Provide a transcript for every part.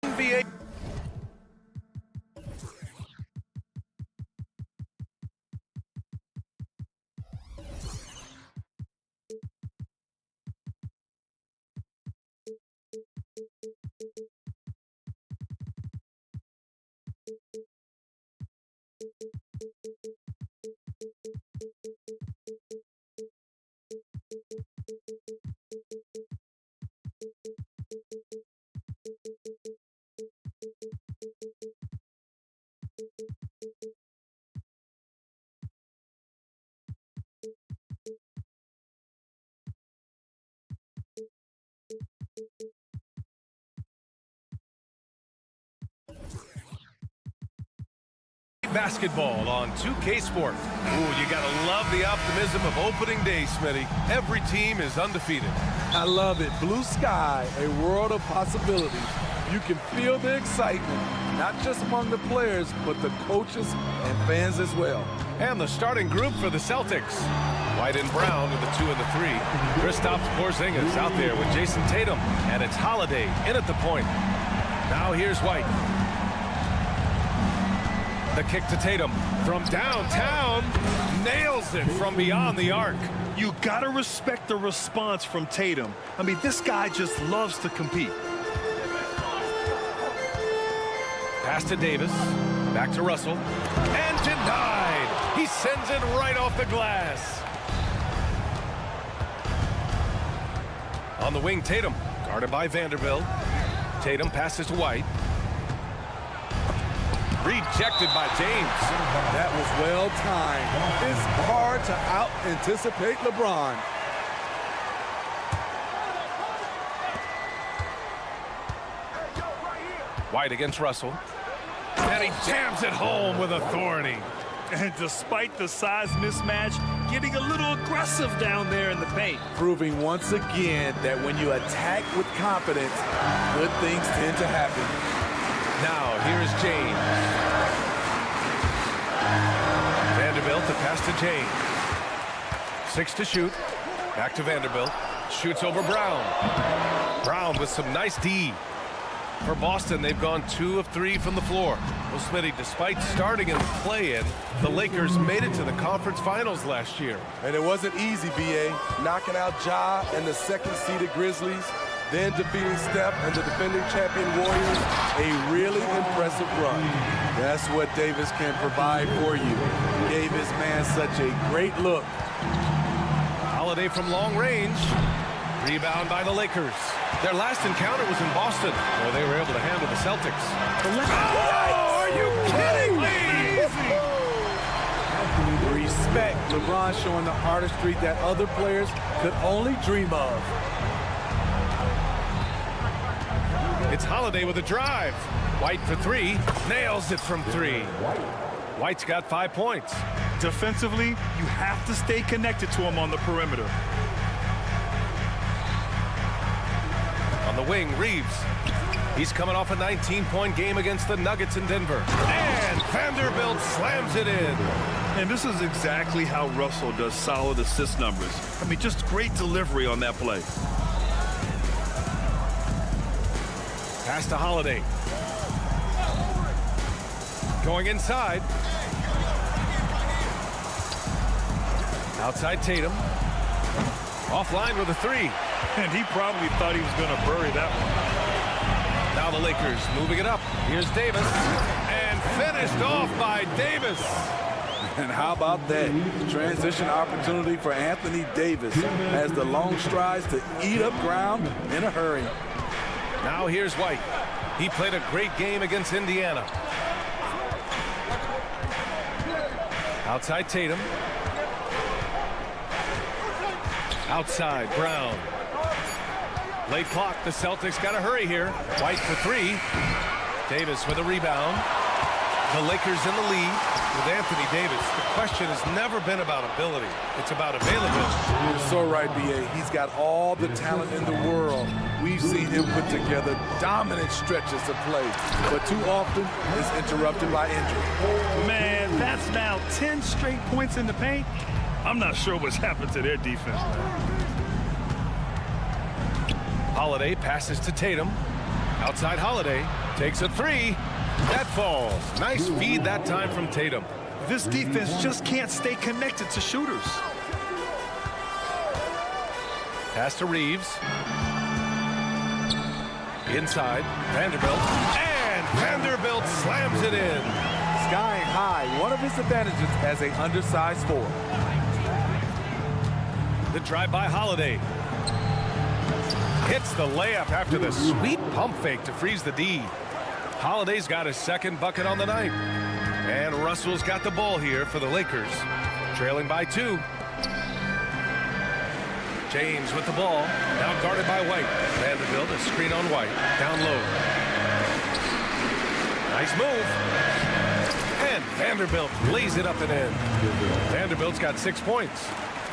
NBA. Basketball on 2K Sport. Ooh, you gotta love the optimism of opening day, Smitty. Every team is undefeated. I love it. Blue sky, a world of possibilities. You can feel the excitement, not just among the players, but the coaches and fans as well. And the starting group for the Celtics. White and Brown with the 2 and the 3. Kristaps Porzingis out there with Jason Tatum. And it's Holiday in at the point. Now here's White. The kick to Tatum from downtown, nails it from beyond the arc. You gotta respect the response from Tatum. I mean, this guy just loves to compete. Pass to Davis, back to Russell, and denied. He sends it right off the glass. On the wing, Tatum, guarded by Vanderbilt. Tatum passes to White. Rejected by James. That was well timed. It's hard to out-anticipate LeBron. White against Russell. And he jams it home with authority. And despite the size mismatch, getting a little aggressive down there in the paint. Proving once again that when you attack with confidence, good things tend to happen. Now, here's James. Vanderbilt to pass to James. 6 to shoot. Back to Vanderbilt. Shoots over Brown. Brown with some nice D. For Boston, they've gone 2 of 3 from the floor. Well, Smitty, despite starting in the play-in, the Lakers made it to the conference finals last year. And it wasn't easy, B.A. Knocking out Ja and the second-seeded Grizzlies, then defeating Steph and the defending champion Warriors, a really impressive run. That's what Davis can provide for you. Gave his man such a great look. Holiday from long range. Rebound by the Lakers. Their last encounter was in Boston, where they were able to handle the Celtics. Oh, are you kidding me? Respect. LeBron showing the artistry that other players could only dream of. It's Holiday with a drive. White for 3. Nails it from 3. White's got 5 points. Defensively, you have to stay connected to him on the perimeter. On the wing, Reeves. He's coming off a 19-point game against the Nuggets in Denver. And Vanderbilt slams it in. And this is exactly how Russell does solid assist numbers. I mean, just great delivery on that play. Pass to Holiday. Going inside. Outside Tatum. Offline with a 3. And he probably thought he was going to bury that one. Now the Lakers moving it up. Here's Davis. And finished off by Davis. And how about that? Transition opportunity for Anthony Davis as the long strides to eat up ground in a hurry. Now here's White. He played a great game against Indiana. Outside Tatum. Outside Brown. Late clock. The Celtics got to hurry here. White for 3. Davis with a rebound. The Lakers in the lead with Anthony Davis. The question has never been about ability. It's about availability. You're so right, B.A. He's got all the talent in the world. We've seen him put together dominant stretches of play, but too often is interrupted by injury. Man, that's now 10 straight points in the paint. I'm not sure what's happened to their defense, man. Holiday passes to Tatum. Outside Holiday takes a three. That falls. Nice feed that time from Tatum. This defense just can't stay connected to shooters. Pass to Reeves. Inside, Vanderbilt. And Vanderbilt slams it in. Skying high, one of his advantages as an undersized forward. The drive by Holiday. Hits the layup after the sweet pump fake to freeze the D. Holiday's got his second bucket on the night. And Russell's got the ball here for the Lakers. Trailing by 2. James with the ball. Now guarded by White. Vanderbilt, a screen on White. Down low. Nice move. And Vanderbilt lays it up and in. Vanderbilt's got 6 points.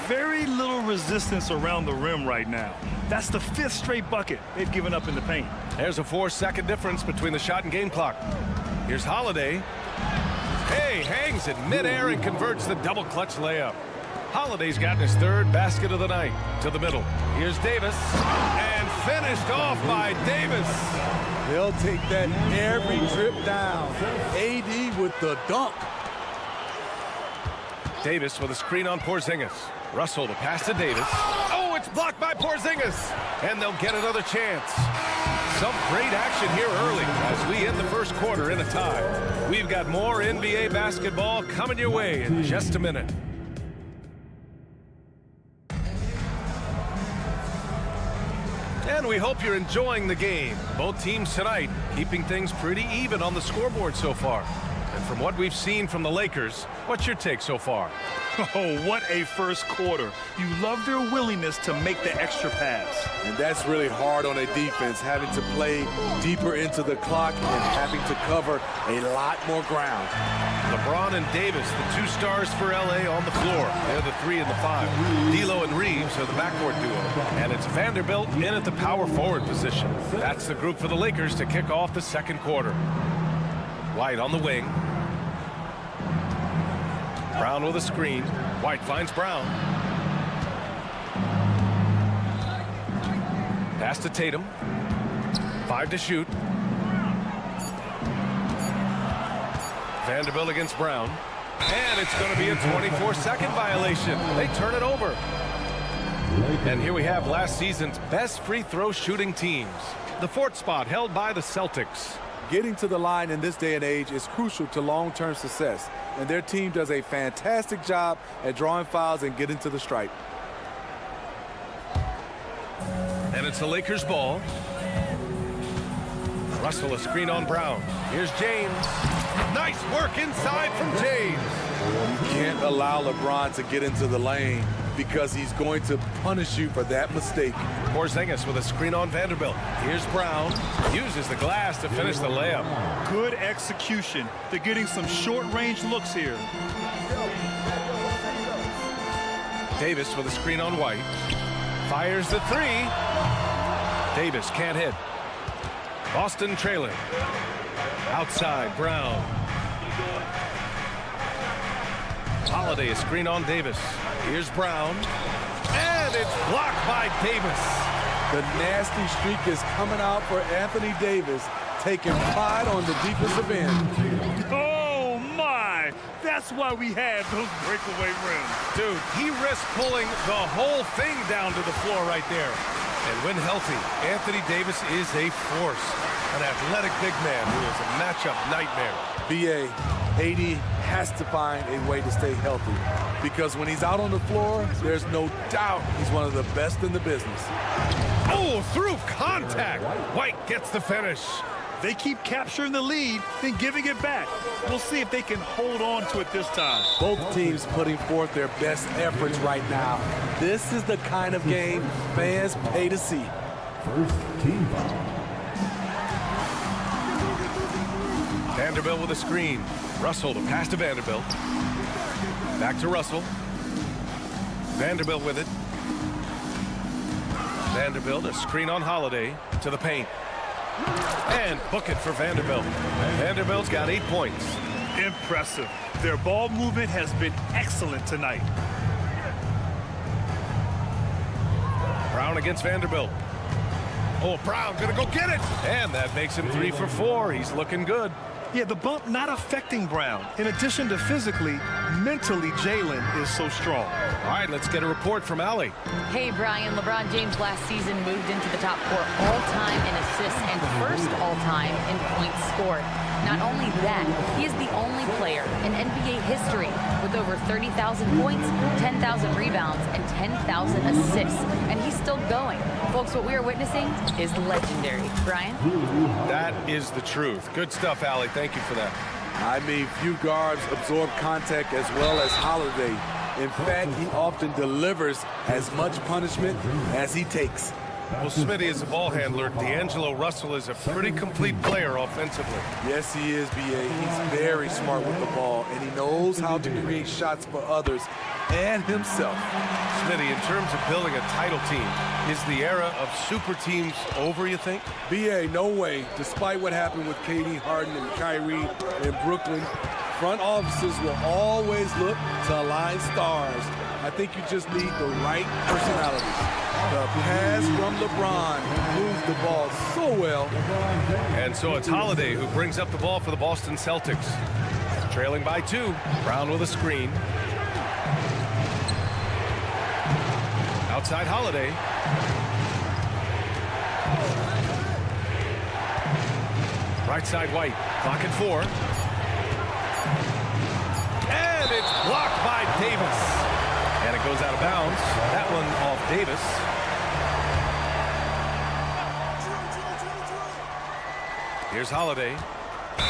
Very little resistance around the rim right now. That's the 5th straight bucket they've given up in the paint. There's a 4-second difference between the shot and game clock. Here's Holiday. Hey, hangs in midair and converts the double clutch layup. Holiday's gotten his 3rd basket of the night. To the middle. Here's Davis. And finished off by Davis. They'll take that every trip down. AD with the dunk. Davis with a screen on Porzingis. Russell to pass to Davis. Oh, it's blocked by Porzingis. And they'll get another chance. Some great action here early as we end the first quarter in a tie. We've got more NBA basketball coming your way in just a minute. And we hope you're enjoying the game. Both teams tonight keeping things pretty even on the scoreboard so far. And from what we've seen from the Lakers, what's your take so far? Oh, what a first quarter. You love their willingness to make the extra pass. And that's really hard on a defense, having to play deeper into the clock and having to cover a lot more ground. LeBron and Davis, the 2 stars for LA on the floor. They're the 3 and the 5. D'Lo and Reeves are the backcourt duo. And it's Vanderbilt in at the power forward position. That's the group for the Lakers to kick off the second quarter. White on the wing. Brown with a screen. White finds Brown. Pass to Tatum. 5 to shoot. Vanderbilt against Brown. And it's going to be a 24-second violation. They turn it over. And here we have last season's best free throw shooting teams. The 4th spot held by the Celtics. Getting to the line in this day and age is crucial to long-term success, and their team does a fantastic job at drawing fouls and getting to the stripe. And it's the Lakers' ball. Russell a screen on Brown. Here's James. Nice work inside from James. You can't allow LeBron to get into the lane because he's going to punish you for that mistake. Porzingis with a screen on Vanderbilt. Here's Brown. Uses the glass to finish the layup. Good execution. They're getting some short-range looks here. Davis with a screen on White. Fires the 3. Davis can't hit. Boston trailing. Outside, Brown. Holiday a screen on Davis. Here's Brown. And it's blocked by Davis. The nasty streak is coming out for Anthony Davis, taking pride on the defensive end. Oh, my! That's why we have those breakaway rims. Dude, he risked pulling the whole thing down to the floor right there. And when healthy, Anthony Davis is a force. An athletic big man who is a matchup nightmare. BA, AD has to find a way to stay healthy because when he's out on the floor, there's no doubt he's one of the best in the business. Oh, through contact. White gets the finish. They keep capturing the lead, then giving it back. We'll see if they can hold on to it this time. Both teams putting forth their best efforts right now. This is the kind of game fans pay to see. First team foul. Vanderbilt with a screen. Russell to pass to Vanderbilt. Back to Russell. Vanderbilt with it. Vanderbilt, a screen on Holiday to the paint. And book it for Vanderbilt. Vanderbilt's got 8 points. Impressive. Their ball movement has been excellent tonight. Brown against Vanderbilt. Oh, Brown gonna go get it. And that makes him 3 for 4. He's looking good. Yeah, the bump not affecting Brown. In addition to physically, mentally, Jalen is so strong. All right, let's get a report from Allie. Hey, Brian, LeBron James last season moved into the top 4 all-time in assists and first all-time in points scored. Not only that, he is the only player in NBA history with over 30,000 points, 10,000 rebounds, and 10,000 assists. And he's still going. Folks, what we are witnessing is legendary. Brian? That is the truth. Good stuff, Allie. Thank you for that. I mean, few guards absorb contact as well as Holiday. In fact, he often delivers as much punishment as he takes. Well, Smitty is a ball handler. D'Angelo Russell is a pretty complete player offensively. Yes, he is, B.A. He's very smart with the ball, and he knows how to create shots for others and himself. Smitty, in terms of building a title team, is the era of super teams over, you think? B.A., no way. Despite what happened with KD, Harden, and Kyrie in Brooklyn, front offices will always look to align stars. I think you just need the right personalities. The pass from LeBron moves the ball so well. And so it's Holiday who brings up the ball for the Boston Celtics. Trailing by 2. Brown with a screen. Outside Holiday. Right side White. Clock at 4. And it's blocked by Davis. And it goes out of bounds. That one off Davis. Here's Holiday.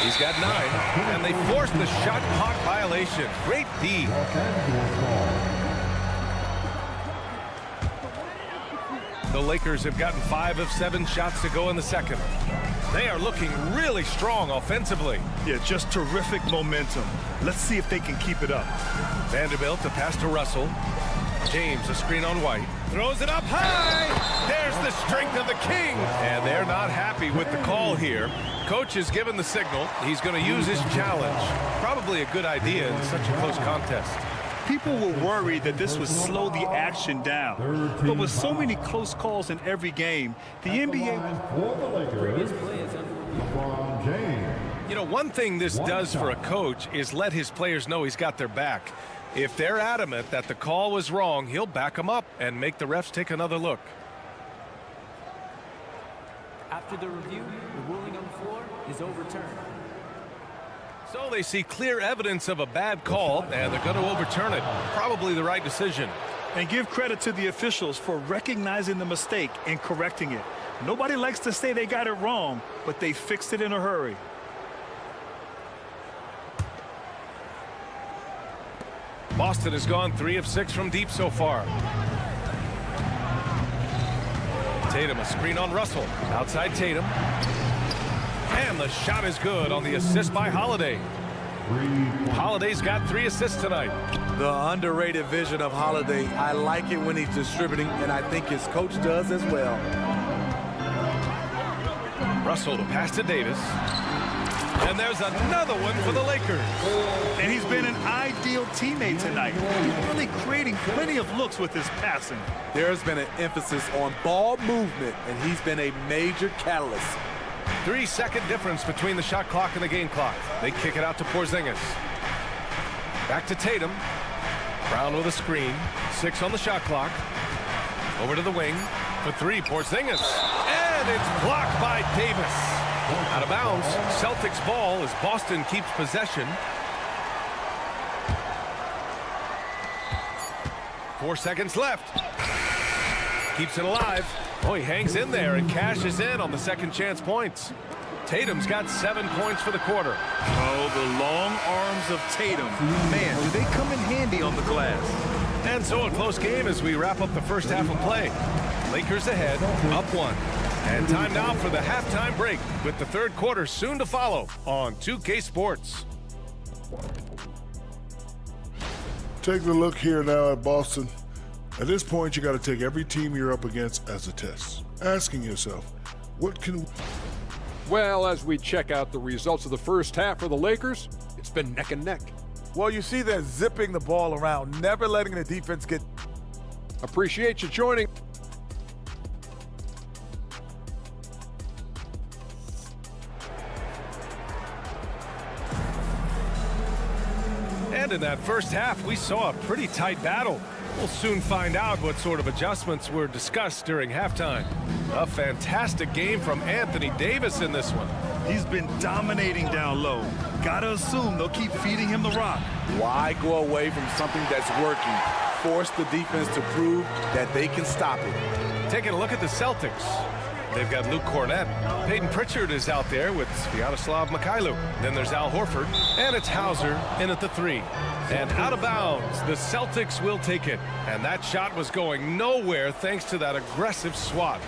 He's got 9. And they forced the shot clock violation. Great D. The Lakers have gotten 5 of 7 shots to go in the second. They are looking really strong offensively. Yeah, just terrific momentum. Let's see if they can keep it up. Vanderbilt to pass to Russell. James, a screen on White. Throws it up high. There's the strength of the king. And they're not happy with the call here. Coach has given the signal. He's going to use his challenge. Probably a good idea in such a close contest. People were worried that this would slow the action down. But with so many close calls in every game, the NBA... LeBron James. You know, one thing this does for a coach is let his players know he's got their back. If they're adamant that the call was wrong, he'll back them up and make the refs take another look. After the review, the ruling on the floor is overturned. So they see clear evidence of a bad call, and they're going to overturn it. Probably the right decision. And give credit to the officials for recognizing the mistake and correcting it. Nobody likes to say they got it wrong, but they fixed it in a hurry. Boston has gone 3 of 6 from deep so far. Tatum, a screen on Russell. Outside Tatum. And the shot is good on the assist by Holiday. Holiday's got 3 assists tonight. The underrated vision of Holiday. I like it when he's distributing, and I think his coach does as well. Russell to pass to Davis. And there's another one for the Lakers. And he's been an ideal teammate tonight. He's really creating plenty of looks with his passing. There's been an emphasis on ball movement, and he's been a major catalyst. 3-second difference between the shot clock and the game clock. They kick it out to Porzingis. Back to Tatum. Brown with a screen. 6 on the shot clock. Over to the wing. For 3, Porzingis. And it's blocked by Davis. Out of bounds. Celtics ball as Boston keeps possession. 4 seconds left. Keeps it alive. Oh, he hangs in there and cashes in on the second chance points. Tatum's got 7 points for the quarter. Oh, the long arms of Tatum. Man, do they come in handy on the glass. And so a close game as we wrap up the first half of play. Lakers ahead, up 1. And time now for the halftime break with the third quarter soon to follow on 2K Sports. Taking a look here now at Boston. At this point, you got to take every team you're up against as a test. Asking yourself, what can... Well, as we check out the results of the first half for the Lakers, it's been neck and neck. Well, you see they're zipping the ball around, never letting the defense get... Appreciate you joining. And in that first half, we saw a pretty tight battle. We'll soon find out what sort of adjustments were discussed during halftime. A fantastic game from Anthony Davis in this one. He's been dominating down low. Gotta assume they'll keep feeding him the rock. Why go away from something that's working? Force the defense to prove that they can stop it. Taking a look at the Celtics. They've got Luke Cornett. Peyton Pritchard is out there with Sviatoslav Mikhailuk. Then there's Al Horford. And it's Hauser in at the 3. And out of bounds, the Celtics will take it. And that shot was going nowhere thanks to that aggressive swat.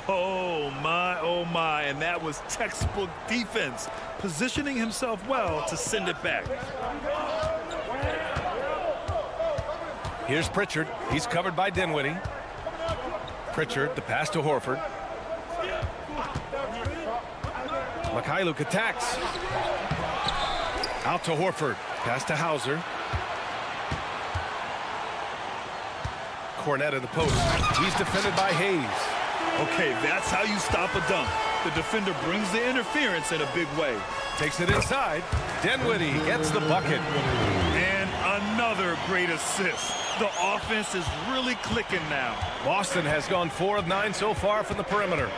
Oh my, and that was textbook defense, positioning himself well to send it back. Here's Pritchard. He's covered by Dinwiddie. Pritchard, the pass to Horford. Mikhailuk attacks. Out to Horford. Pass to Hauser. Cornett in the post. He's defended by Hayes. Okay, that's how you stop a dunk. The defender brings the interference in a big way. Takes it inside. Dinwiddie gets the bucket. And another great assist. The offense is really clicking now. Boston has gone 4 of 9 so far from the perimeter.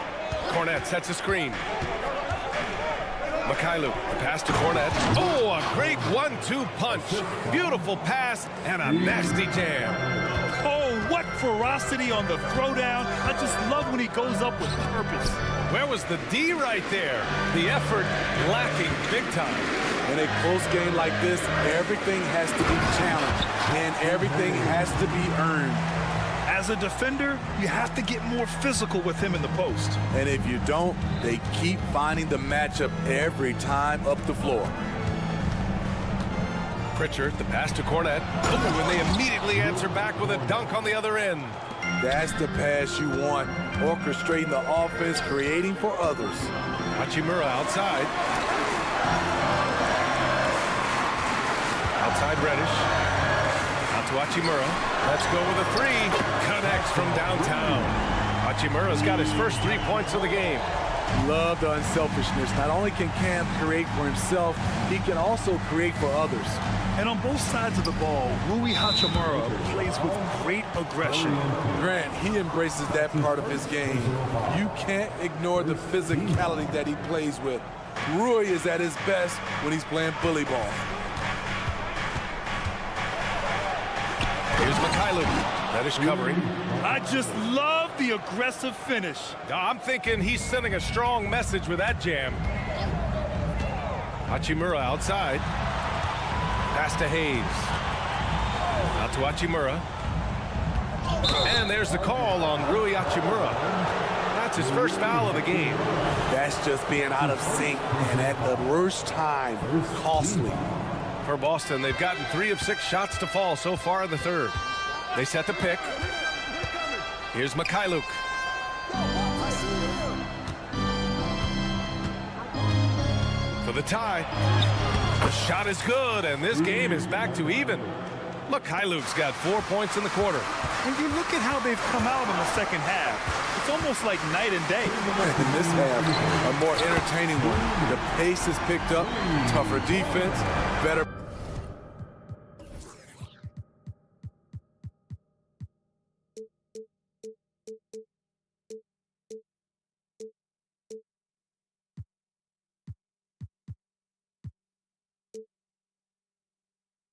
Cornett sets a screen. Mikhailuk, the pass to Cornett. Oh, a great 1-2 punch. Beautiful pass and a nasty jam. Oh, what ferocity on the throwdown. I just love when he goes up with purpose. Where was the D right there? The effort lacking big time. In a close game like this, everything has to be challenged and everything has to be earned. As a defender, you have to get more physical with him in the post. And if you don't, they keep finding the matchup every time up the floor. Pritchard, the pass to Cornett. Oh, and they immediately answer back with a dunk on the other end. That's the pass you want. Orchestrating the offense, creating for others. Hachimura outside. Outside Reddish. Out to Hachimura. Let's go with a 3. Connects from downtown. Hachimura's got his first 3 points of the game. Love the unselfishness. Not only can Cam create for himself, he can also create for others. And on both sides of the ball, Rui Hachimura plays with great aggression. Grant, he embraces that part of his game. You can't ignore the physicality that he plays with. Rui is at his best when he's playing bully ball. Here's Mikhailuk. Reddish covering. I just love the aggressive finish. I'm thinking he's sending a strong message with that jam. Hachimura outside. Pass to Hayes. Out to Hachimura. And there's the call on Rui Hachimura. That's his first foul of the game. That's just being out of sync and at the worst time, costly. For Boston, they've gotten 3 of 6 shots to fall so far in the third. They set the pick. Here's Mikhailuk. For the tie. The shot is good, and this game is back to even. Mikhailuk's got 4 points in the quarter. When you look at how they've come out in the second half, it's almost like night and day. In this half, a more entertaining one. The pace is picked up, tougher defense, better.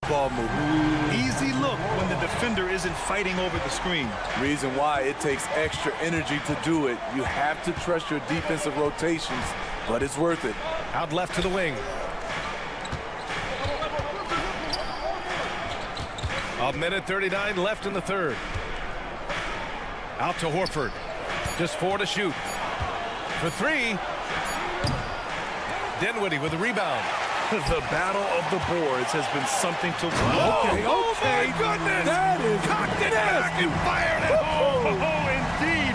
Ball movement. Easy look when the defender isn't fighting over the screen. Reason why it takes extra energy to do it. You have to trust your defensive rotations, but it's worth it. Out left to the wing. A minute 39 left in the third. Out to Horford. Just 4 to shoot. For 3. Dinwiddie with the rebound. The battle of the boards has been something to watch. Okay, Oh, my goodness! That is Cocked it back and fired it home! Oh, indeed.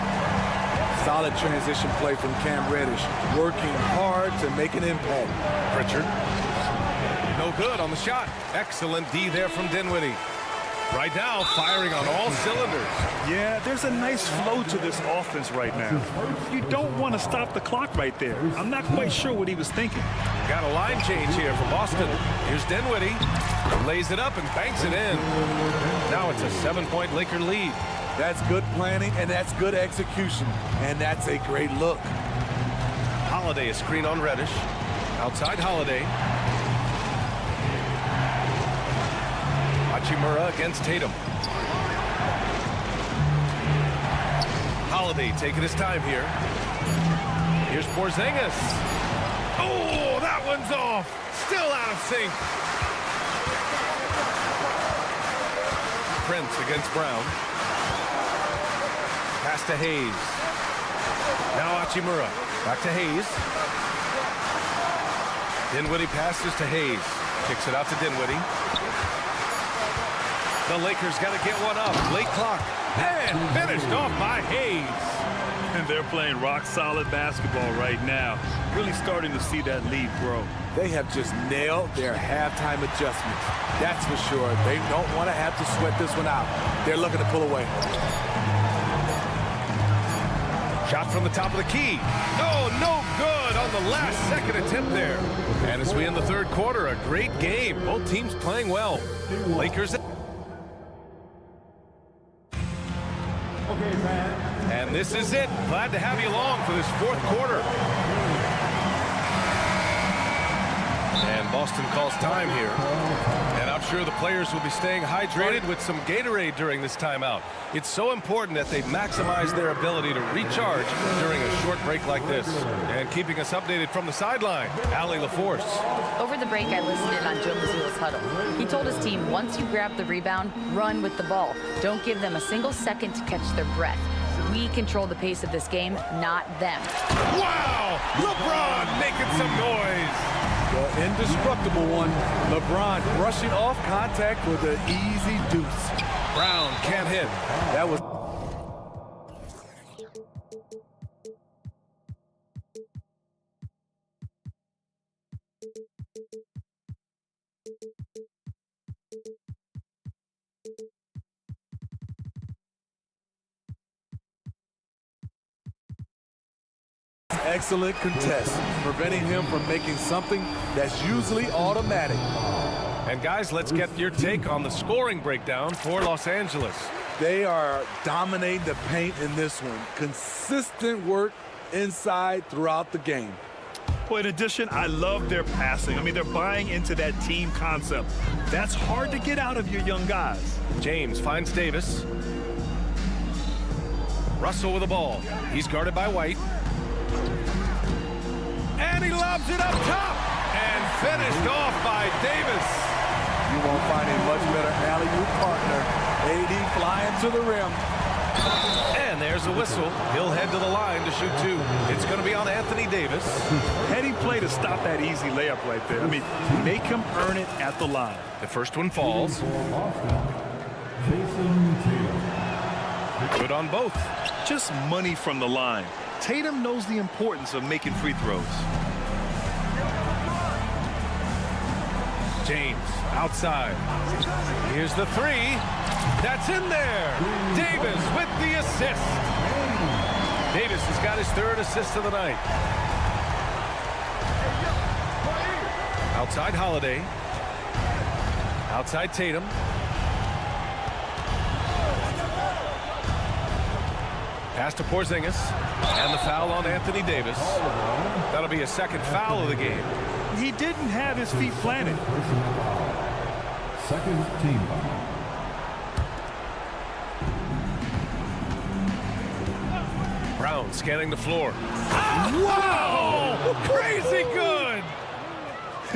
solid transition play from Cam Reddish, working hard to make an impact. Pritchard. No good on the shot. Excellent D there from Dinwiddie. Right now, firing on all cylinders. Yeah, there's a nice flow to this offense right now. You don't want to stop the clock right there. I'm not quite sure what he was thinking. Got a line change here for Boston. Here's Dinwiddie. Lays it up and banks it in. Now it's a 7-point Laker lead. That's good planning, and that's good execution. And that's a great look. Holiday, a screen on Reddish. Outside Holiday. Hachimura against Tatum. Holiday taking his time here. Here's Porzingis. Oh, that one's off. Still out of sync. Prince against Brown. Pass to Hayes. Now Hachimura. Back to Hayes. Dinwiddie passes to Hayes. Kicks it out to Dinwiddie. The Lakers got to get one up. Late clock. And finished off by Hayes. And they're playing rock-solid basketball right now. Really starting to see that lead grow. They have just nailed their halftime adjustments. That's for sure. They don't want to have to sweat this one out. They're looking to pull away. Shot from the top of the key. Oh, no good on the last second attempt there. And as we end the third quarter, a great game. Both teams playing well. Lakers. And this is it. Glad to have you along for this fourth quarter. And Boston calls time here. And I'm sure the players will be staying hydrated with some Gatorade during this timeout. It's so important that they maximize their ability to recharge during a short break like this. And keeping us updated from the sideline, Allie LaForce. Over the break, I listened in on Joe Mazzulla's huddle. He told his team, once you grab the rebound, run with the ball. Don't give them a single second to catch their breath. We control the pace of this game, not them. Wow! LeBron making some noise. The indestructible one. LeBron brushing off contact with an easy deuce. Brown can't hit. That was... excellent contest, preventing him from making something that's usually automatic. And guys, let's get your take on the scoring breakdown for Los Angeles. They are dominating the paint in this one. Consistent work inside throughout the game. Well, in addition, I love their passing. I mean, they're buying into that team concept. That's hard to get out of your young guys. James finds Davis. Russell with the ball. He's guarded by White. And he lobs it up top. And finished off by Davis. You won't find a much better alley-oop partner. AD flying to the rim. And there's a whistle. He'll head to the line to shoot two. It's going to be on Anthony Davis. Heady play to stop that easy layup right there. I mean, make him earn it at the line. The first one falls. Good on both. Just money from the line. Tatum knows the importance of making free throws. James outside. Here's the three. That's in there. Davis with the assist. Davis has got his third assist of the night. Outside Holiday. Outside Tatum. Pass to Porzingis. And the foul on Anthony Davis. That'll be a second foul of the game. He didn't have his feet planted. Second team foul. Brown scanning the floor. Wow! Crazy good!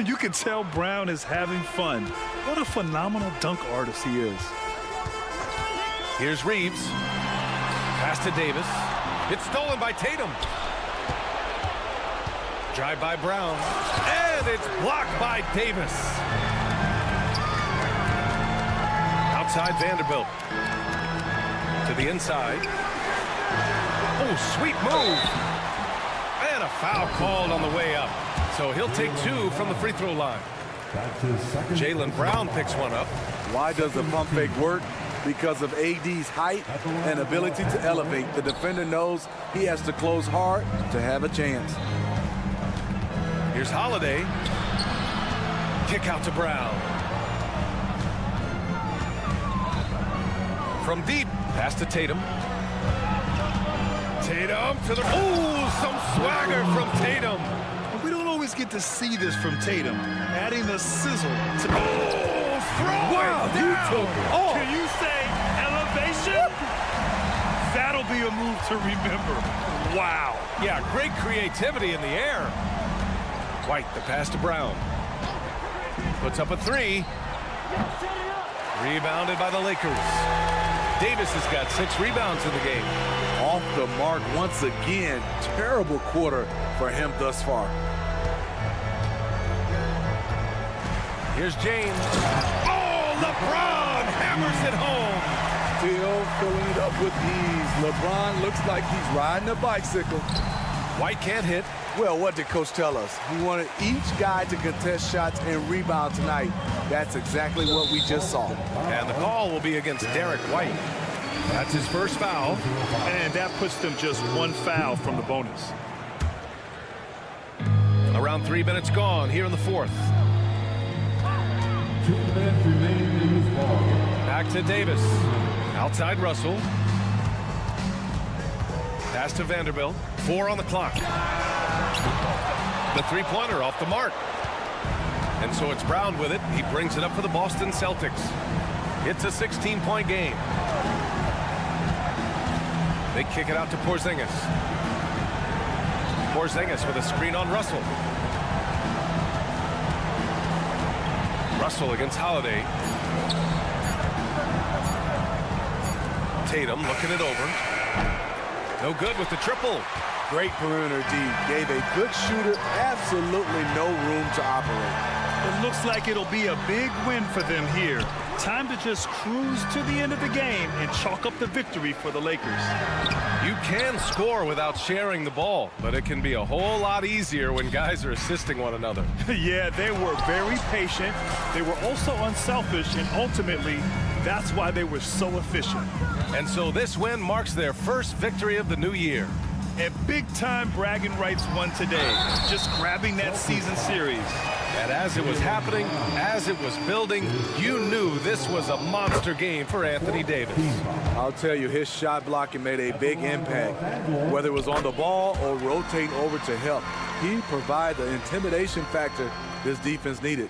You can tell Brown is having fun. What a phenomenal dunk artist he is. Here's Reeves. Pass to Davis. It's stolen by Tatum. Drive by Brown. And it's blocked by Davis. Outside Vanderbilt. To the inside. Oh, sweet move. And a foul called on the way up. So he'll take two from the free throw line. That's his second. Jaylen Brown picks one up. Why does the pump fake work? Because of AD's height and ability to elevate. The defender knows he has to close hard to have a chance. Here's Holiday. Kick out to Brown. From deep, pass to Tatum. Tatum to the... Ooh, some swagger from Tatum. We don't always get to see this from Tatum, adding the sizzle to... Oh, throw Wow, it down. took it. Oh. Can you say elevation? That'll be a move to remember. Wow. Yeah, great creativity in the air. White, the pass to Brown. Puts up a three. Rebounded by the Lakers. Davis has got 6 rebounds in the game. Off the mark once again. Terrible quarter for him thus far. Here's James. Oh, LeBron hammers it home. Still filling it up with ease. LeBron looks like he's riding a bicycle. White can't hit. Well, what did Coach tell us? He wanted each guy to contest shots and rebound tonight. That's exactly what we just saw. And the call will be against Derek White. That's his first foul. And that puts them just 1 foul from the bonus. Around 3 minutes gone here in the fourth. 2 minutes remain in this ball game. Back to Davis. Outside Russell. Pass to Vanderbilt. 4 on the clock. The three-pointer off the mark. And so it's Brown with it. He brings it up for the Boston Celtics. It's a 16-point game. They kick it out to Porzingis. Porzingis with a screen on Russell. Russell against Holiday. Tatum looking it over. No good with the triple. Great perimeter D. Gave a good shooter absolutely no room to operate. It looks like it'll be a big win for them here. Time to just cruise to the end of the game and chalk up the victory for the Lakers. You can score without sharing the ball, but it can be a whole lot easier when guys are assisting one another. Yeah, they were very patient. They were also unselfish, and ultimately, that's why they were so efficient. And so this win marks their first victory of the new year. And big-time bragging rights won today, just grabbing that season series. And as it was happening, as it was building, you knew this was a monster game for Anthony Davis. I'll tell you, his shot blocking made a big impact. Whether it was on the ball or rotating over to help, he provided the intimidation factor this defense needed.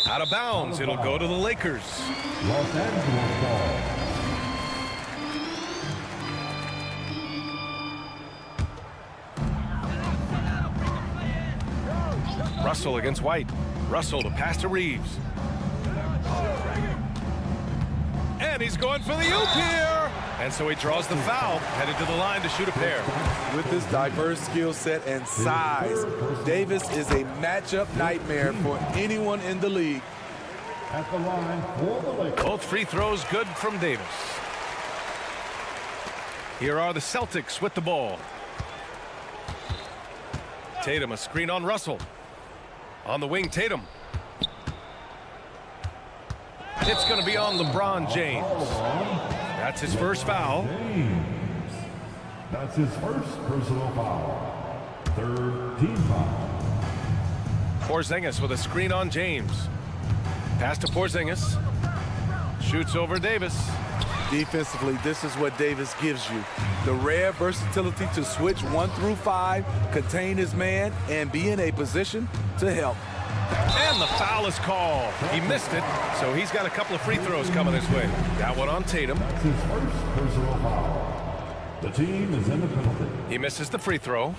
Out of bounds, it'll go to the Lakers. Los Angeles ball. Russell against White. Russell to pass to Reeves. And he's going for the oop here. And so he draws the foul, headed to the line to shoot a pair. With his diverse skill set and size, Davis is a matchup nightmare for anyone in the league. At the line for the Lakers. Both free throws good from Davis. Here are the Celtics with the ball. Tatum, a screen on Russell. On the wing, Tatum. It's going to be on LeBron James. That's his first foul. James. That's his first personal foul. Third team foul. Porzingis with a screen on James. Pass to Porzingis. Shoots over Davis. Defensively, this is what Davis gives you. The rare versatility to switch 1 through 5, contain his man, and be in a position to help. And the foul is called. He missed it, so he's got a couple of free throws coming his way. That one on Tatum. That's his first personal foul. The team is in the penalty. He misses the free throw.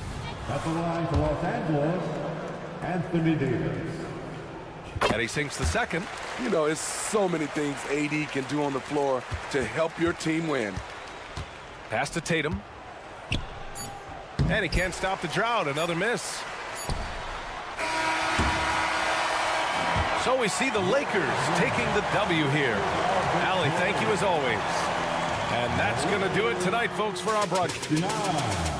At the line for Los Angeles, Anthony Davis. And he sinks the second. You know, it's so many things AD can do on the floor to help your team win. Pass to Tatum. And he can't stop the drought. Another miss. So we see the Lakers taking the W here. Allie, thank you as always. And that's going to do it tonight, folks, for our broadcast.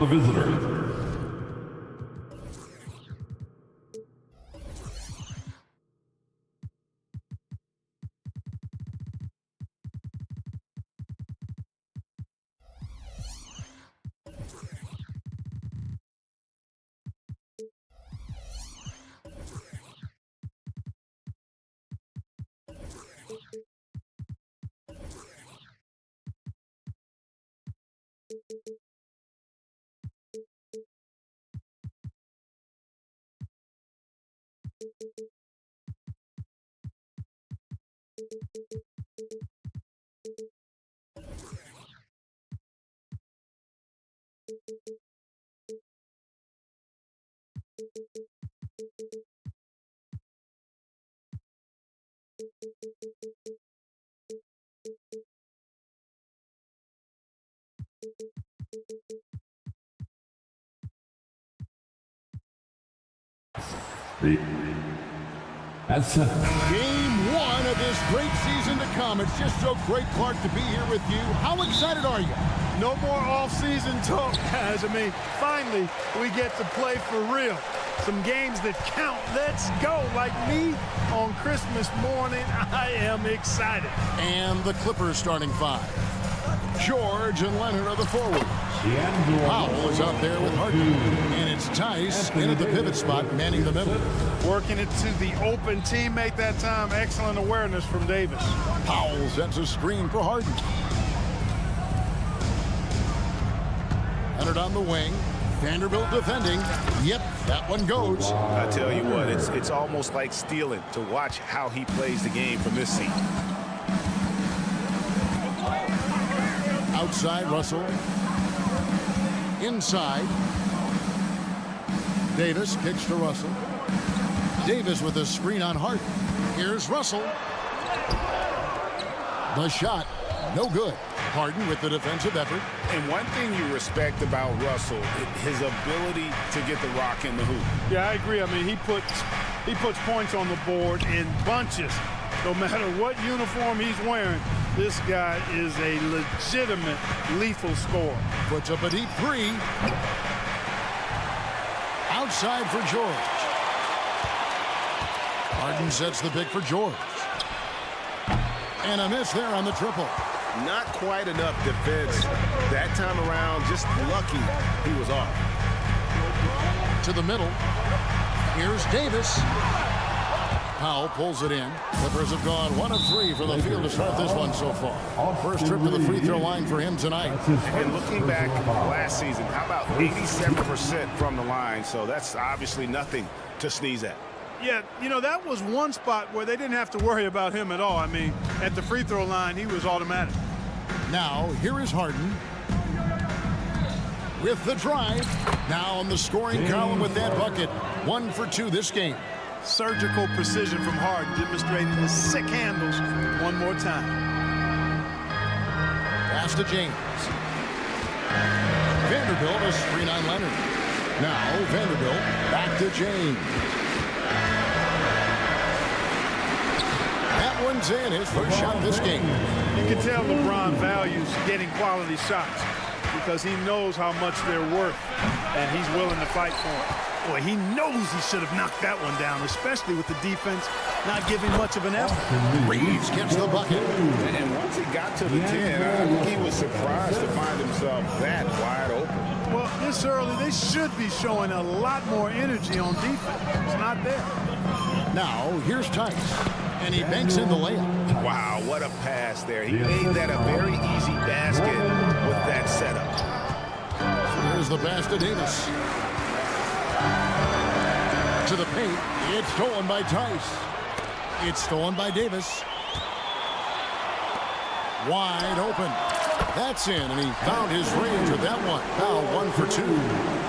The visitors. That's Game one of this great season to come. It's just so great, Clark, to be here with you. How excited are you? No more off-season talk, guys. I mean, finally, we get to play for real. Some games that count. Let's go. Like me on Christmas morning, I am excited. And the Clippers starting five. George and Leonard are the forwards. Powell is out there with Harden. And it's Tice in at the pivot spot, manning the middle. Working it to the open teammate that time. Excellent awareness from Davis. Powell sets a screen for Harden. Leonard on the wing. Vanderbilt defending. Yep, that one goes. I tell you what, it's almost like stealing to watch how he plays the game from this seat. Outside, Russell. Inside. Davis kicks to Russell. Davis with a screen on Harden. Here's Russell. The shot, no good. Harden with the defensive effort. And one thing you respect about Russell, his ability to get the rock in the hoop. Yeah, I agree. I mean, he puts points on the board in bunches. No matter what uniform he's wearing, this guy is a legitimate lethal scorer. Puts up a deep three. Outside for George. Harden sets the pick for George. And a miss there on the triple. Not quite enough defense that time around. Just lucky he was off. To the middle. Here's Davis. Powell pulls it in. Clippers have gone 1 of 3 for the field to start this one so far. First trip to the free throw line for him tonight. And looking back last season, how about 87% from the line? So that's obviously nothing to sneeze at. Yeah, you know, that was one spot where they didn't have to worry about him at all. I mean, at the free throw line, he was automatic. Now, here is Harden. With the drive. Now on the scoring column with that bucket. 1 for 2 this game. Surgical precision from Harden, demonstrating the sick handles one more time. Pass to James. Vanderbilt a screen on Leonard. Now Vanderbilt back to James. That one's in, his first shot this game. You can tell LeBron values getting quality shots because he knows how much they're worth and he's willing to fight for them. Boy, he knows he should have knocked that one down, especially with the defense not giving much of an effort. Reeves gets the bucket. And once he got to the 10, I think he was surprised to find himself that wide open. Well, this early, they should be showing a lot more energy on defense. It's not there. Now, here's Tice. And he banks in the layup. Wow, what a pass there. He made that a very easy basket with that setup. Here's the pass to Davis. To the paint. It's stolen by Tice. It's stolen by Davis. Wide open. That's in, and he found his range with that one. Foul 1 for 2.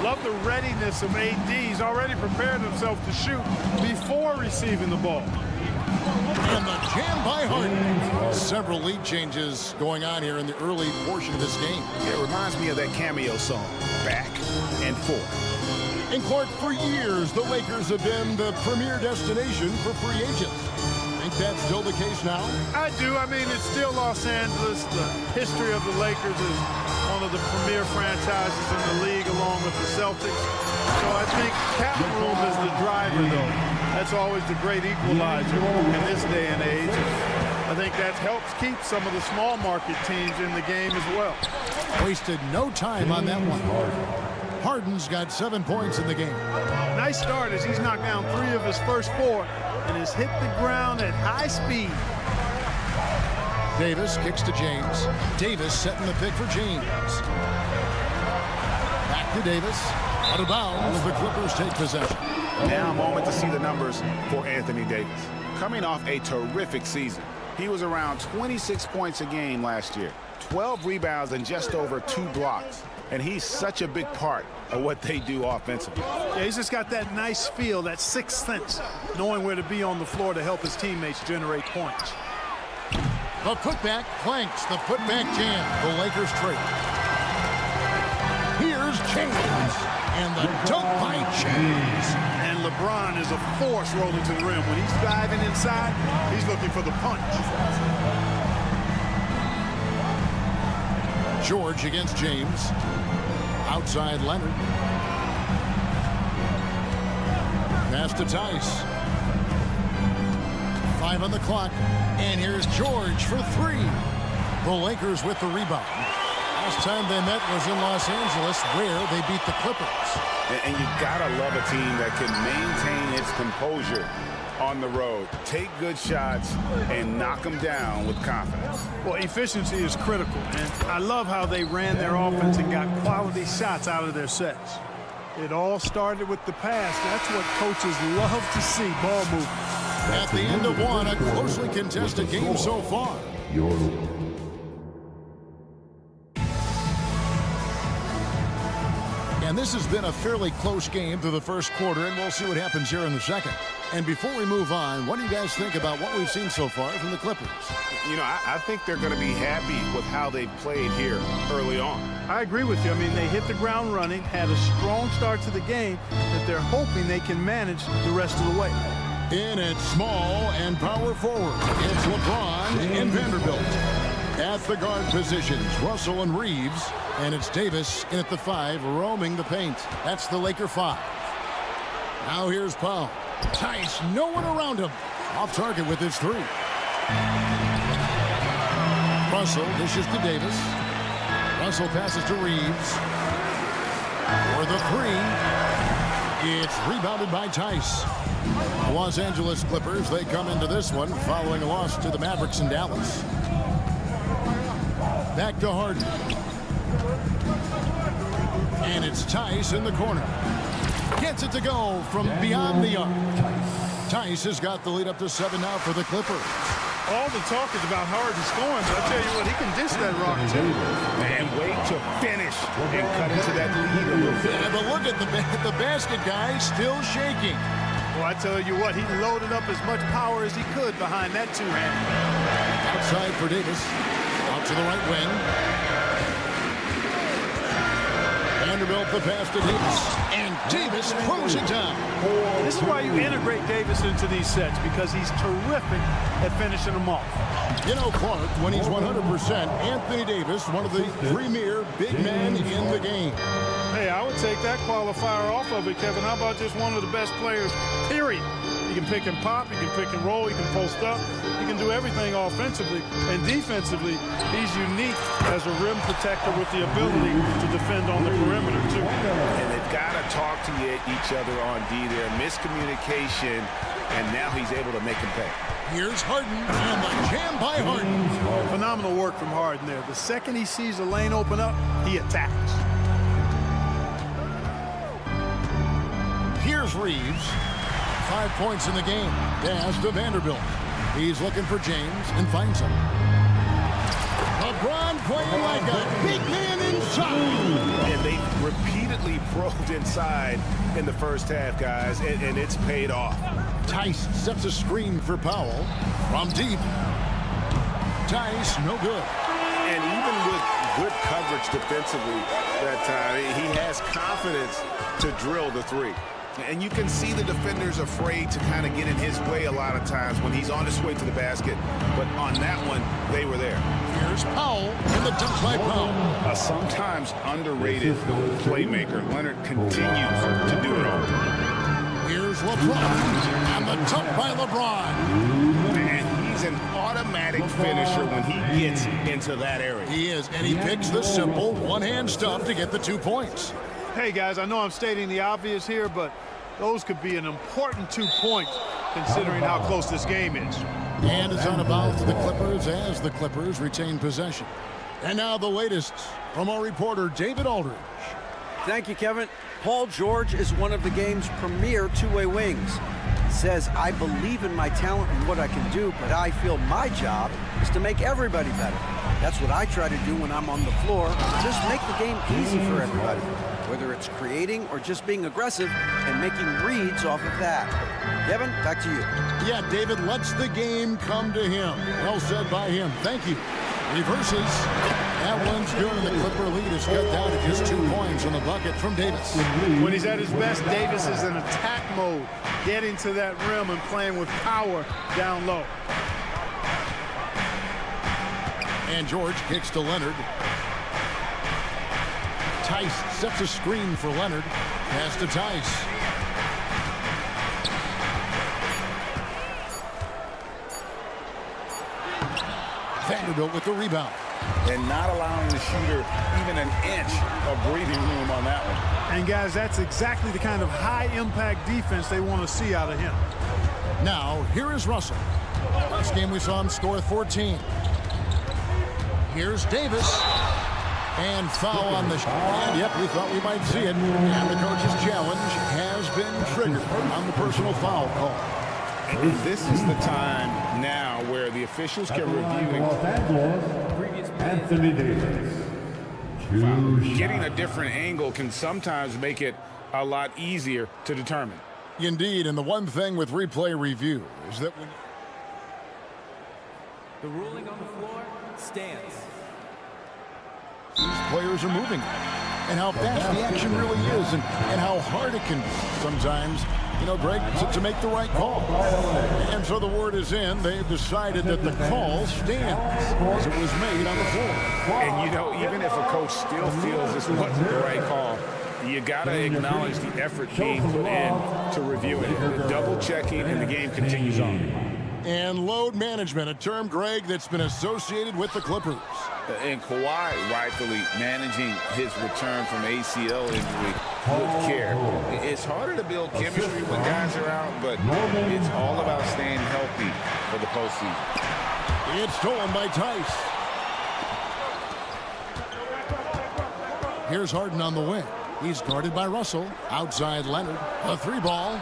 Love the readiness of AD. He's already prepared himself to shoot before receiving the ball. And the jam by Harden. Several lead changes going on here in the early portion of this game. It reminds me of that cameo song, Back and Forth. And Clark, for years, the Lakers have been the premier destination for free agents. Think that's still the case now? I do. I mean, it's still Los Angeles. The history of the Lakers is one of the premier franchises in the league, along with the Celtics. So I think cap room is the driver, though. That's always the great equalizer in this day and age. I think that helps keep some of the small market teams in the game as well. Wasted no time on that one. Harden's got 7 points in the game. Nice start as he's knocked down 3 of his first 4 and has hit the ground at high speed. Davis kicks to James. Davis setting the pick for James. Back to Davis. Out of bounds, the Clippers take possession. Now a moment to see the numbers for Anthony Davis. Coming off a terrific season. He was around 26 points a game last year, 12 rebounds and just over 2 blocks. And he's such a big part of what they do offensively. Yeah, he's just got that nice feel, that sixth sense, knowing where to be on the floor to help his teammates generate points. The putback clanks, the putback jam. The Lakers trade. Here's James, and the dunk by James. And LeBron is a force rolling to the rim. When he's diving inside, he's looking for the punch. George against James. Outside Leonard. Pass to Tice. 5 on the clock. And here's George for 3. The Lakers with the rebound. Last time they met was in Los Angeles, where they beat the Clippers. And you gotta love a team that can maintain its composure on the road, take good shots, and knock them down with confidence. Well, efficiency is critical, and I love how they ran their offense and got quality shots out of their sets. It all started with the pass. That's what coaches love to see, ball movement. At the end of one, a closely contested game so far. And this has been a fairly close game through the first quarter, and we'll see what happens here in the second. And before we move on, what do you guys think about what we've seen so far from the Clippers? You know, I think they're going to be happy with how they've played here early on. I agree with you. I mean, they hit the ground running, had a strong start to the game that they're hoping they can manage the rest of the way. In at small and power forward, it's LeBron and Vanderbilt. At the guard positions, Russell and Reeves. And it's Davis in at the 5, roaming the paint. That's the Laker 5. Now here's Powell. Tice, no one around him. Off target with his 3. Russell dishes to Davis. Russell passes to Reeves. For the 3. It's rebounded by Tice. The Los Angeles Clippers, they come into this one following a loss to the Mavericks in Dallas. Back to Harden. And it's Tice in the corner. Gets it to go from beyond the arc. Tice has got the lead up to 7 now for the Clippers. All the talk is about Harden scoring, but I tell you what, he can dish that rock too. And wait to finish and cut into that lead a little bit. Yeah, but look at the basket guy still shaking. Well, I tell you what, he loaded up as much power as he could behind that 2-hand. Outside for Davis. Out to the right wing. Vanderbilt the pass to Davis. And Davis throws it down. This is why you integrate Davis into these sets, because he's terrific at finishing them off. You know, Clark, when he's 100%, Anthony Davis, one of the premier big men in the game. Hey, I would take that qualifier off of it, Kevin. How about just one of the best players, period? You can pick and pop, you can pick and roll, you can post up, you can do everything offensively. And defensively, he's unique as a rim protector with the ability to defend on the perimeter, too. And they've got to talk to each other on D there. Miscommunication, and now he's able to make him pay. Here's Harden, and the jam by Harden. Phenomenal work from Harden there. The second he sees a lane open up, he attacks. Here's Reeves. 5 points in the game. Pass to Vanderbilt. He's looking for James and finds him. LeBron playing like a big man inside. And they repeatedly probed inside in the first half, guys, and it's paid off. Tice sets a screen for Powell from deep. Tice, no good. And even with good coverage defensively that time, he has confidence to drill the 3. And you can see the defenders afraid to kind of get in his way a lot of times when he's on his way to the basket. But on that one, they were there. Here's Powell in the dunk by Powell. A sometimes underrated playmaker. Leonard continues to do it all. Here's LeBron and the dunk by LeBron. And he's an automatic finisher when he gets into that area. He is, and he picks the simple one-hand stuff to get the 2 points. Hey, guys, I know I'm stating the obvious here, but those could be an important 2 points considering how close this game is. And it's on a foul to the Clippers as the Clippers retain possession. And now the latest from our reporter, David Aldridge. Thank you, Kevin. Paul George is one of the game's premier two-way wings. He says, I believe in my talent and what I can do, but I feel my job is to make everybody better. That's what I try to do when I'm on the floor. Just make the game easy for everybody, whether it's creating or just being aggressive and making reads off of that. Kevin, back to you. Yeah, David lets the game come to him. Well said by him. Thank you. Reverses. That one's good, and the Clipper lead is cut down to just 2 points on the bucket from Davis. When he's at his best, Davis is in attack mode, getting to that rim and playing with power down low. And George kicks to Leonard. Tice sets a screen for Leonard. Pass to Tice. Vanderbilt with the rebound. And not allowing the shooter even an inch of breathing room on that one. And, guys, that's exactly the kind of high-impact defense they want to see out of him. Now, here is Russell. Last game we saw him score 14. Here's Davis. And foul on the shot. And yep, we thought we might see it. And the coach's challenge has been triggered on the personal foul call. And this is the time now where the officials can review Anthony Davis. Getting a different angle can sometimes make it a lot easier to determine. Indeed, and the one thing with replay review is that when the ruling on the floor stands. These players are moving, and how fast the action really is, and how hard it can be sometimes, you know, Greg, to make the right call. And so the word is in. They've decided that the call stands as it was made on the floor. And, you know, even if a coach still feels this wasn't the right call, you got to acknowledge the effort being put in to review it. The double checking, and the game continues on. And load management, a term, Greg, that's been associated with the Clippers. And Kawhi rightfully managing his return from ACL injury with care. It's harder to build chemistry when guys are out, but it's all about staying healthy for the postseason. It's stolen by Tice. Here's Harden on the wing. He's guarded by Russell. Outside Leonard. A 3-ball.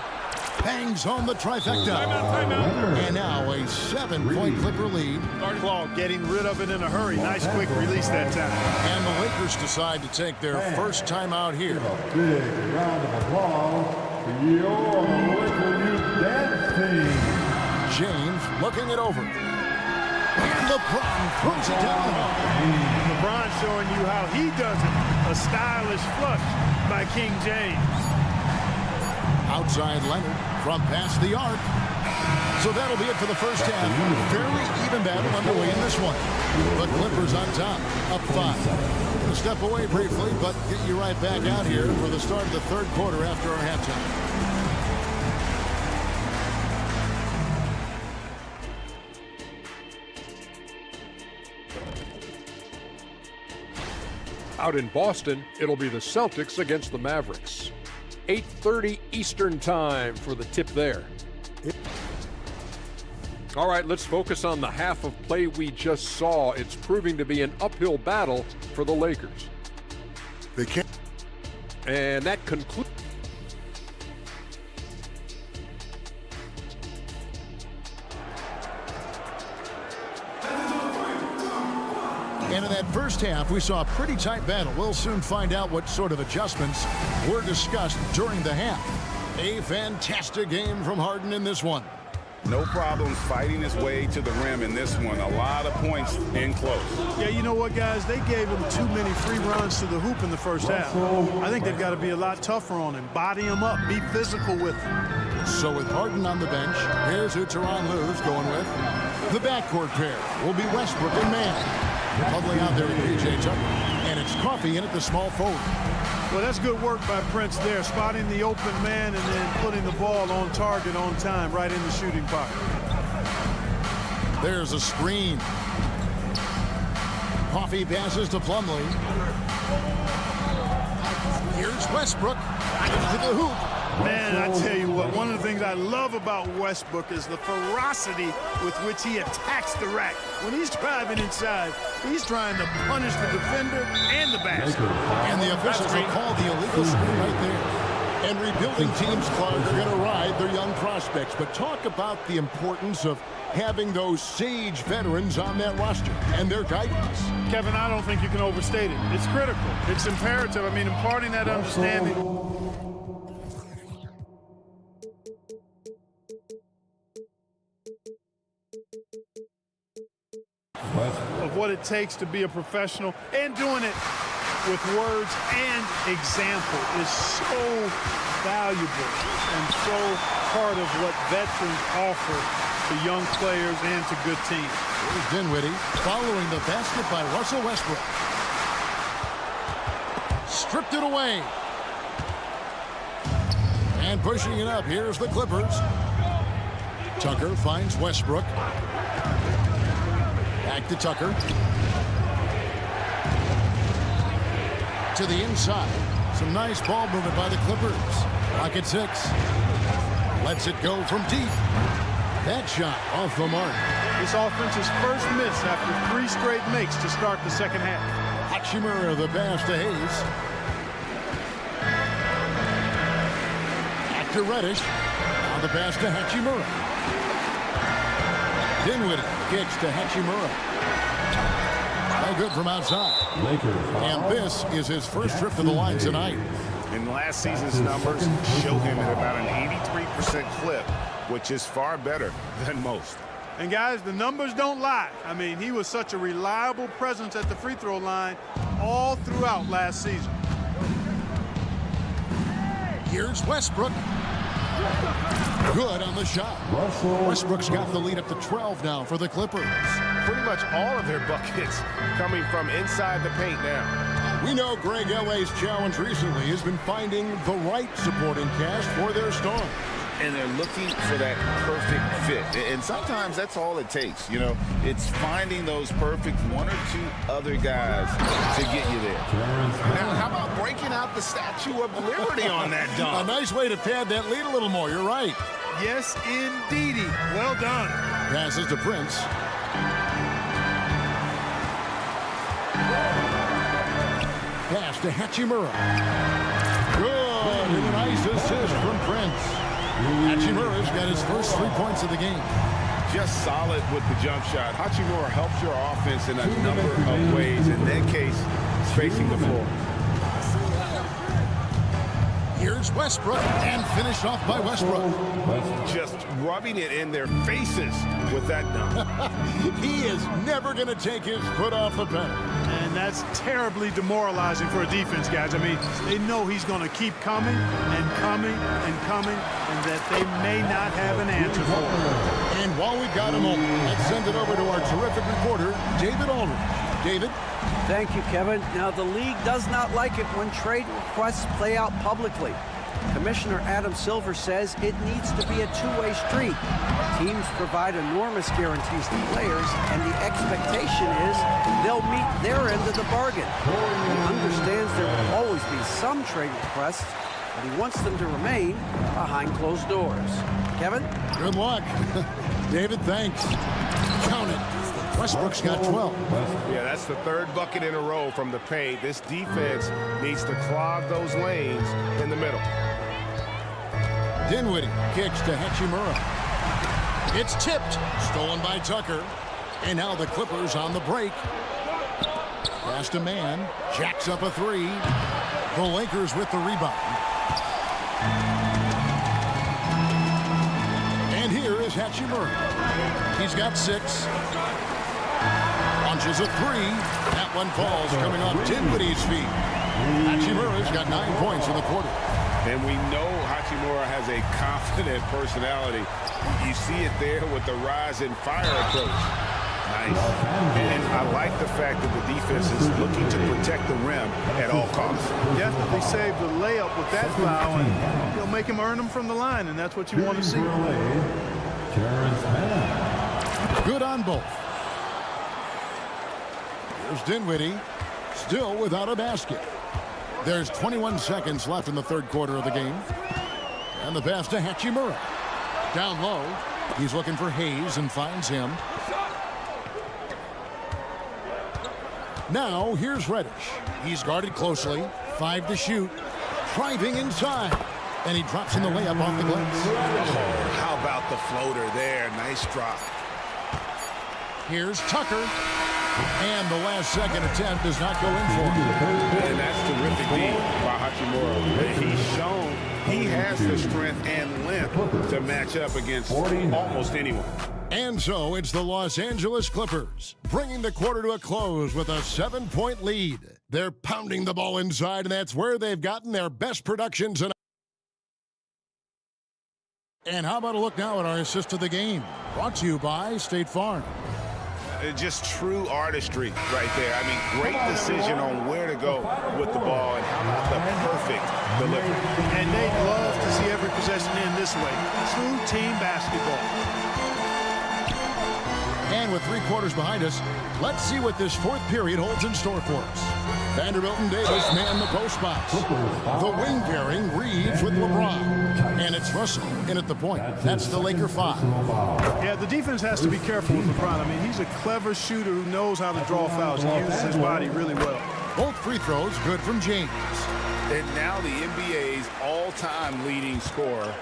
Bangs home the trifecta. Timeout. And now a 7-point Clipper lead. Claw getting rid of it in a hurry. Nice quick release that time. And the Lakers decide to take their first time out here. Big round of applause for your Laker Youth Dance Team. James looking it over. And LeBron puts it down. LeBron showing you how he does it. A stylish flush by King James. Outside Leonard from past the arc. So that'll be it for the first half. Fairly even battle underway in this one. The Clippers on top, up 5. Gonna step away briefly, but get you right back out here for the start of the third quarter after our halftime. Out in Boston, it'll be the Celtics against the Mavericks. 8:30 Eastern time for the tip there. All right, let's focus on the half of play we just saw. It's proving to be an uphill battle for the Lakers. They can't. And that concludes. And in that first half, we saw a pretty tight battle. We'll soon find out what sort of adjustments were discussed during the half. A fantastic game from Harden in this one. No problems fighting his way to the rim in this one. A lot of points in close. Yeah, you know what, guys? They gave him too many free runs to the hoop in the first half. I think they've got to be a lot tougher on him. Body him up. Be physical with him. So with Harden on the bench, here's who Tyronn Lue's going with. The backcourt pair will be Westbrook and Mann. Huddling out there with P.J. Tucker. And it's Coffey in at the small forward. Well, that's good work by Prince there, spotting the open man and then putting the ball on target on time right in the shooting pocket. There's a screen. Coffey passes to Plumlee. Here's Westbrook. Back into the hoop. Man, I tell you what, one of the things I love about Westbrook is the ferocity with which he attacks the rack. When he's driving inside, he's trying to punish the defender and the basket. And the officials have called the illegal screen right there. And rebuilding teams, Clark, are going to ride their young prospects. But talk about the importance of having those sage veterans on that roster and their guidance. Kevin, I don't think you can overstate it. It's critical. It's imperative. I mean, imparting that understanding. Of what it takes to be a professional, and doing it with words and example is so valuable and so part of what veterans offer to young players and to good teams. Here's Dinwiddie following the basket by Russell Westbrook. Stripped it away. And pushing it up, here's the Clippers. Tucker finds Westbrook. Back to Tucker. To the inside. Some nice ball movement by the Clippers. Clock at 6. Lets it go from deep. That shot off the mark. This offense's first miss after 3 straight makes to start the second half. Hachimura, the pass to Hayes. Back to Reddish. Now the pass to Hachimura. Dinwiddie kicks to Hachimura. No good from outside. And this is his first trip to the line tonight. And last season's numbers show him at about an 83% clip, which is far better than most. And guys, the numbers don't lie. I mean, he was such a reliable presence at the free throw line all throughout last season. Here's Westbrook. Good on the shot. Westbrook's got the lead up to 12 now for the Clippers. Pretty much all of their buckets coming from inside the paint now. We know Greg L.A.'s challenge recently has been finding the right supporting cast for their stars. And they're looking for that perfect fit. And sometimes that's all it takes. You know, it's finding those perfect 1 or 2 other guys to get you there. Now, how about breaking out the Statue of Liberty on that dunk? A nice way to pad that lead a little more. You're right. Yes, indeedy. Well done. Passes to Prince. Pass to Hachimura. Good. And a nice assist from Prince. Hachimura's got his first 3 points of the game. Just solid with the jump shot. Hachimura helps your offense in a number of ways. In that case, spacing the floor. Here's Westbrook, and finished off by Westbrook. Just rubbing it in their faces with that dunk. He is never going to take his foot off the pedal. And that's terribly demoralizing for a defense, guys. I mean, they know he's going to keep coming and coming and coming, and that they may not have an answer for him. And while we've got a moment, let's send it over to our terrific reporter, David Aldridge. David? Thank you, Kevin. Now, the league does not like it when trade requests play out publicly. Commissioner Adam Silver says it needs to be a two-way street. Teams provide enormous guarantees to players, and the expectation is they'll meet their end of the bargain. He understands there will always be some trade requests, but he wants them to remain behind closed doors. Kevin? Good luck. David, thanks. Count it. Westbrook's got 12. Yeah, that's the 3rd bucket in a row from the paint. This defense needs to clog those lanes in the middle. Dinwiddie kicks to Hachimura. It's tipped. Stolen by Tucker. And now the Clippers on the break. Pass to Mann. Jacks up a 3. The Lakers with the rebound. And here is Hachimura. He's got 6. Launches a 3. That one falls coming off Dinwiddie's feet. Hachimura's got 9 points in the quarter. And we know Hachimura has a confident personality. You see it there with the rise and fire approach. Nice. And I like the fact that the defense is looking to protect the rim at all costs. Definitely save the layup with that foul, and he'll make him earn them from the line, and that's what you want to see. Good on both. Here's Dinwiddie, still without a basket. There's 21 seconds left in the third quarter of the game. And the pass to Hachimura. Down low, he's looking for Hayes and finds him. Now, here's Reddish. He's guarded closely. 5 to shoot. Driving inside. And he drops in the layup off the glass. Oh, how about the floater there? Nice drop. Here's Tucker. And the last second attempt does not go in for him. And that's terrific D by Hachimura. He's shown he has the strength and length to match up against almost anyone. And so it's the Los Angeles Clippers bringing the quarter to a close with a 7-point lead. They're pounding the ball inside, and that's where they've gotten their best production tonight. And how about a look now at our assist of the game? Brought to you by State Farm. Just true artistry right there. I mean, great decision on where to go with the ball, and how about the perfect delivery. And they'd love to see every possession in this way. True team basketball. And with 3 quarters behind us, let's see what this fourth period holds in store for us. Vanderbilt and Davis man the post box. The wing pairing Reeves with LeBron. And it's Russell in at the point. That's the Laker 5. Yeah, the defense has to be careful with LeBron. I mean, he's a clever shooter who knows how to draw fouls. He uses his body really well. Both free throws good from James. And now the NBA's all-time leading scorer.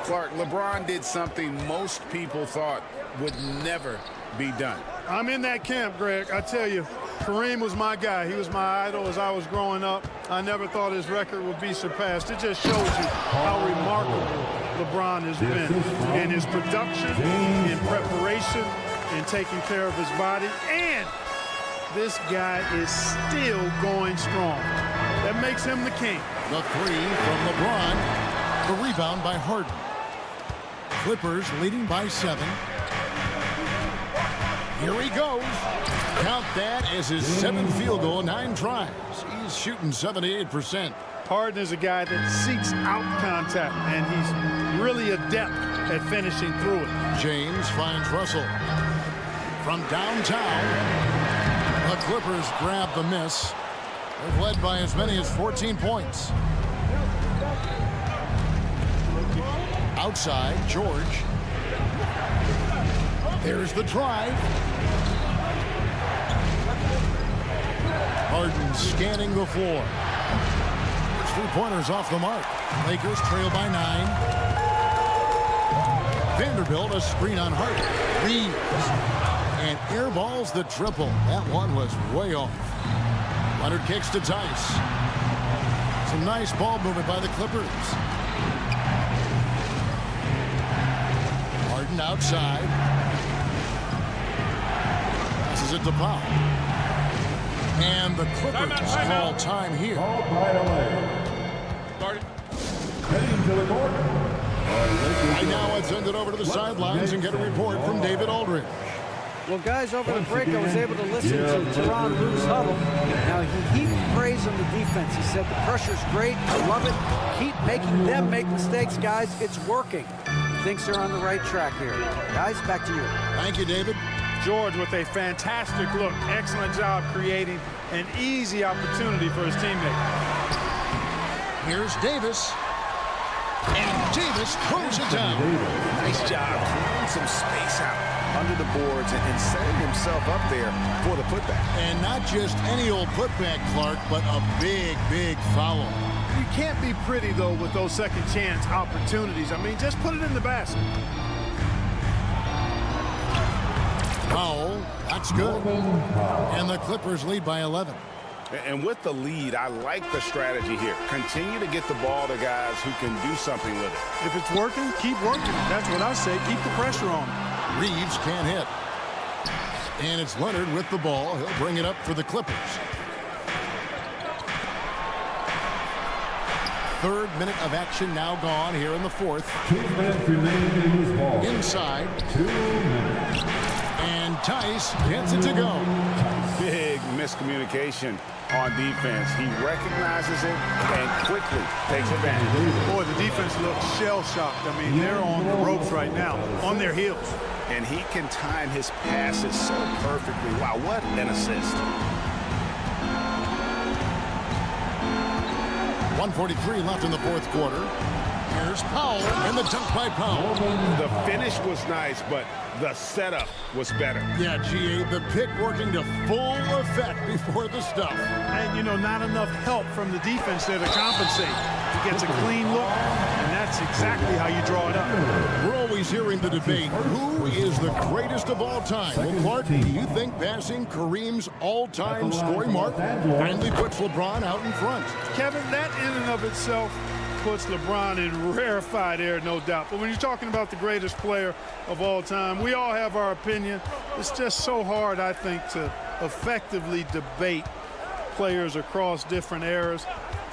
Clark, LeBron did something most people thought would never be done. I'm in that camp, Greg. I tell you, Kareem was my guy. He was my idol as I was growing up. I never thought his record would be surpassed. It just shows you how remarkable LeBron has been in his production, in preparation, in taking care of his body. And this guy is still going strong. That makes him the king. The 3 from LeBron. The rebound by Harden. Clippers leading by 7. Here he goes. Count that as his 7th field goal, 9 tries. He's shooting 78%. Harden is a guy that seeks out contact, and he's really adept at finishing through it. James finds Russell. From downtown, the Clippers grab the miss. They've led by as many as 14 points. Outside, George. There's the drive. Harden scanning the floor. There's 3-pointers off the mark. Lakers trail by 9. Vanderbilt a screen on Harden. Reeves. And airballs the triple. That one was way off. Leonard kicks to Tice. Some nice ball movement by the Clippers. Harden outside. Passes it to Powell. And the Clippers call time here. Started. Heading to the court. Right now, let's send it over to the sidelines and get a report from David Aldridge. Well, guys, over the break, I was able to listen to Teron Lue's huddle. Now, he heaped praise on the defense. He said the pressure's great. I love it. Keep making them make mistakes, guys. It's working. He thinks they're on the right track here. Guys, back to you. Thank you, David. George with a fantastic look. Excellent job creating an easy opportunity for his teammate. Here's Davis. And Davis throws it down. Nice job clearing some space out under the boards and setting himself up there for the putback. And not just any old putback, Clark, but a big, big foul. You can't be pretty, though, with those second chance opportunities. I mean, just put it in the basket. Foul. That's good. And the Clippers lead by 11. And with the lead, I like the strategy here. Continue to get the ball to guys who can do something with it. If it's working, keep working. That's what I say. Keep the pressure on. Reeves can't hit. And it's Leonard with the ball. He'll bring it up for the Clippers. Third minute of action now gone here in the fourth. 2 minutes remaining in this ball. Inside. 2 minutes. And Tice gets it to go. Big miscommunication on defense. He recognizes it and quickly takes advantage. Boy, the defense looks shell-shocked. I mean, they're on the ropes right now, on their heels. And he can time his passes so perfectly. Wow, what an assist. 1:43 left in the fourth quarter. Here's Powell, and the dunk by Powell. The finish was nice, but the setup was better. Yeah, GA, the pick working to full effect before the stuff. And, you know, not enough help from the defense there to compensate. He gets a clean look, and that's exactly how you draw it up. We're always hearing the debate, who is the greatest of all time? Well, Clark, do you think passing Kareem's all-time scoring mark finally puts LeBron out in front? Kevin, that in and of itself puts LeBron in rarefied air, no doubt. But when you're talking about the greatest player of all time, we all have our opinion. It's just so hard, I think, to effectively debate players across different eras.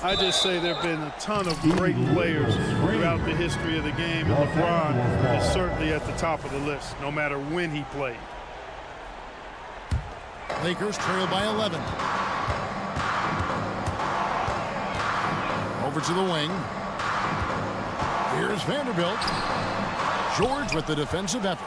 I just say there have been a ton of great players throughout the history of the game, and LeBron is certainly at the top of the list, no matter when he played. Lakers trail by 11. Over to the wing. Here's Vanderbilt. George with the defensive effort.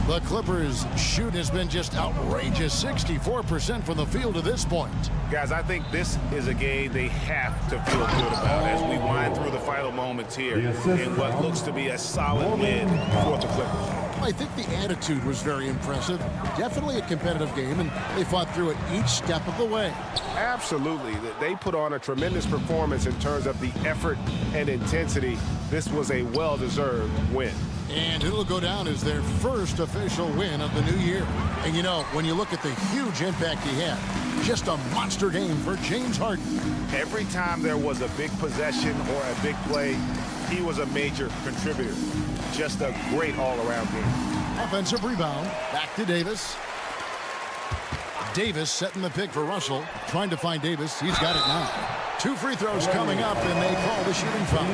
The Clippers' shoot has been just outrageous, 64% from the field to this point. Guys, I think this is a game they have to feel good about as we wind through the final moments here in what looks to be a solid win for the Clippers. I think the attitude was very impressive. Definitely a competitive game, and they fought through it each step of the way. Absolutely. They put on a tremendous performance in terms of the effort and intensity. This was a well-deserved win. And it'll go down as their first official win of the new year. And, you know, when you look at the huge impact he had, just a monster game for James Harden. Every time there was a big possession or a big play, he was a major contributor. Just a great all-around game. Offensive rebound. Back to Davis. Davis setting the pick for Russell. Trying to find Davis. He's got it now. 2 free throws coming up, and they call the shooting foul.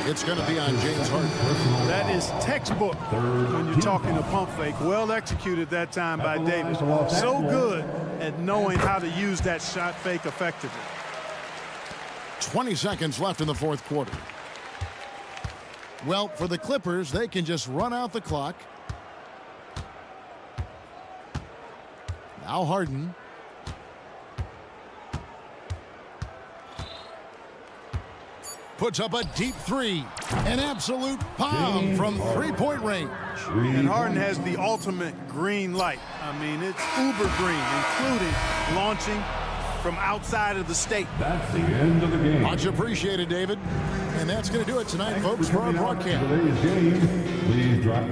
It's going to be on James Harden. That is textbook when you're talking a pump fake. Well executed that time by Davis. So good at knowing how to use that shot fake effectively. 20 seconds left in the fourth quarter. Well, for the Clippers, they can just run out the clock. Now Harden. Puts up a deep three. An absolute bomb from three-point range. And Harden has the ultimate green light. I mean, it's uber green, including launching from outside of the state. That's the end of the game. Much appreciated, David. And that's going to do it tonight, folks, for our broadcast. Today's game, please drop.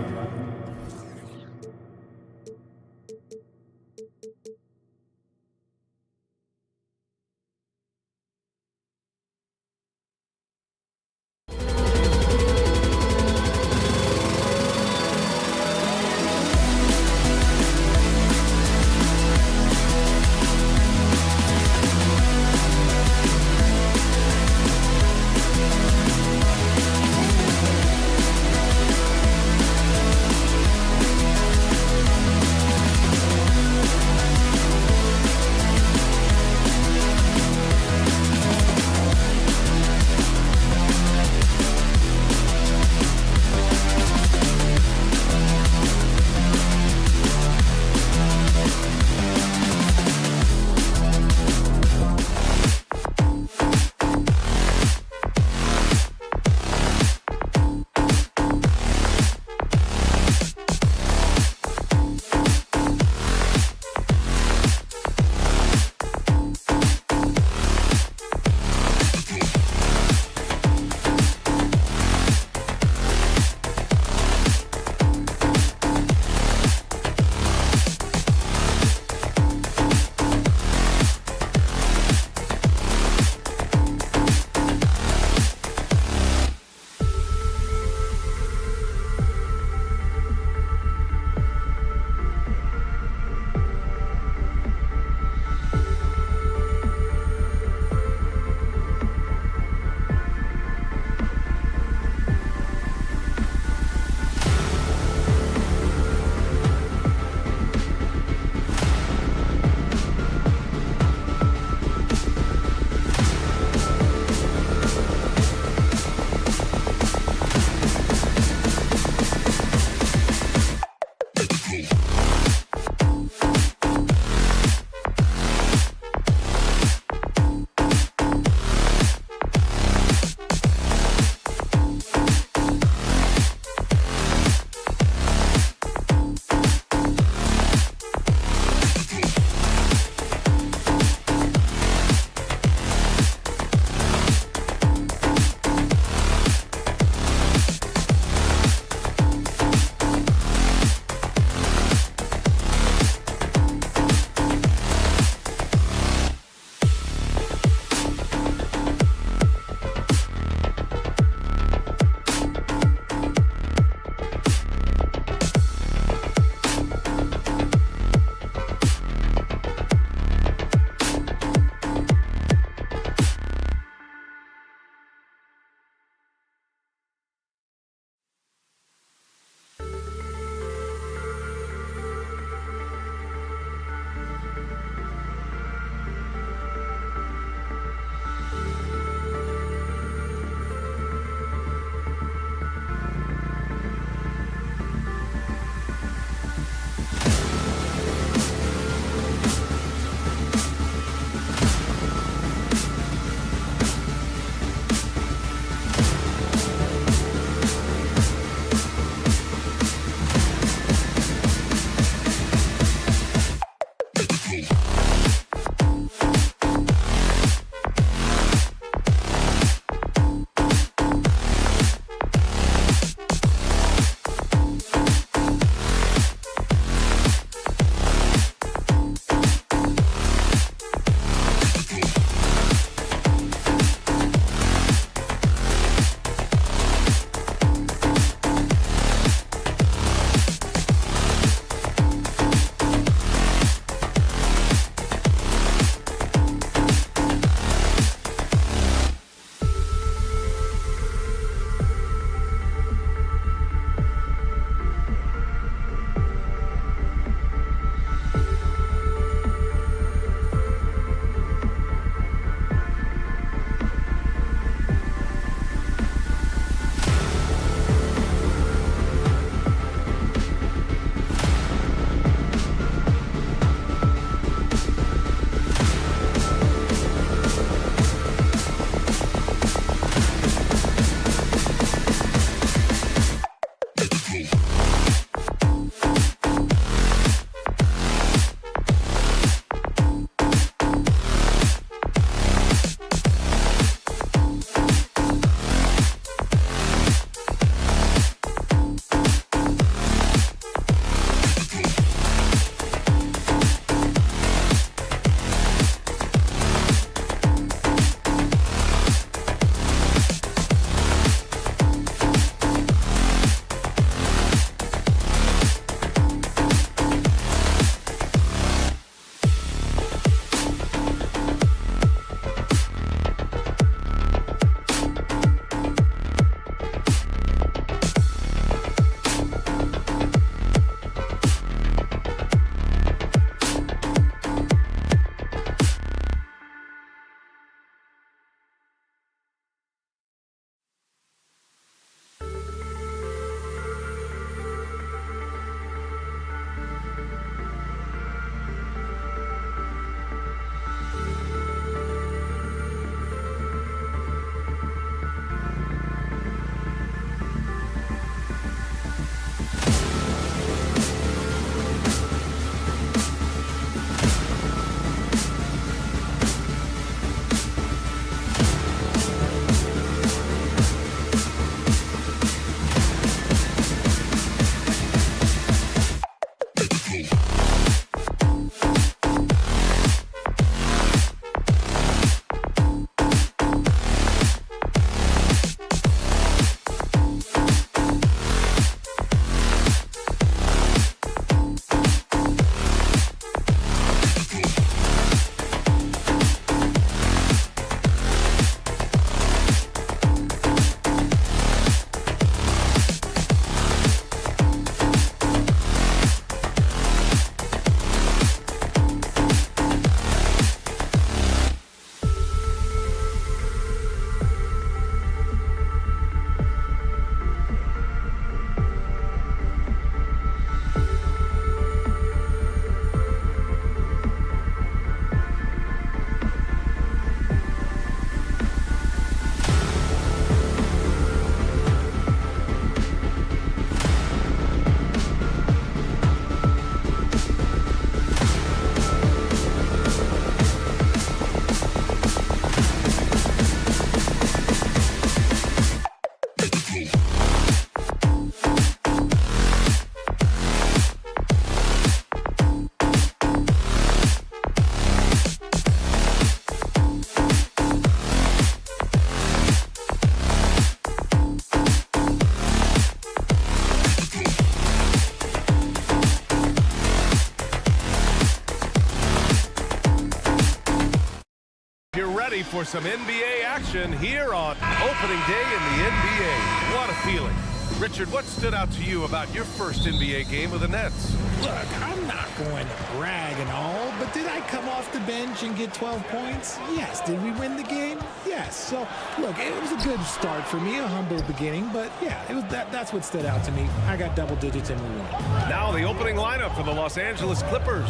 ready for some NBA action here on opening day in the NBA. What a feeling. Richard, what stood out to you about your first NBA game with the Nets? Look, I'm not going to brag and all, but did I come off the bench and get 12 points? Yes. Did we win the game? Yes. So, look, it was a good start for me, a humble beginning, but yeah, it was that's what stood out to me. I got double digits and we won. Now the opening lineup for the Los Angeles Clippers.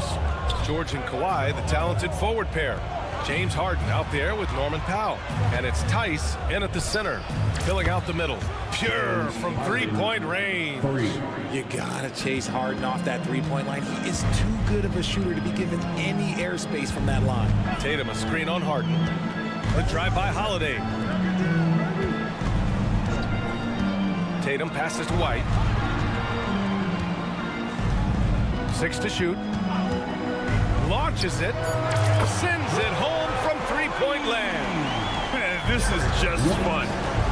George and Kawhi, the talented forward pair. James Harden out there with Norman Powell. And it's Tice in at the center, filling out the middle. Pure from three-point range. You gotta chase Harden off that three-point line. He is too good of a shooter to be given any airspace from that line. Tatum a screen on Harden. The drive by Holiday. Tatum passes to White. 6 to shoot. Launches it. Sends it home from three-point land. Man, this is just fun.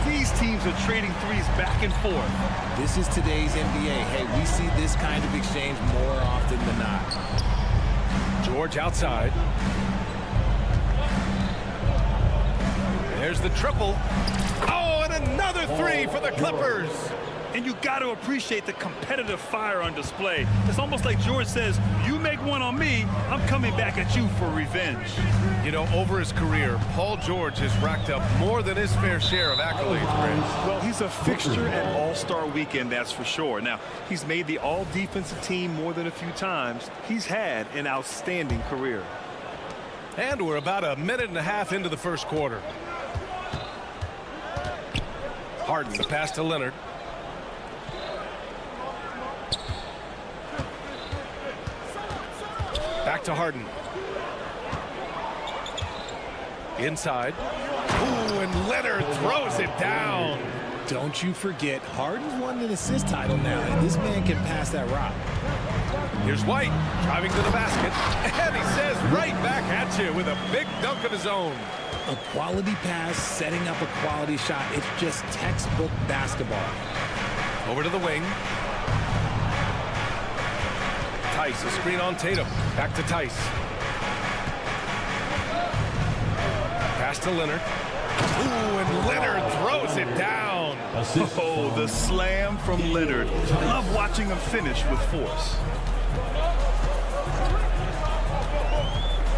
These teams are trading threes back and forth. This is today's NBA. Hey, we see this kind of exchange more often than not. George outside. There's the triple. Oh, and another three for the Clippers. And you got to appreciate the competitive fire on display. It's almost like George says, you make one on me, I'm coming back at you for revenge. You know, over his career, Paul George has racked up more than his fair share of accolades, Chris. Well, he's a fixture at All-Star Weekend, that's for sure. Now, he's made the all-defensive team more than a few times. He's had an outstanding career. And we're about a minute and a half into the first quarter. Harden, the pass to Leonard. Back to Harden. Inside. Ooh, and Leonard throws it down. Don't you forget, Harden's won an assist title now, and this man can pass that rock. Here's White driving to the basket. And he says right back at you with a big dunk of his own. A quality pass, setting up a quality shot. It's just textbook basketball. Over to the wing. Tice, a screen on Tatum. Back to Tice. Pass to Leonard. Ooh, and Leonard throws it down. Oh, the slam from Leonard. I love watching him finish with force.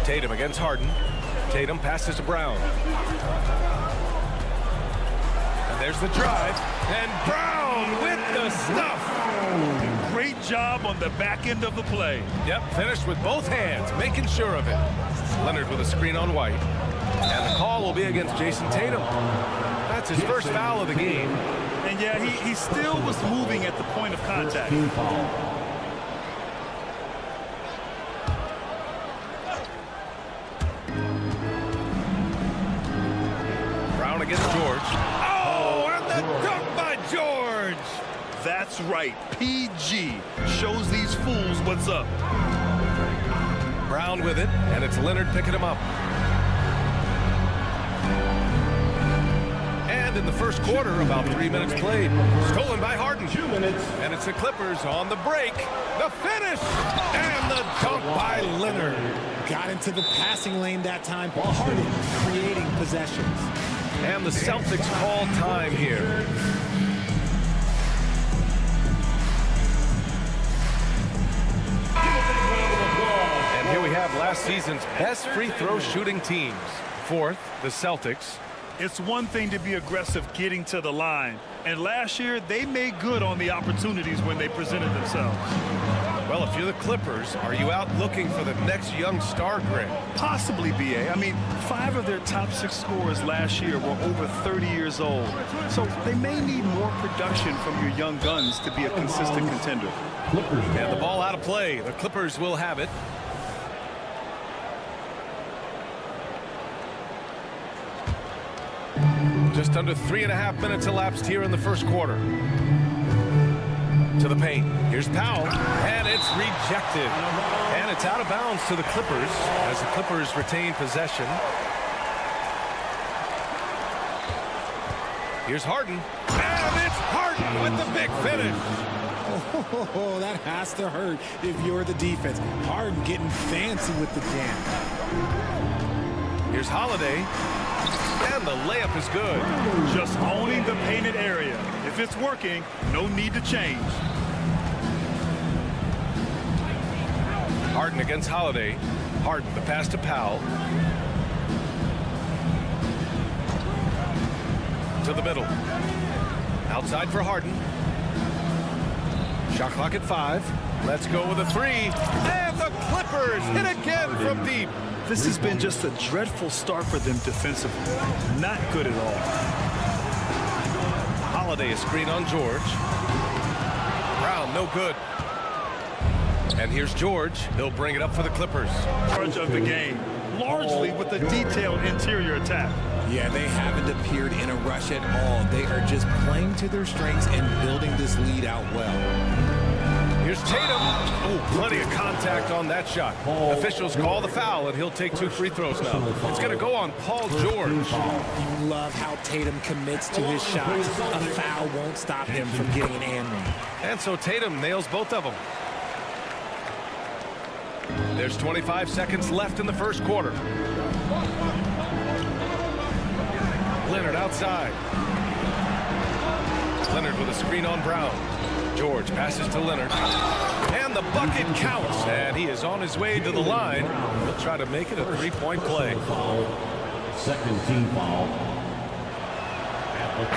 Tatum against Harden. Tatum passes to Brown. And there's the drive. And Brown with the stuff. Great job on the back end of the play. Yep, finished with both hands, making sure of it. Leonard with a screen on White. And the call will be against Jason Tatum. That's his first foul of the game. And yeah, he still was moving at the point of contact. Brown against George. Oh, and the dunk by George. That's right. PG shows these fools what's up. Brown with it, and it's Leonard picking him up. And in the first quarter, about 3 minutes played. Stolen by Harden. 2 minutes. And it's the Clippers on the break. The finish! And the dunk by Leonard. Got into the passing lane that time. Harden creating possessions. And the Celtics call time here. And here we have last season's best free throw shooting teams. Fourth, the Celtics. It's one thing to be aggressive getting to the line. And last year, they made good on the opportunities when they presented themselves. Well, if you're the Clippers, are you out looking for the next young star, Greg? Possibly, B.A. I mean, 5 of their top 6 scorers last year were over 30 years old. So they may need more production from your young guns to be a consistent contender. And the ball out of play. The Clippers will have it. Just under 3.5 minutes elapsed here in the first quarter. To the paint. Here's Powell, and it's rejected. And it's out of bounds to the Clippers as the Clippers retain possession. Here's Harden, and it's Harden with the big finish. Oh, that has to hurt if you're the defense. Harden getting fancy with the jam. Here's Holiday. And the layup is good. Just owning the painted area. If it's working, no need to change. Harden against Holiday. Harden, the pass to Powell. To the middle. Outside for Harden. Shot clock at 5. Let's go with a 3. And the Clippers hit again from deep. This has been just a dreadful start for them defensively. Not good at all. Holiday a screen on George. Brown, no good. And here's George. He'll bring it up for the Clippers. Charge of the game, largely with a detailed interior attack. Yeah, they haven't appeared in a rush at all. They are just playing to their strengths and building this lead out well. Here's Tatum. Oh, plenty of contact on that shot. Officials call the foul, and he'll take 2 free throws now. It's going to go on Paul George. You love how Tatum commits to his shots. A foul won't stop him from getting an and one. And so Tatum nails both of them. There's 25 seconds left in the first quarter. Leonard outside. Leonard with a screen on Brown. George passes to Leonard. And the bucket counts. And he is on his way to the line. He'll try to make it a 3-point play. Second team foul.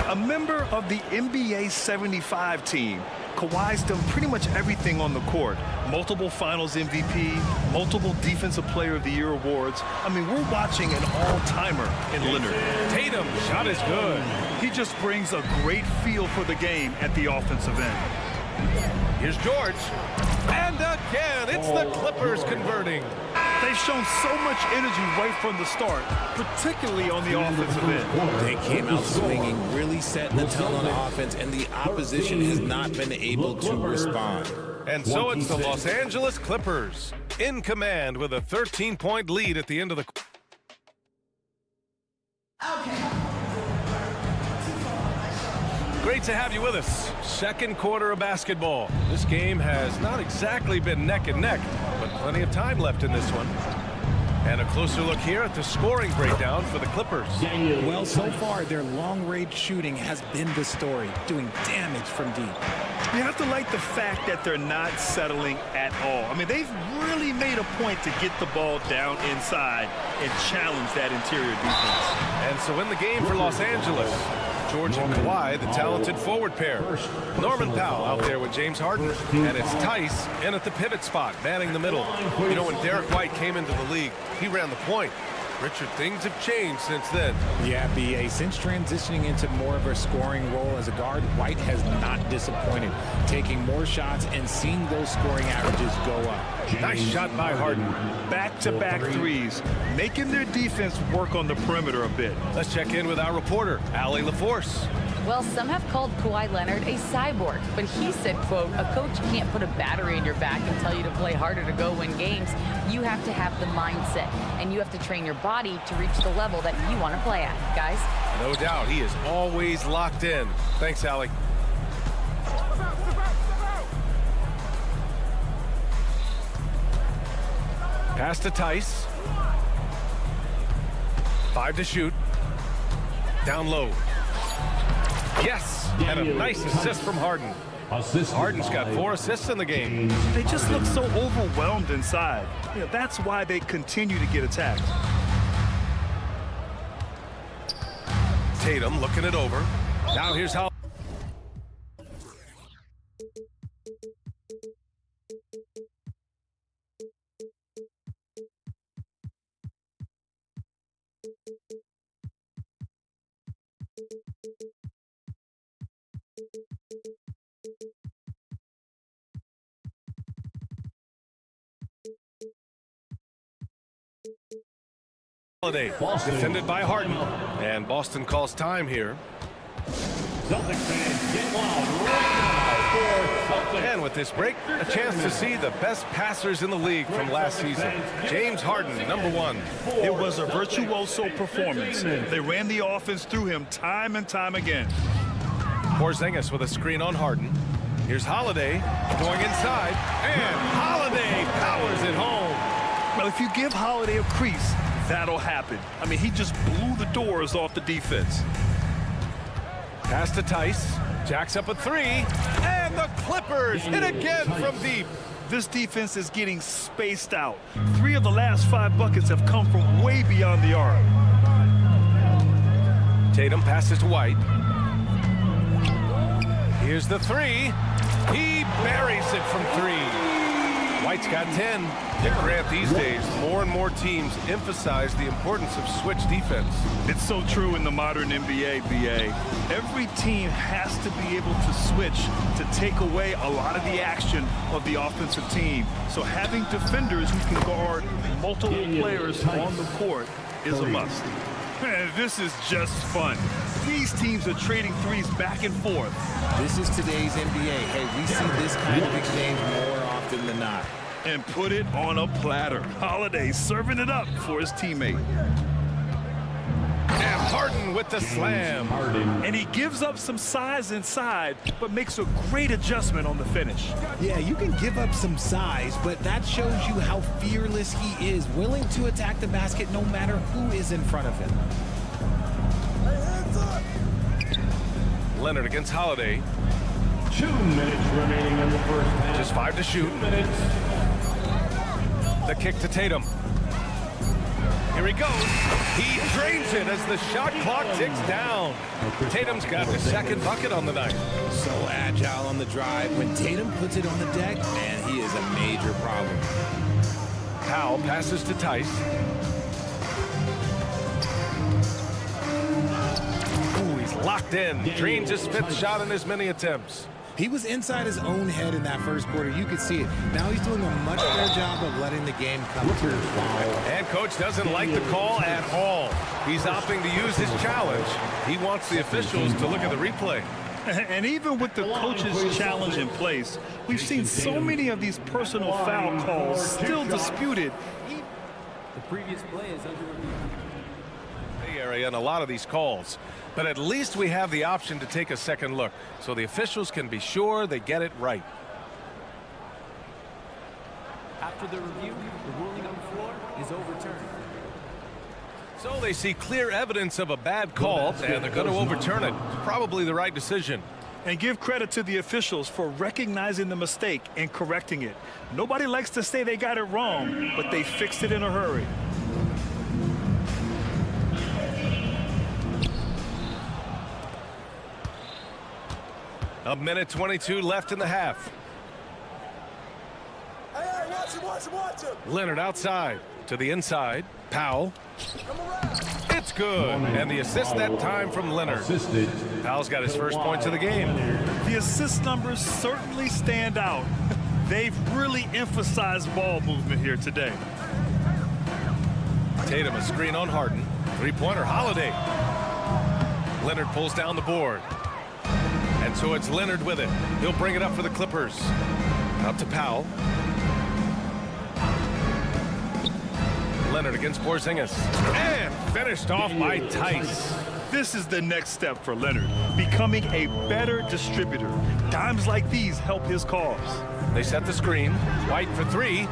A member of the NBA 75 team, Kawhi's done pretty much everything on the court. Multiple Finals MVP, multiple Defensive Player of the Year awards. I mean, we're watching an all-timer in Leonard. Tatum, shot is good. He just brings a great feel for the game at the offensive end. Here's George. And again, it's the Clippers converting. They've shown so much energy right from the start, particularly on the offensive end. They came out swinging, really setting the tone on offense, and the opposition has not been able to respond. And so it's the Los Angeles Clippers in command with a 13-point lead at the end of the quarter. Great to have you with us. Second quarter of basketball. This game has not exactly been neck and neck, but plenty of time left in this one. And a closer look here at the scoring breakdown for the Clippers. Well, so far, their long-range shooting has been the story, doing damage from deep. You have to like the fact that they're not settling at all. I mean, they've really made a point to get the ball down inside and challenge that interior defense. And so in the game for Los Angeles, George and Kawhi, the talented forward pair. Norman Powell out there with James Harden. And it's Tice in at the pivot spot, manning the middle. You know, when Derek White came into the league, he ran the point. Richard, things have changed since then. Yeah, B.A. Since transitioning into more of a scoring role as a guard, White has not disappointed, taking more shots and seeing those scoring averages go up. Nice shot by Harden. Back-to-back threes, making their defense work on the perimeter a bit. Let's check in with our reporter, Allie LaForce. Well, some have called Kawhi Leonard a cyborg, but he said, quote, a coach can't put a battery in your back and tell you to play harder to go win games. You have to have the mindset, and you have to train your body to reach the level that you want to play at, guys. No doubt, he is always locked in. Thanks, Allie. Pass to Tice. 5 to shoot. Down low. Yes, and a nice assist from Harden. Harden's got 4 assists in the game. They just look so overwhelmed inside. You know, that's why they continue to get attacked. Tatum looking it over. Now here's how. Holiday, defended by Harden, and Boston calls time here. Celtics fans, get loud right now for Celtics. And with this break, a chance to see the best passers in the league from last season. James Harden, #1. It was a virtuoso performance. They ran the offense through him time and time again. Porzingis with a screen on Harden. Here's Holiday going inside, and Holiday powers it home. Well, if you give Holiday a crease, that'll happen. I mean, he just blew the doors off the defense. Pass to Tice. Jacks up a three. And the Clippers hit again from deep. This defense is getting spaced out. 3 of the last 5 buckets have come from way beyond the arc. Tatum passes to White. Here's the three. He buries it from 3. White's got 10. Dick Grant, these days, more and more teams emphasize the importance of switch defense. It's so true in the modern NBA, BA. Every team has to be able to switch to take away a lot of the action of the offensive team. So having defenders who can guard multiple players on the court is a must. Man, this is just fun. These teams are trading threes back and forth. This is today's NBA. Hey, we see this kind of exchange more often than not. And put it on a platter. Holiday serving it up for his teammate. And Harden with the slam. And he gives up some size inside, but makes a great adjustment on the finish. Yeah, you can give up some size, but that shows you how fearless he is, willing to attack the basket no matter who is in front of him. Leonard against Holiday. 2 minutes remaining in the first half. Just 5 to shoot. 2 minutes. The kick to Tatum. Here he goes. He drains it as the shot clock ticks down. Tatum's got the second bucket on the night. So agile on the drive. When Tatum puts it on the deck, man, he is a major problem. Powell passes to Tice. Ooh, he's locked in. Drains his 5th shot in as many attempts. He was inside his own head in that first quarter. You could see it. Now he's doing a much better job of letting the game come to him. And coach doesn't like the call at all. He's opting to use his challenge. He wants the officials to look at the replay. And even with the coach's challenge in place, we've seen so many of these personal foul calls still disputed. The previous play is under review. Area and a lot of these calls. But at least we have the option to take a second look, so the officials can be sure they get it right. After the review, the ruling on the floor is overturned. So they see clear evidence of a bad call, and they're going to overturn it. Probably the right decision. And give credit to the officials for recognizing the mistake and correcting it. Nobody likes to say they got it wrong, but they fixed it in a hurry. A minute 22 left in the half. Hey, watch him. Leonard outside to the inside. Powell. It's good. And the assist that time from Leonard. Powell's got his first points of the game. The assist numbers certainly stand out. They've really emphasized ball movement here today. Tatum a screen on Harden. 3-pointer Holiday. Leonard pulls down the board. And so it's Leonard with it. He'll bring it up for the Clippers. Out to Powell. Leonard against Porzingis. And finished off by Tice. This is the next step for Leonard, becoming a better distributor. Dimes like these help his cause. They set the screen. White for 3.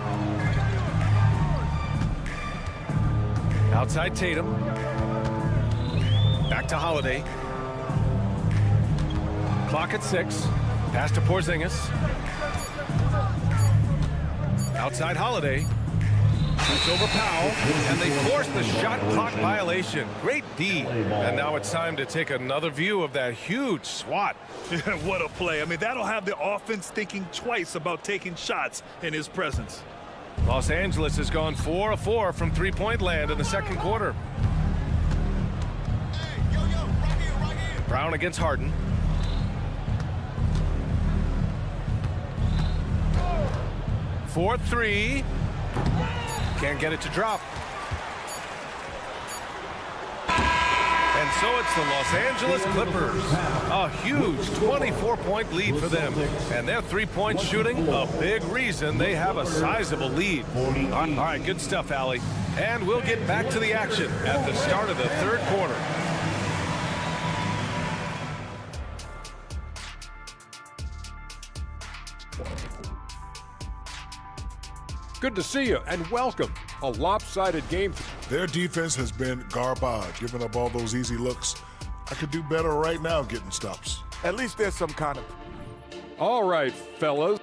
Outside Tatum. Back to Holiday. Clock at 6. Pass to Porzingis. Outside Holiday. Shoots over Powell. And they force the shot clock violation. Great D. And now it's time to take another view of that huge swat. What a play. I mean, that'll have the offense thinking twice about taking shots in his presence. Los Angeles has gone 4 of 4 from three-point land in the second quarter. Brown against Harden. Four, 3. Can't get it to drop. And so it's the Los Angeles Clippers. A huge 24-point lead for them. And their three-point shooting, a big reason they have a sizable lead. All right, good stuff, Allie. And we'll get back to the action at the start of the third quarter. Good to see you and welcome. a lopsided game. Their defense has been garbage, giving up all those easy looks. I could do better right now getting stops. At least there's some kind of... All right, fellas.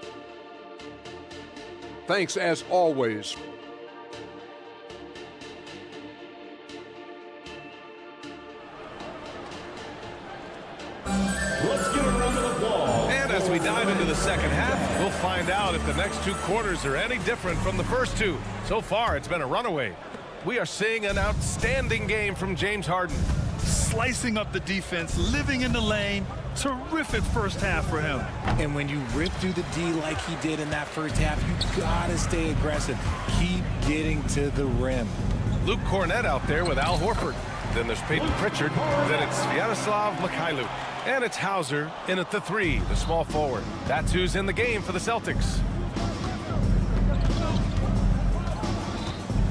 Thanks as always. Let's get a round of applause. And as we dive into the second half, we'll find out if the next two quarters are any different from the first two. So far, it's been a runaway. We are seeing an outstanding game from James Harden. Slicing up the defense, living in the lane. Terrific first half for him. And when you rip through the D like he did in that first half, you gotta stay aggressive. Keep getting to the rim. Luke Cornett out there with Al Horford. Then there's Peyton Pritchard. Then it's Sviatoslav Mikhailuk. And it's Hauser in at the 3, the small forward. That's who's in the game for the Celtics.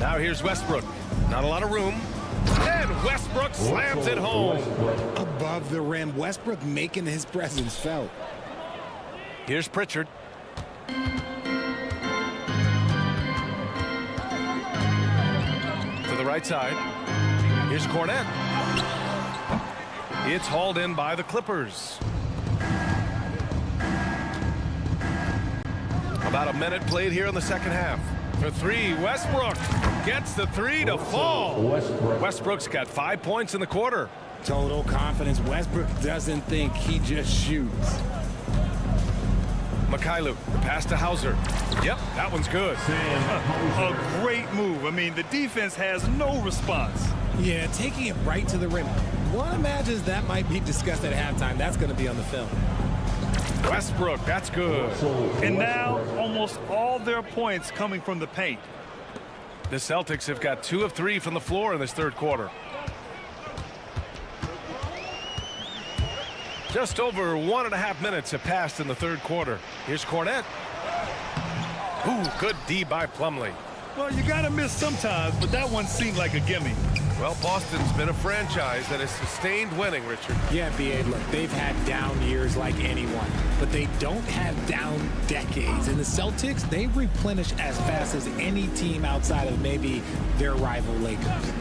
Now here's Westbrook. Not a lot of room. And Westbrook slams it home. Above the rim, Westbrook making his presence felt. Here's Pritchard. To the right side. Here's Cornett. It's hauled in by the Clippers. About a minute played here in the second half. For 3, Westbrook gets the 3 to fall. Westbrook's got 5 points in the quarter. Total confidence. Westbrook doesn't think, he just shoots. Mikhailuk, the pass to Hauser. Yep, that one's good. A great move. I mean, the defense has no response. Yeah, taking it right to the rim. One imagines that might be discussed at halftime. That's going to be on the film. Westbrook, that's good. And now, almost all their points coming from the paint. The Celtics have got 2 of 3 from the floor in this third quarter. Just over 1.5 minutes have passed in the third quarter. Here's Cornett. Ooh, good D by Plumlee. Well, you got to miss sometimes, but that one seemed like a gimme. Well, Boston's been a franchise that has sustained winning, Richard. Yeah, B.A., look, they've had down years like anyone, but they don't have down decades. And the Celtics, they replenish as fast as any team outside of maybe their rival Lakers.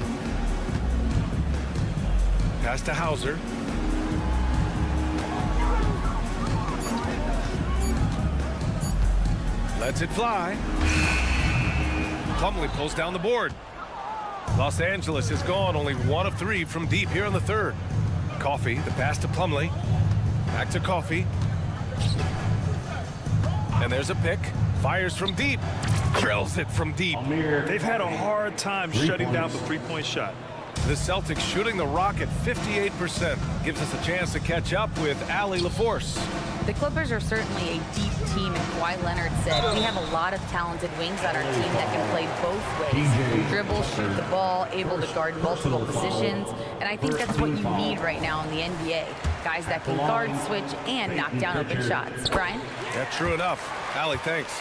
Pass to Hauser. Lets it fly. Plumlee pulls down the board. Los Angeles has gone only 1 of 3 from deep here in the third. Coffee, the pass to Plumlee. Back to Coffee. And there's a pick. Fires from deep. Drills it from deep. They've had a hard time shutting down the three-point shot. The Celtics shooting the rock at 58%. Gives us a chance to catch up with Allie LaForce. The Clippers are certainly a deep team, and Kawhi Leonard said, we have a lot of talented wings on our team that can play both ways. Dribble, shoot the ball, able to guard multiple positions, and I think that's what you need right now in the NBA. Guys that can guard, switch, and knock down open shots. Brian? Yeah, true enough. Allie, thanks.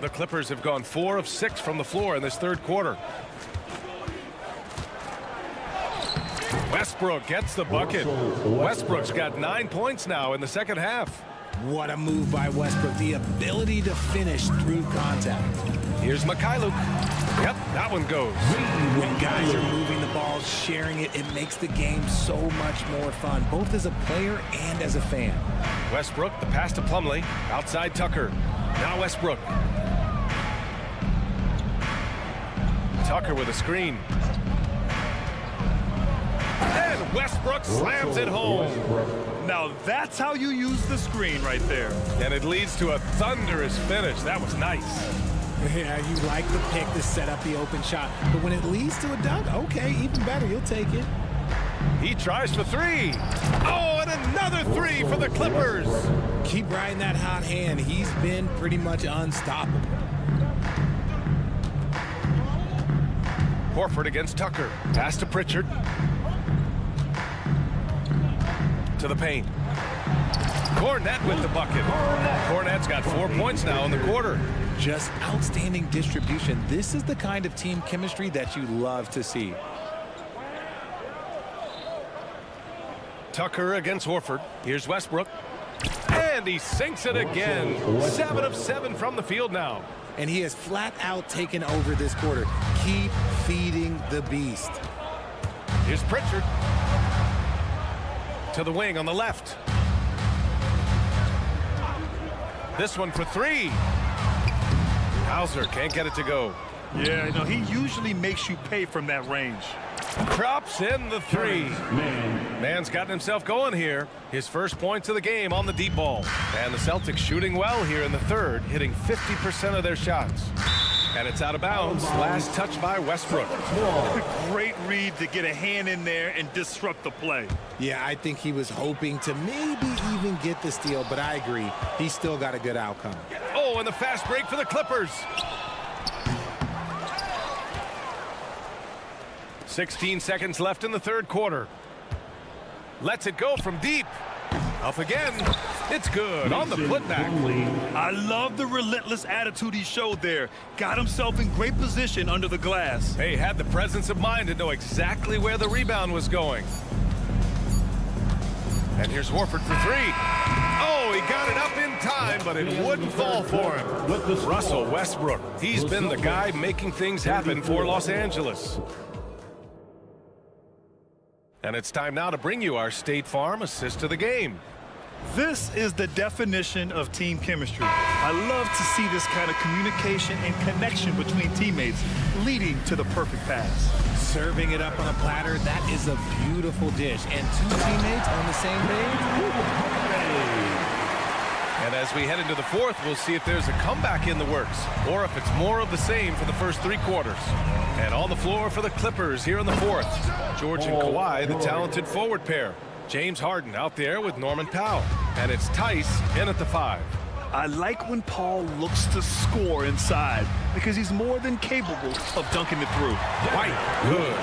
The Clippers have gone 4 of 6 from the floor in this third quarter. Westbrook gets the bucket. Westbrook's got 9 points now in the second half. What a move by Westbrook. The ability to finish through contact. Here's Mikhailuk. Yep, that one goes. When guys are moving the ball, sharing it, it makes the game so much more fun, both as a player and as a fan. Westbrook, the pass to Plumlee. Outside Tucker. Now Westbrook. Tucker with a screen. And Westbrook slams it home. Now that's how you use the screen right there. And it leads to a thunderous finish. That was nice. Yeah, you like the pick to set up the open shot. But when it leads to a dunk, okay, even better. You'll take it. He tries for 3. Oh, and another 3 for the Clippers. Keep riding that hot hand. He's been pretty much unstoppable. Horford against Tucker. Pass to Pritchard. To the paint. Cornett with the bucket. Cornett's got 4 points now in the quarter. Just outstanding distribution. This is the kind of team chemistry that you love to see. Tucker against Horford. Here's Westbrook. And he sinks it again. 7 of 7 from the field now. And he has flat out taken over this quarter. Keep feeding the beast. Here's Pritchard. To the wing on the left. This one for 3. Hauser can't get it to go. Yeah, you know, he usually makes you pay from that range. Drops in the 3. Man's gotten himself going here. His first points of the game on the deep ball. And the Celtics shooting well here in the third, hitting 50% of their shots. And it's out of bounds. Last touch by Westbrook. Great read to get a hand in there and disrupt the play. Yeah, I think he was hoping to maybe even get the steal, but I agree. He still got a good outcome. Oh, and the fast break for the Clippers. 16 seconds left in the third quarter. Lets it go from deep. Up again. It's good on the putback. I love the relentless attitude he showed there. Got himself in great position under the glass. Hey, had the presence of mind to know exactly where the rebound was going. And here's Horford for 3. Oh, he got it up in time, but it wouldn't fall for him. Russell Westbrook. He's been the guy making things happen for Los Angeles. And it's time now to bring you our State Farm assist of the game. This is the definition of team chemistry. I love to see this kind of communication and connection between teammates leading to the perfect pass. Serving it up on a platter, that is a beautiful dish. And 2 teammates on the same page. And as we head into the fourth, we'll see if there's a comeback in the works or if it's more of the same for the first 3 quarters. And on the floor for the Clippers here in the fourth, George and Kawhi, the talented forward pair. James Harden out there with Norman Powell. And it's Tice in at the 5. I like when Paul looks to score inside because he's more than capable of dunking it through. White, good.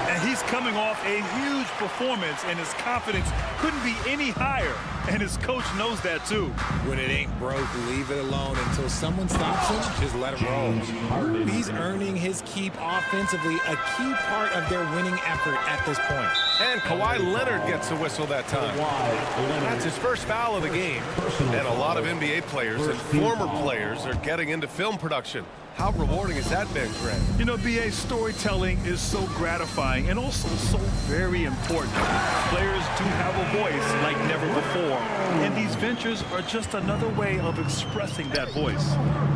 And he's coming off a huge performance, and his confidence couldn't be any higher. And his coach knows that, too. When it ain't broke, leave it alone until someone stops him. Just let him roll. He's earning his keep offensively, a key part of their winning effort at this point. And Kawhi Leonard gets a whistle that time. That's his first foul of the game. And a lot of NBA players and former players are getting into film production. How rewarding has that been, Grant? You know, BA, storytelling is so gratifying and also so very important. Players do have a voice like never before, and these ventures are just another way of expressing that voice.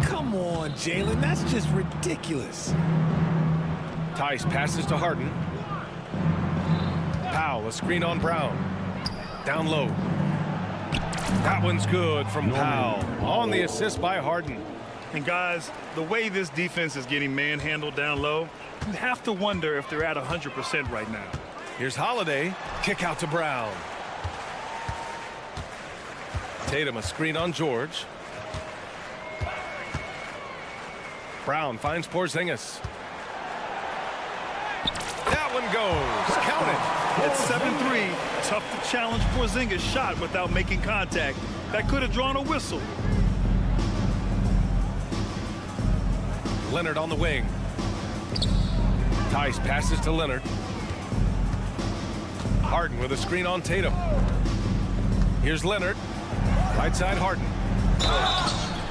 Come on, Jalen, that's just ridiculous. Tice passes to Harden. Powell, a screen on Brown. Down low. That one's good from Powell. On the assist by Harden. And guys, the way this defense is getting manhandled down low, you have to wonder if they're at 100% right now. Here's Holiday. Kick out to Brown. Tatum, a screen on George. Brown finds Porzingis. That one goes. Count it. At 7-3, tough to challenge Porzingis' shot without making contact. That could have drawn a whistle. Leonard on the wing. Tice passes to Leonard. Harden with a screen on Tatum. Here's Leonard. Right side Harden.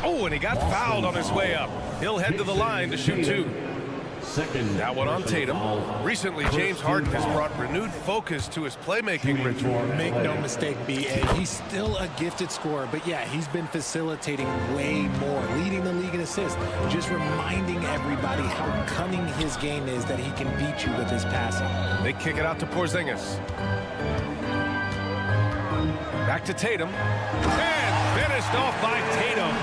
Oh, and he got fouled on his way up. He'll head to the line to shoot 2. That one on Tatum. Recently, James Harden has brought renewed focus to his playmaking ritual. Make no mistake, B.A., he's still a gifted scorer, but yeah, he's been facilitating way more, leading the league in assists, just reminding everybody how cunning his game is, that he can beat you with his passing. They kick it out to Porzingis. Back to Tatum. And finished off by Tatum.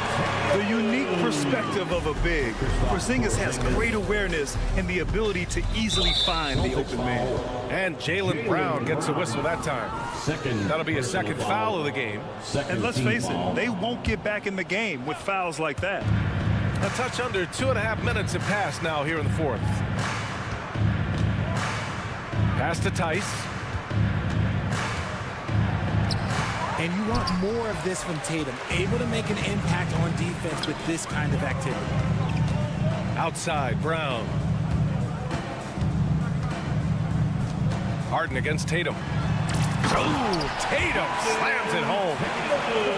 The unique perspective of a big. Porzingis has great awareness and the ability to easily find the open man. And Jaylen Brown gets a whistle that time. That'll be a second foul of the game. And let's face it, they won't get back in the game with fouls like that. A touch under 2.5 minutes have passed now here in the fourth. Pass to Tice. And you want more of this from Tatum, able to make an impact on defense with this kind of activity. Outside, Brown. Harden against Tatum. Oh, Tatum slams it home.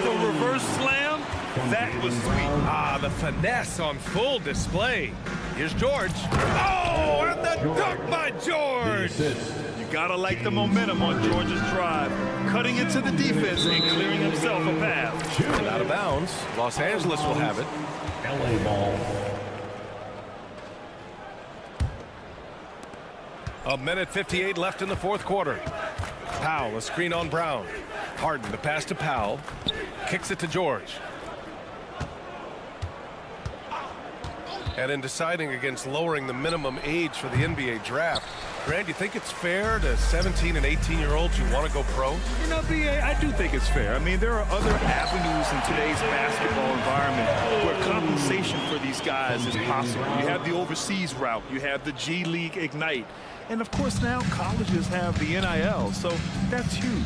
The reverse slam, that was sweet. Ah, the finesse on full display. Here's George. Oh, and the dunk by George. You gotta like the momentum on George's drive, cutting into the defense and clearing himself a path. And out of bounds. Los Angeles will have it. LA ball. A minute 58 left in the fourth quarter. Powell, a screen on Brown. Harden, the pass to Powell. Kicks it to George. And in deciding against lowering the minimum age for the NBA draft, Grant, you think it's fair to 17 and 18-year-olds who want to go pro? You know, BA, I do think it's fair. I mean, there are other avenues in today's basketball environment where compensation for these guys is possible. You have the overseas route. You have the G League Ignite. And, of course, now colleges have the NIL, so that's huge.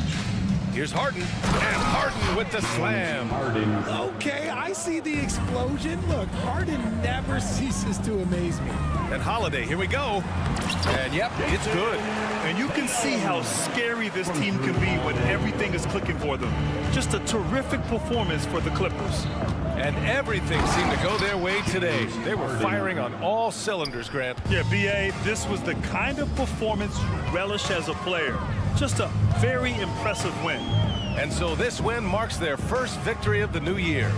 Here's Harden. And Harden with the slam. Okay, I see the explosion. Look, Harden never ceases to amaze me. And Holiday, here we go. And, yep, it's good. And you can see how scary this team can be when everything is clicking for them. Just a terrific performance for the Clippers. And everything seemed to go their way today. They were firing on all cylinders, Grant. Yeah, B.A., this was the kind of performance you relish as a player. Just a very impressive win. And so this win marks their first victory of the new year.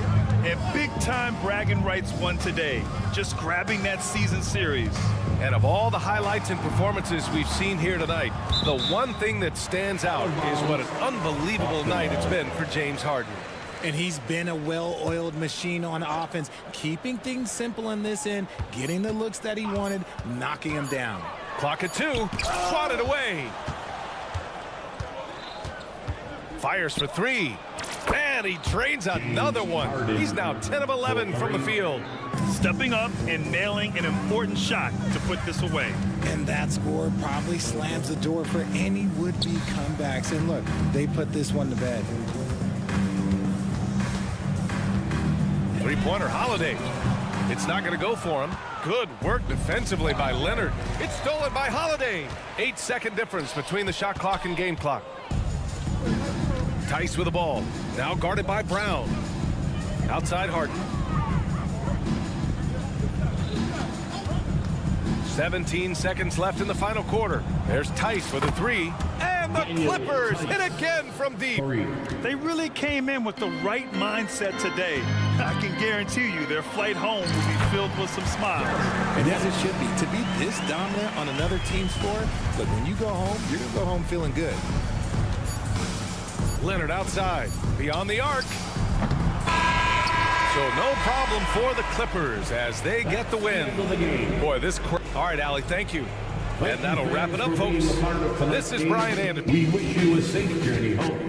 And big-time bragging rights won today, just grabbing that season series. And of all the highlights and performances we've seen here tonight, the one thing that stands out is what an unbelievable night it's been for James Harden. And he's been a well-oiled machine on offense, keeping things simple in this end, getting the looks that he wanted, knocking them down. Clock at 2, swatted away. Fires for 3. And he drains another one. He's now 10 of 11 from the field. Stepping up and nailing an important shot to put this away. And that score probably slams the door for any would-be comebacks. And look, they put this one to bed. Three-pointer Holiday. It's not going to go for him. Good work defensively by Leonard. It's stolen by Holiday. 8-second difference between the shot clock and game clock. Tice with the ball. Now guarded by Brown. Outside Harden. 17 seconds left in the final quarter. There's Tice for the 3. And the Clippers hit again from deep. They really came in with the right mindset today. I can guarantee you their flight home will be filled with some smiles. And as it should be. To be this dominant on another team's floor, look, when you go home, you're going to go home feeling good. Leonard outside, beyond the arc. So no problem for the Clippers as they get the win. Boy, all right, Allie, thank you. And that'll wrap it up, folks. This is Brian Anderson. We wish you a safe journey home.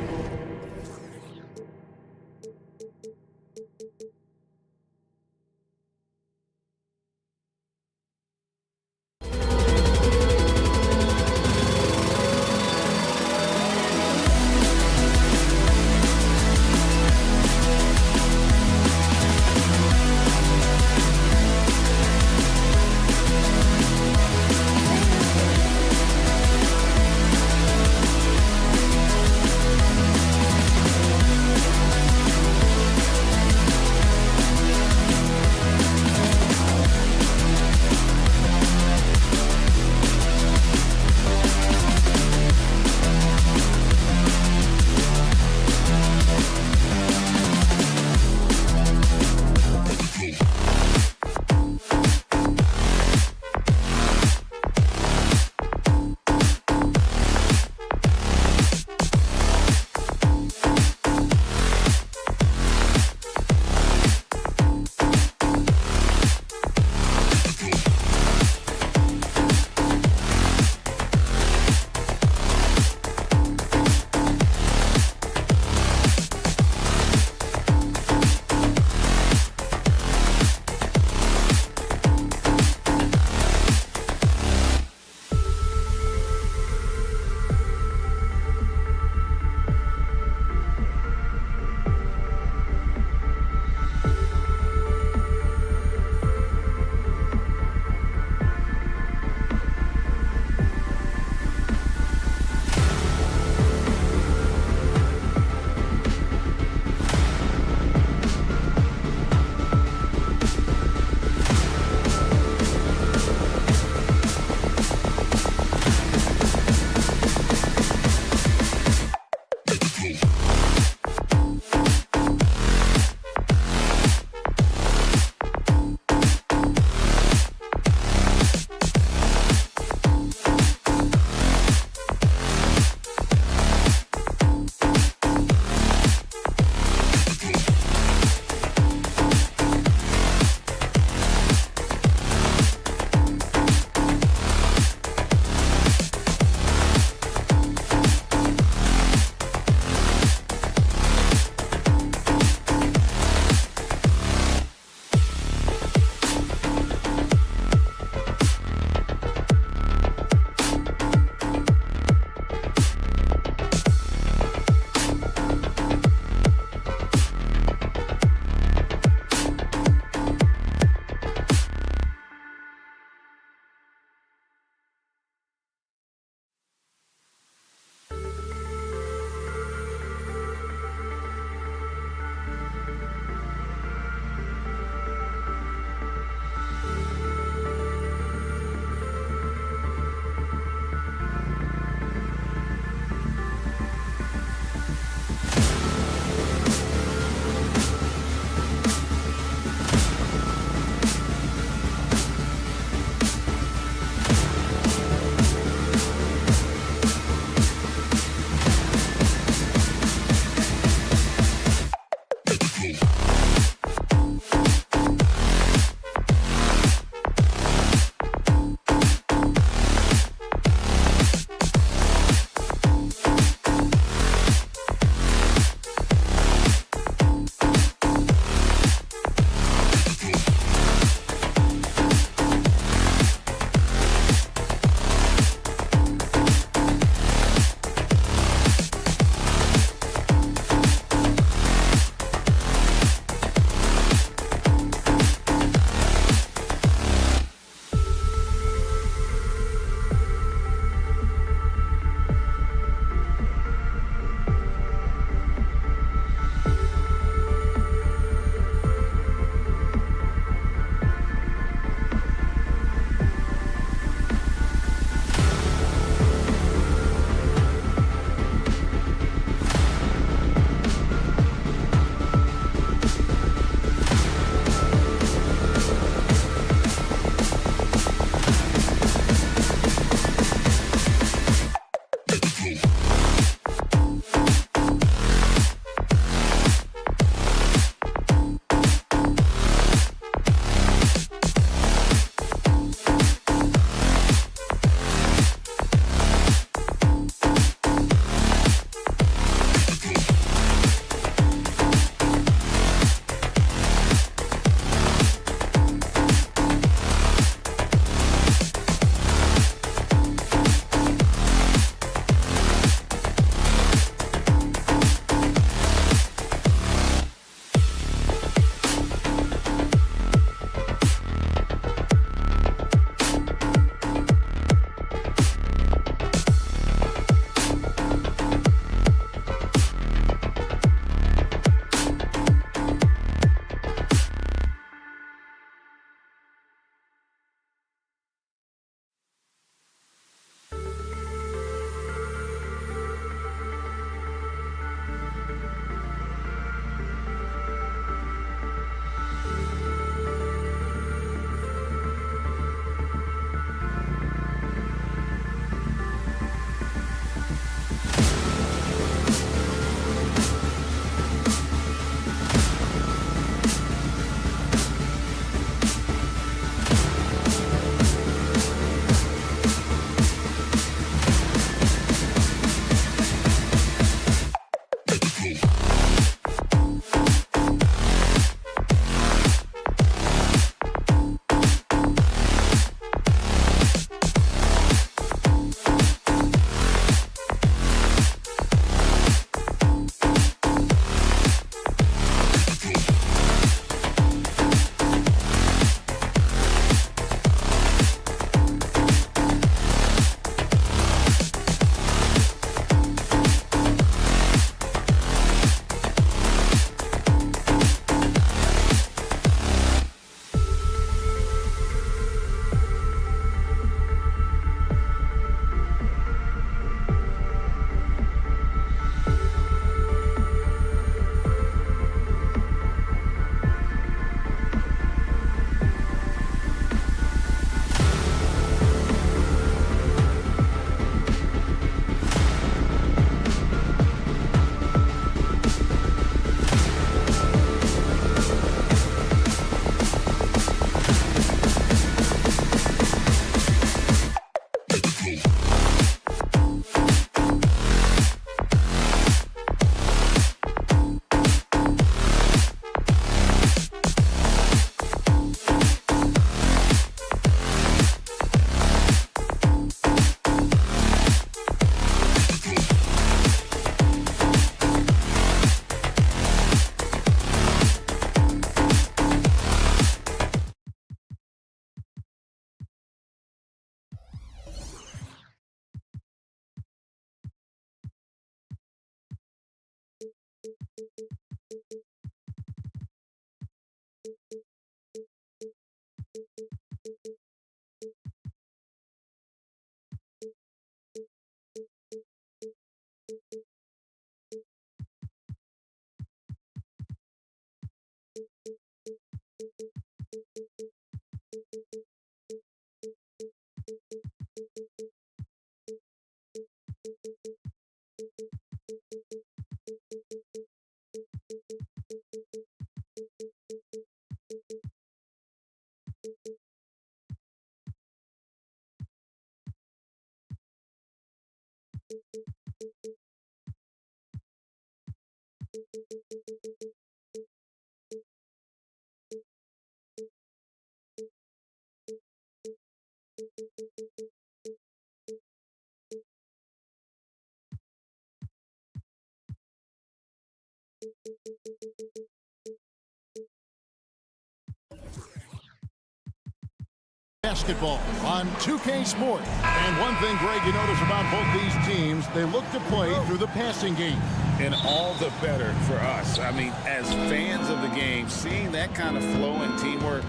Basketball on 2K Sport. And one thing, Greg, you notice about both these teams, they look to play through the passing game. And all the better for us. I mean, as fans of the game, seeing that kind of flow and teamwork,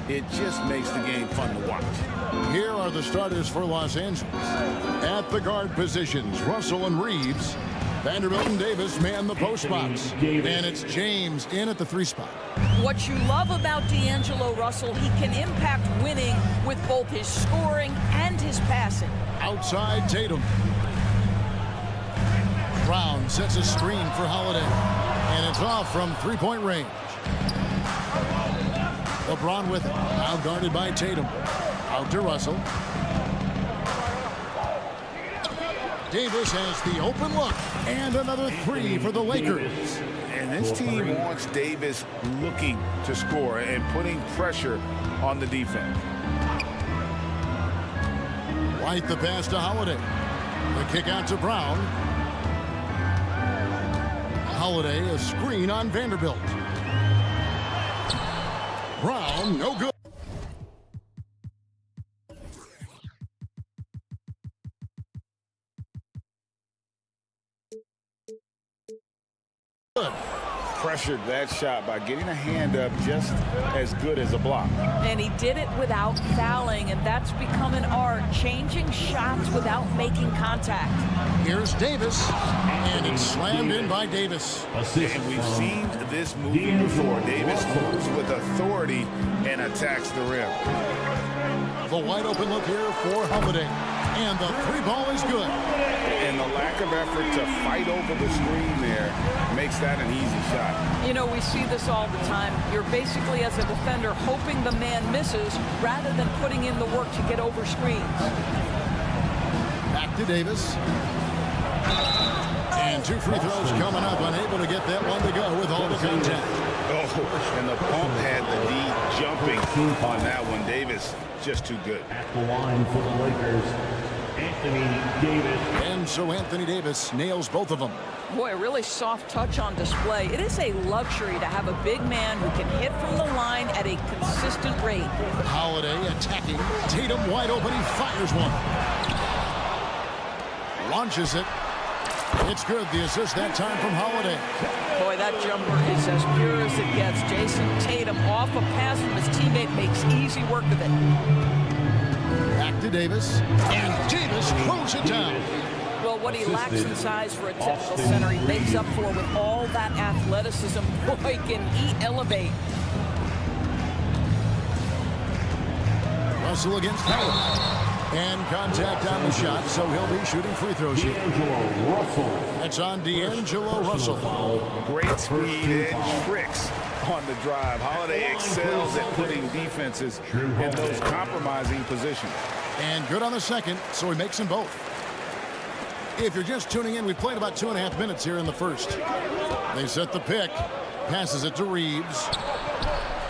it just makes the game fun to watch. Here are the starters for Los Angeles. At the guard positions, Russell and Reeves. Vanderbilt and Davis man the post spots. And it's James in at the 3 spot. What you love about D'Angelo Russell, he can impact winning with both his scoring and his passing. Outside Tatum. Brown sets a screen for Holiday. And it's off from 3-point range. LeBron with it. Now guarded by Tatum. Out to Russell. Davis has the open look. And another 3 for the Lakers. And this team wants Davis looking to score and putting pressure on the defense. White the pass to Holiday. The kick out to Brown. Holiday, a screen on Vanderbilt. Brown, no good. Pressured that shot by getting a hand up just as good as a block. And he did it without fouling, and that's become an art, changing shots without making contact. Here's Davis, and it's slammed in by Davis. And we've seen this movie before. Davis moves with authority and attacks the rim. The wide open look here for Holiday. And the 3 ball is good. And the lack of effort to fight over the screen there makes that an easy shot. You know, we see this all the time. You're basically, as a defender, hoping the man misses rather than putting in the work to get over screens. Back to Davis. And 2 free throws coming up. Unable to get that one to go with all the contact. Oh, and the pump had the D jumping on that one. Davis just too good. At the line for the Lakers, Anthony Davis. And so Anthony Davis nails both of them. Boy, a really soft touch on display. It is a luxury to have a big man who can hit from the line at a consistent rate. Holiday attacking. Tatum wide open. He fires one. Launches it. It's good. The assist that time from Holiday. Boy, that jumper is as pure as it gets. Jason Tatum off a pass from his teammate makes easy work of it. Back to Davis. And Davis throws it down. Well, what he lacks in size for a typical center, he makes up for with all that athleticism. Boy, can he elevate. Russell against Howard. And contact on the shot, so he'll be shooting free throws here. That's on D'Angelo Russell. Great speed and tricks on the drive. Holiday excels at putting defenses in those compromising positions. And good on the second, so he makes them both. If you're just tuning in, we played about 2.5 minutes here in the first. They set the pick, passes it to Reeves.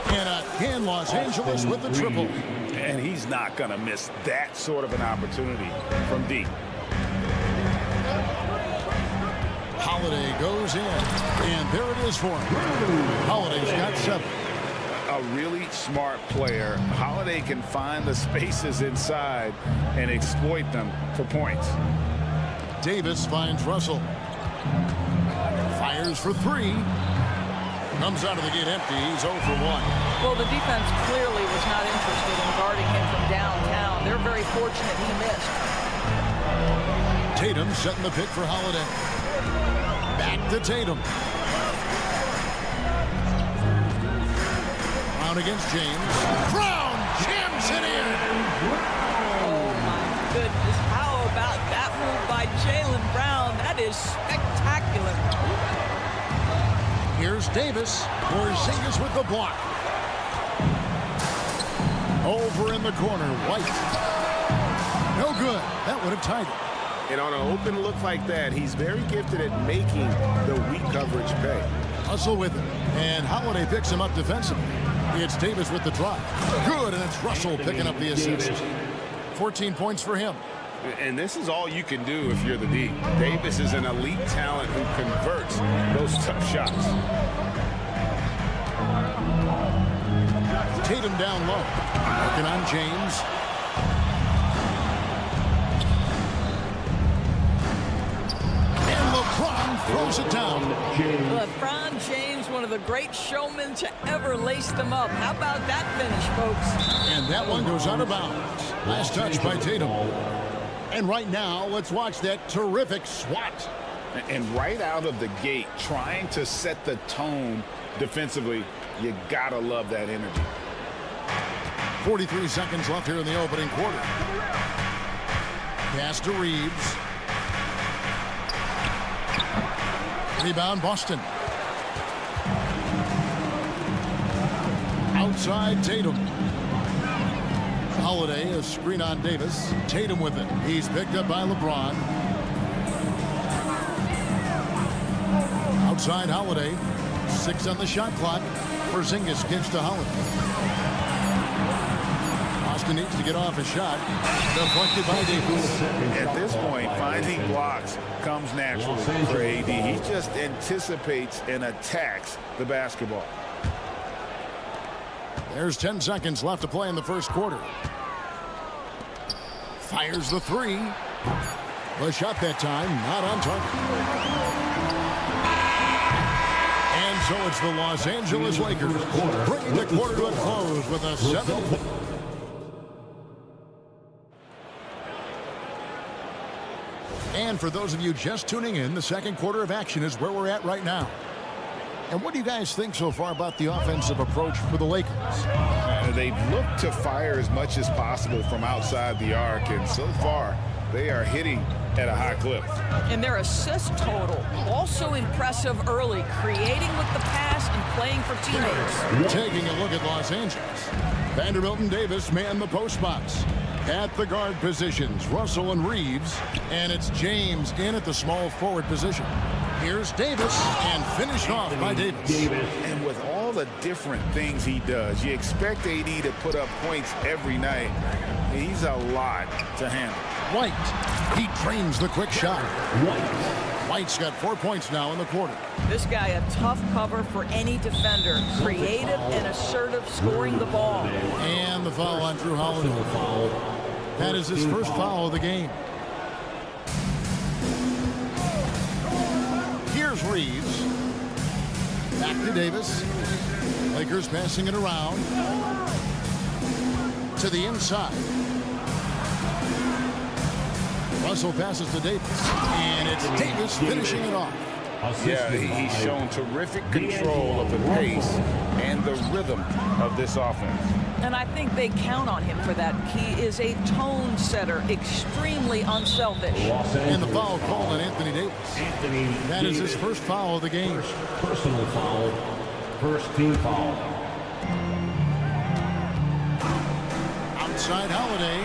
And again, Los Angeles with the triple. And he's not going to miss that sort of an opportunity from deep. Holiday goes in, and there it is for him. Holiday's got 7. A really smart player. Holiday can find the spaces inside and exploit them for points. Davis finds Russell. Fires for 3. Comes out of the gate empty. He's 0 for 1. Well, the defense clearly was not interested in guarding him from downtown. They're very fortunate he missed. Tatum setting the pick for Holiday. Back to Tatum. Brown against James. Brown jams it in. Oh, my goodness. How about that move by Jaylen Brown? That is spectacular. Here's Davis. Porzingis with the block. Over in the corner, White. No good. That would have tied it. And on an open look like that, he's very gifted at making the weak coverage pay. Hustle with it. And Holiday picks him up defensively. It's Davis with the drive. Good, and it's Russell picking up the assist. 14 points for him. And this is all you can do if you're the D. Davis is an elite talent who converts those tough shots. Tatum down low. Working on James. And LeBron throws it down. LeBron James, one of the great showmen to ever lace them up. How about that finish, folks? And that one goes out of bounds. Last touch by Tatum. And right now, let's watch that terrific swat. And right out of the gate, trying to set the tone defensively, you gotta love that energy. 43 seconds left here in the opening quarter. Pass to Reeves. Rebound, Boston. Outside, Tatum. Holiday, a screen on Davis. Tatum with it. He's picked up by LeBron. Outside, Holiday. 6 on the shot clock. Porzingis gives to Holiday. Boston needs to get off a shot. Deflected by Davis. At this point, finding blocks comes naturally for AD. He just anticipates and attacks the basketball. There's 10 seconds left to play in the first quarter. Fires the three. The shot that time, not on target. And so it's the Los Angeles Lakers bringing the quarter to a close with a 7. And for those of you just tuning in, the second quarter of action is where we're at right now. And what do you guys think so far about the offensive approach for the Lakers? They've looked to fire as much as possible from outside the arc, and so far, they are hitting at a high clip. And their assist total, also impressive early, creating with the pass and playing for teammates. Taking a look at Los Angeles. Vanderbilt and Davis man the post box. At the guard positions, Russell and Reeves. And it's James in at the small forward position. Here's Davis, and finished off by Davis. And with all the different things he does, you expect AD to put up points every night. He's a lot to handle. White, he drains the quick shot. White's got 4 points now in the quarter. This guy a tough cover for any defender. Creative and assertive scoring the ball. And the foul on Drew Holiday. That is his first foul of the game. Here's Reeves. Back to Davis. Lakers passing it around. To the inside. Russell passes to Davis. And it's Davis finishing it off. Yeah, he's shown terrific control of the pace and the rhythm of this offense. And I think they count on him for that. He is a tone setter, extremely unselfish. And the foul called on Anthony Davis. That is his first foul of the game. Personal foul. First team foul. Outside Holiday.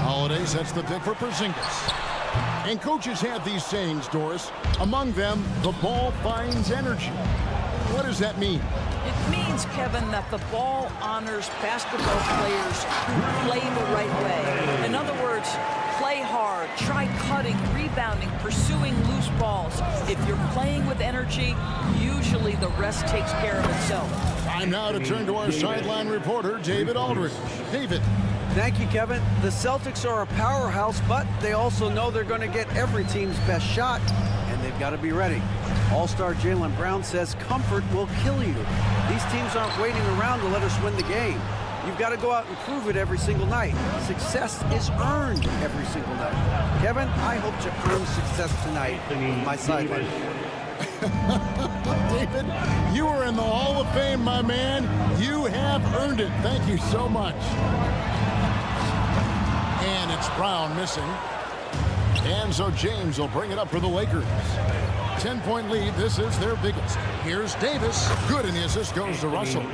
Holiday sets the pick for Porzingis. And coaches have these sayings, Doris. Among them, the ball finds energy. What does that mean? It means, Kevin, that the ball honors basketball players who play the right way. In other words, play hard, try cutting, rebounding, pursuing loose balls. If you're playing with energy, usually the rest takes care of itself. Time now to turn to our sideline reporter, David Aldridge. David. Thank you, Kevin. The Celtics are a powerhouse, but they also know they're going to get every team's best shot, and they've got to be ready. All-star Jaylen Brown says comfort will kill you. These teams aren't waiting around to let us win the game. You've got to go out and prove it every single night. Success is earned every single night. Kevin, I hope to earn success tonight with my sideline. David, you are in the Hall of Fame, my man. You have earned it. Thank you so much. And it's Brown missing. And so James will bring it up for the Lakers. 10-point lead. This is their biggest. Here's Davis. Good, and the assist goes to Russell.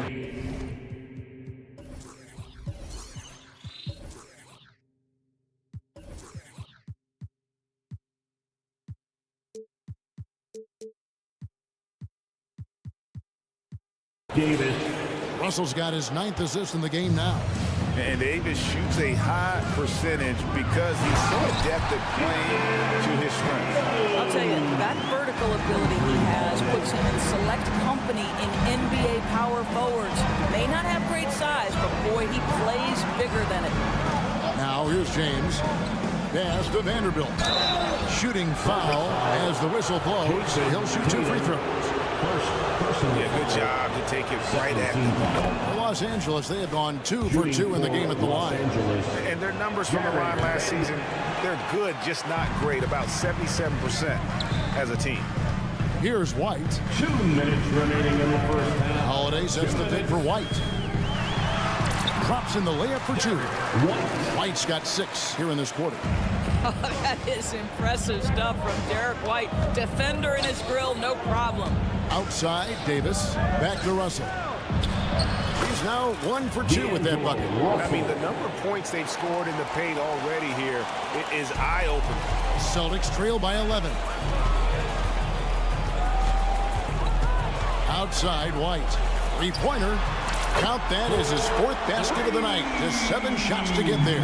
Davis. Russell's got his 9th assist in the game now. And Davis shoots a high percentage because he's so adept at playing to his strengths. I'll tell you, that vertical ability he has puts him in select company in NBA power forwards. May not have great size, but boy, he plays bigger than it. Now here's James. Pass to Vanderbilt. Shooting foul as the whistle blows. He'll shoot 2 free throws. Yeah, good job to take it right at him. Los Angeles, they had gone 2 for 2 in the game at the line. And their numbers from the line last season, they're good, just not great, about 77% as a team. Here's White. 2 minutes remaining in the first half. Holiday sets the pick for White. Drops in the layup for 2. White's got 6 here in this quarter. Oh, that is impressive stuff from Derek White. Defender in his grill, no problem. Outside, Davis. Back to Russell. He's now 1 for 2 with that bucket. I mean, the number of points they've scored in the paint already here, it is eye-opening. Celtics trail by 11. Outside, White. 3-pointer. Count that as his 4th basket of the night. Just 7 shots to get there.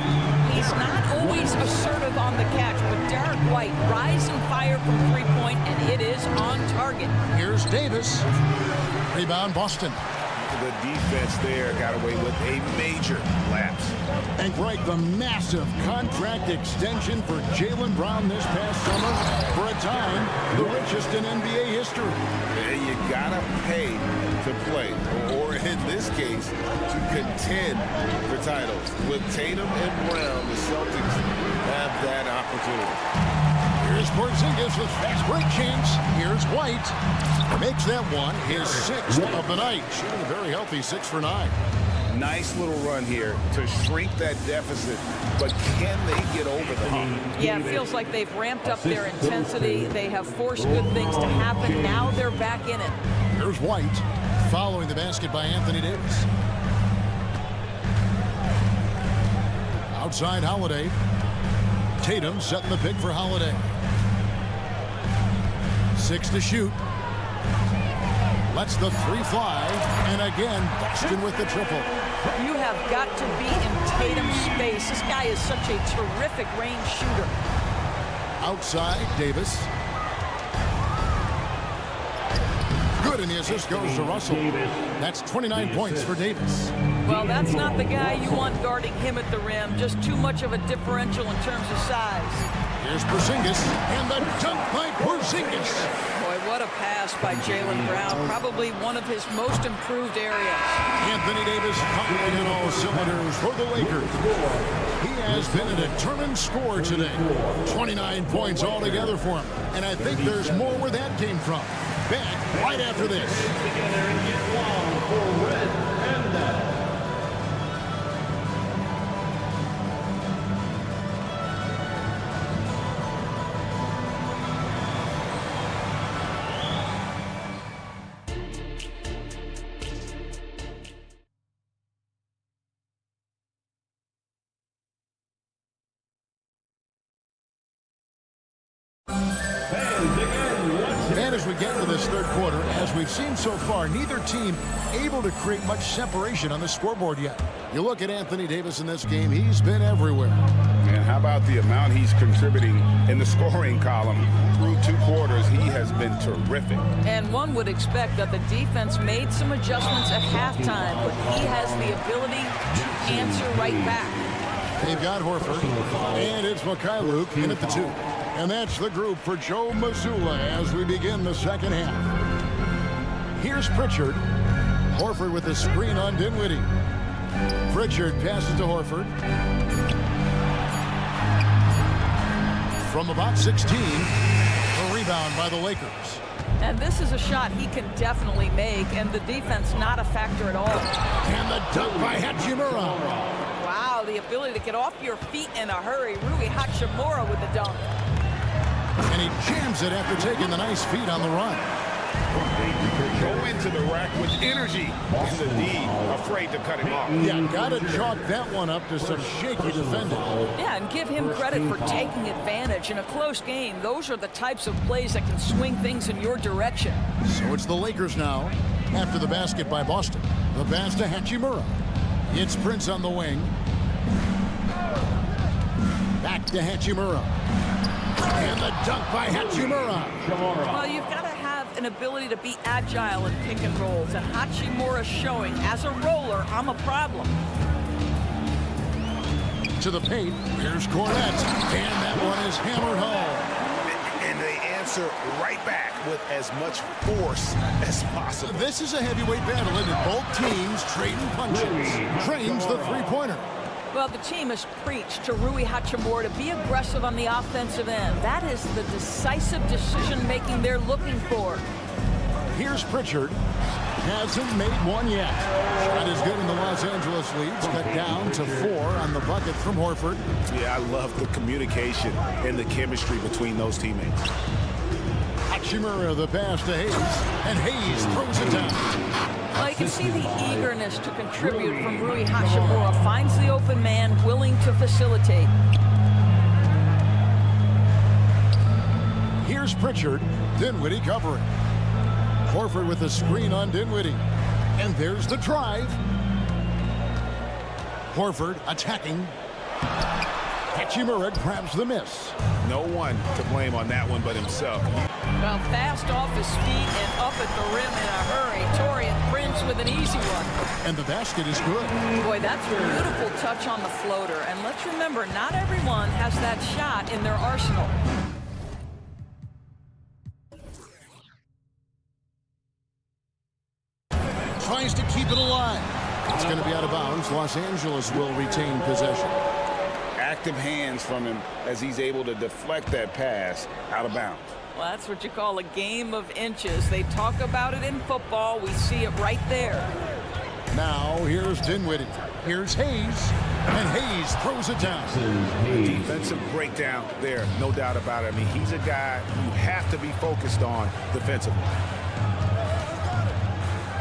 He's not always assertive on the catch, but Derek White rise and fire from 3-point, and it is on target. Here's Davis. Rebound, Boston. The defense there got away with a major lapse. And Greg, the massive contract extension for Jaylen Brown this past summer. For a time, the richest in NBA history. And you gotta pay to play, or in this case, to contend for titles. With Tatum and Brown, the Celtics have that opportunity. Here's Porzingis with fast break chance. Here's White. Makes that one his 6th of the night. Shooting a very healthy 6 for 9. Nice little run here to shrink that deficit, but can they get over the hump? Yeah, it feels like they've ramped up their intensity. They have forced good things to happen. Now they're back in it. Here's White, following the basket by Anthony Davis. Outside, Holiday. Tatum setting the pick for Holiday. 6 to shoot. Lets the 3 fly. And again, Boston with the triple. You have got to be in Tatum's space. This guy is such a terrific range shooter. Outside, Davis. Good, and the assist goes to Russell. That's 29 points for Davis. Well, that's not the guy you want guarding him at the rim. Just too much of a differential in terms of size. Here's Porzingis, and the dunk by Porzingis. Boy, what a pass by Jaylen Brown. Probably one of his most improved areas. Anthony Davis firing on all cylinders for the Lakers. He has been a determined scorer today. 29 points altogether for him. And I think there's more where that came from. Back right after this. Together and get one for Red Panda. And as we get into this third quarter, as we've seen so far, neither team able to create much separation on the scoreboard yet. You look at Anthony Davis in this game, he's been everywhere. And how about the amount he's contributing in the scoring column through 2 quarters? He has been terrific. And one would expect that the defense made some adjustments at halftime, but he has the ability to answer right back. They've got Horford, and it's Mikhailuk in at the 2. And that's the group for Joe Mazzulla as we begin the second half. Here's Pritchard. Horford with the screen on Dinwiddie. Pritchard passes to Horford. From about 16, a rebound by the Lakers. And this is a shot he can definitely make, and the defense not a factor at all. And the dunk by Hachimura. Wow, the ability to get off your feet in a hurry. Rui Hachimura with the dunk. And he jams it after taking the nice feed on the run. Go into the rack with energy. In the D, afraid to cut him off. Yeah, gotta chalk that one up to some shaky defending. Yeah, and give him credit for taking advantage. In a close game, those are the types of plays that can swing things in your direction. So it's the Lakers now. After the basket by Boston. The pass to Hachimura. It's Prince on the wing. Back to Hachimura. And the dunk by Hachimura. Well, you've got to have an ability to be agile in pick and rolls, and Hachimura showing as a roller, I'm a problem. To the paint. Here's Cornette. And that one is hammered home. And they answer right back with as much force as possible. This is a heavyweight battle, and both teams trading punches. Trains the three-pointer. Well, the team has preached to Rui Hachimura to be aggressive on the offensive end. That is the decisive decision-making they're looking for. Here's Pritchard. Hasn't made one yet. Shot is good in the Los Angeles leads. Cut down to 4 on the bucket from Horford. Yeah, I love the communication and the chemistry between those teammates. Hachimura, the pass to Hayes. And Hayes throws it down. Well, you can see the eagerness to contribute from Rui Hachimura. Finds the open man, willing to facilitate. Here's Pritchard. Dinwiddie covering. Horford with the screen on Dinwiddie. And there's the drive. Horford attacking. Hachimura grabs the miss. No one to blame on that one but himself. Well, fast off his feet and up at the rim in a hurry. Taurean Prince with an easy one. And the basket is good. Boy, that's a beautiful touch on the floater. And let's remember, not everyone has that shot in their arsenal. Tries to keep it alive. It's going to be out of bounds. Los Angeles will retain possession. Active hands from him as he's able to deflect that pass out of bounds. Well, that's what you call a game of inches. They talk about it in football. We see it right there. Now, here's Dinwiddie. Here's Hayes. And Hayes throws it down. Defensive breakdown there, no doubt about it. I mean, he's a guy you have to be focused on defensively.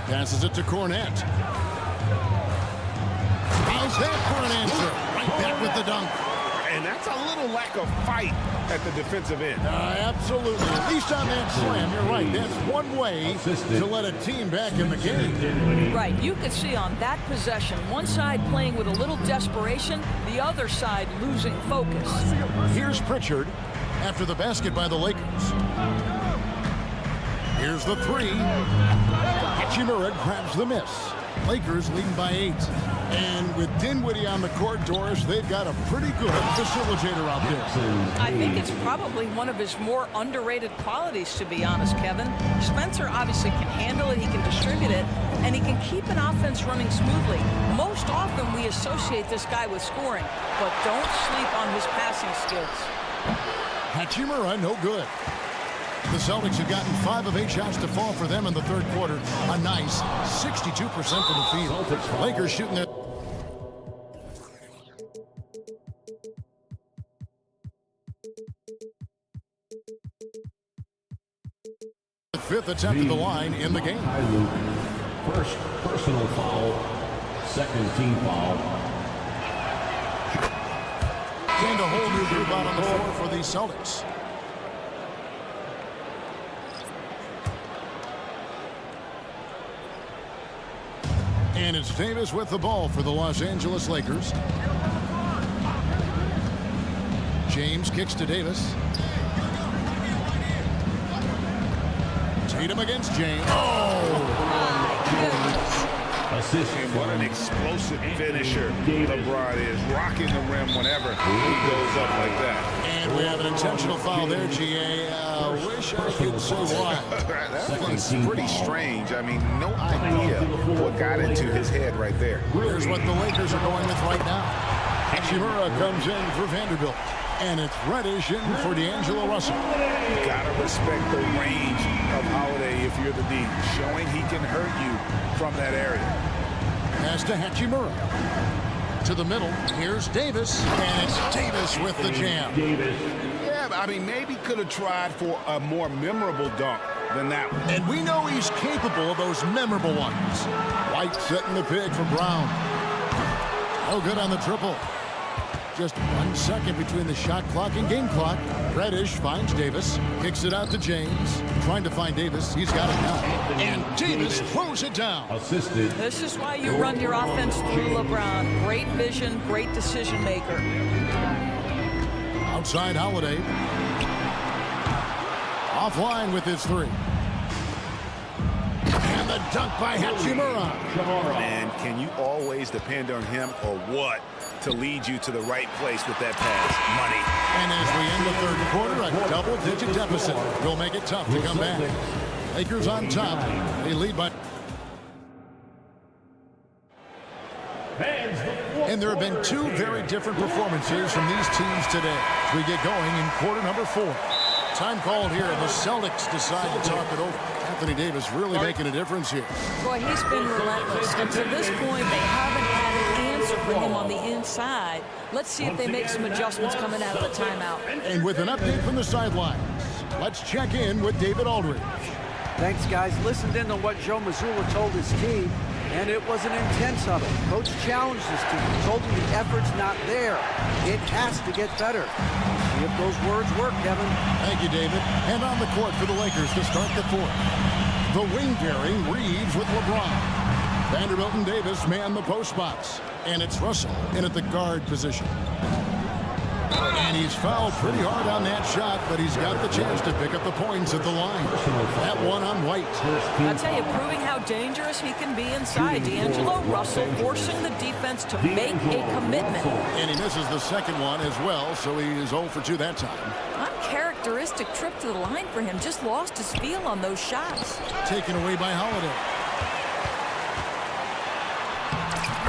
Passes it to Cornette. How's that for an answer? Right back with the dunk. And that's a little lack of fight at the defensive end. Absolutely. At least on that slam, you're right. That's one way to let a team back in the game. Right. You could see on that possession, one side playing with a little desperation, the other side losing focus. Here's Pritchard after the basket by the Lakers. Here's the three. Hachimura grabs the miss. Lakers leading by 8. And with Dinwiddie on the court, Doris, they've got a pretty good facilitator out there. I think it's probably one of his more underrated qualities, to be honest, Kevin. Spencer obviously can handle it, he can distribute it, and he can keep an offense running smoothly. Most often we associate this guy with scoring, but don't sleep on his passing skills. Hachimura, no good. The Celtics have gotten 5 of 8 shots to fall for them in the third quarter. A nice 62% from the field. Lakers shooting it. Fifth attempt at the line in the game. First personal foul, second team foul. Gained a whole new group out on the floor for the Celtics. And it's Davis with the ball for the Los Angeles Lakers. James kicks to Davis. Tatum against James. Assist. And what an explosive finisher LeBron is, rocking the rim whenever he goes up like that. And we have an intentional foul there, GA. Wish I could say why. That one's pretty strange. I mean, no idea what got into his head right there. Here's what the Lakers are going with right now. Hachimura comes in for Vanderbilt. And it's Reddish in for D'Angelo Russell. Gotta respect the range of Holiday if you're the D, showing he can hurt you from that area. Pass to Hachimura. To the middle. Here's Davis. And it's Davis with the jam. Yeah, I mean, maybe could have tried for a more memorable dunk than that one. And we know he's capable of those memorable ones. White setting the pick for Brown. Oh, good on the triple. Just 1 second between the shot clock and game clock. Reddish finds Davis. Kicks it out to James. Trying to find Davis. He's got it now. And Davis throws it down. Assisted. This is why you run your offense through LeBron. Great vision, great decision maker. Outside Holiday. Offline with his three. And the dunk by Hachimura. And can you always depend on him or what to lead you to the right place with that pass? Money. And as we end the third quarter, a double-digit deficit will make it tough to come back. Lakers on top. They lead by... And there have been two very different performances from these teams today. As we get going in quarter number 4. Time called here. The Celtics decide to talk it over. Anthony Davis really making a difference here. Boy, he's been relentless. And to this point, they haven't had an answer for him on the inside. Let's see if they make some adjustments coming out of the timeout. And with an update from the sidelines, let's check in with David Aldridge. Thanks, guys. Listened in on what Joe Mazzulla told his team, and it was an intense of it. Coach challenged his team, told him the effort's not there. It has to get better. See if those words work, Kevin. Thank you, David. And on the court for the Lakers to start the fourth. The wing-bearing Reeves with LeBron. Vanderbilt and Davis man the post box. And it's Russell in at the guard position. And he's fouled pretty hard on that shot, but he's got the chance to pick up the points at the line. That one on White. I tell you, proving how dangerous he can be inside. D'Angelo Russell forcing the defense to make a commitment. And he misses the second one as well, so he is 0 for 2 that time. Uncharacteristic trip to the line for him. Just lost his feel on those shots. Taken away by Holiday.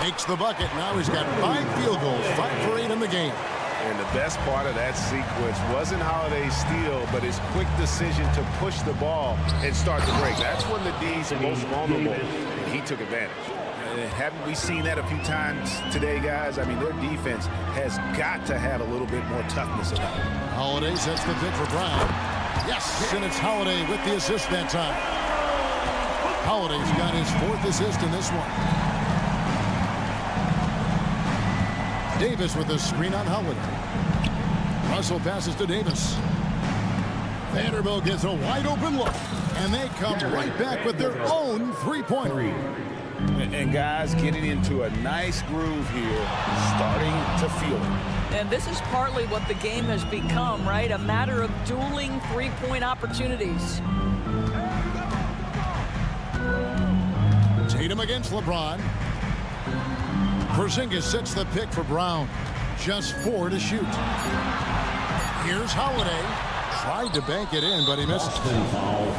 Makes the bucket. Now he's got 5 field goals, 5 for 8 in the game. And the best part of that sequence wasn't Holiday's steal, but his quick decision to push the ball and start the break. That's when the D's are most vulnerable, and he took advantage. Haven't we seen that a few times today, guys? I mean, their defense has got to have a little bit more toughness about it. Holiday sets the pick for Brown. Yes, and it's Holiday with the assist that time. Holiday's got his 4th assist in this one. Davis with a screen on Holiday. Russell passes to Davis. Vanderbilt gets a wide open look, and they come right back with their own three-pointer. And guys getting into a nice groove here, starting to feel it. And this is partly what the game has become, right? A matter of dueling three-point opportunities. Tatum against LeBron. Porzingis sets the pick for Brown. Just 4 to shoot. Here's Holiday. Tried to bank it in, but he missed.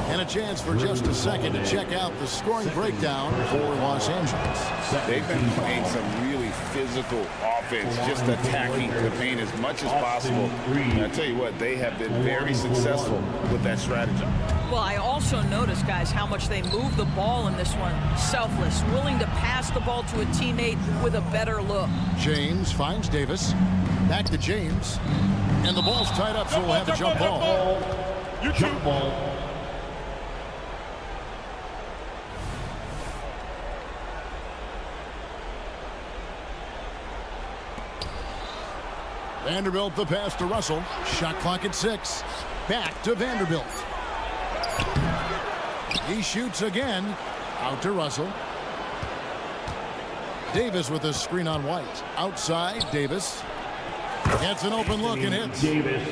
And a chance for just a second to check out the scoring breakdown for Los Angeles. They've been playing some really physical offense, just attacking the paint as much as possible. And I tell you what, they have been very successful with that strategy. Well, I also noticed, guys, how much they move the ball in this one. Selfless, willing to pass the ball to a teammate with a better look. James finds Davis. Back to James. And the ball's tied up, so we'll have a jump ball. Jump ball. Vanderbilt the pass to Russell. Shot clock at 6. Back to Vanderbilt. He shoots again. Out to Russell. Davis with a screen on White. Outside, Davis. Gets an open look and hits.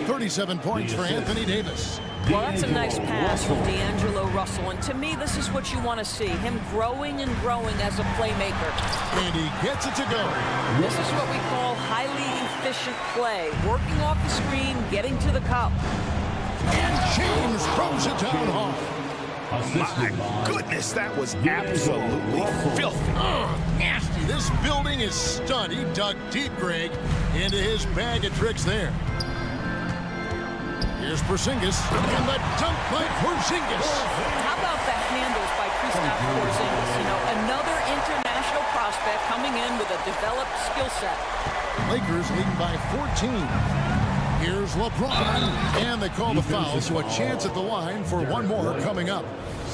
37 points for Anthony Davis. Well, that's a nice pass from D'Angelo Russell. And to me, this is what you want to see. Him growing and growing as a playmaker. And he gets it to go. This is what we call highly efficient play. Working off the screen, getting to the cup. And James throws it down hard. My goodness, that was absolutely filthy. Nasty. This building is stunned. He dug deep, Greg, into his bag of tricks there. Here's Porzingis, and the dunk by Porzingis. How about the handles by Kristaps Porzingis? You know, another international prospect coming in with a developed skill set. Lakers leading by 14. Here's LeBron, and they call the foul, so a chance at the line for one more coming up.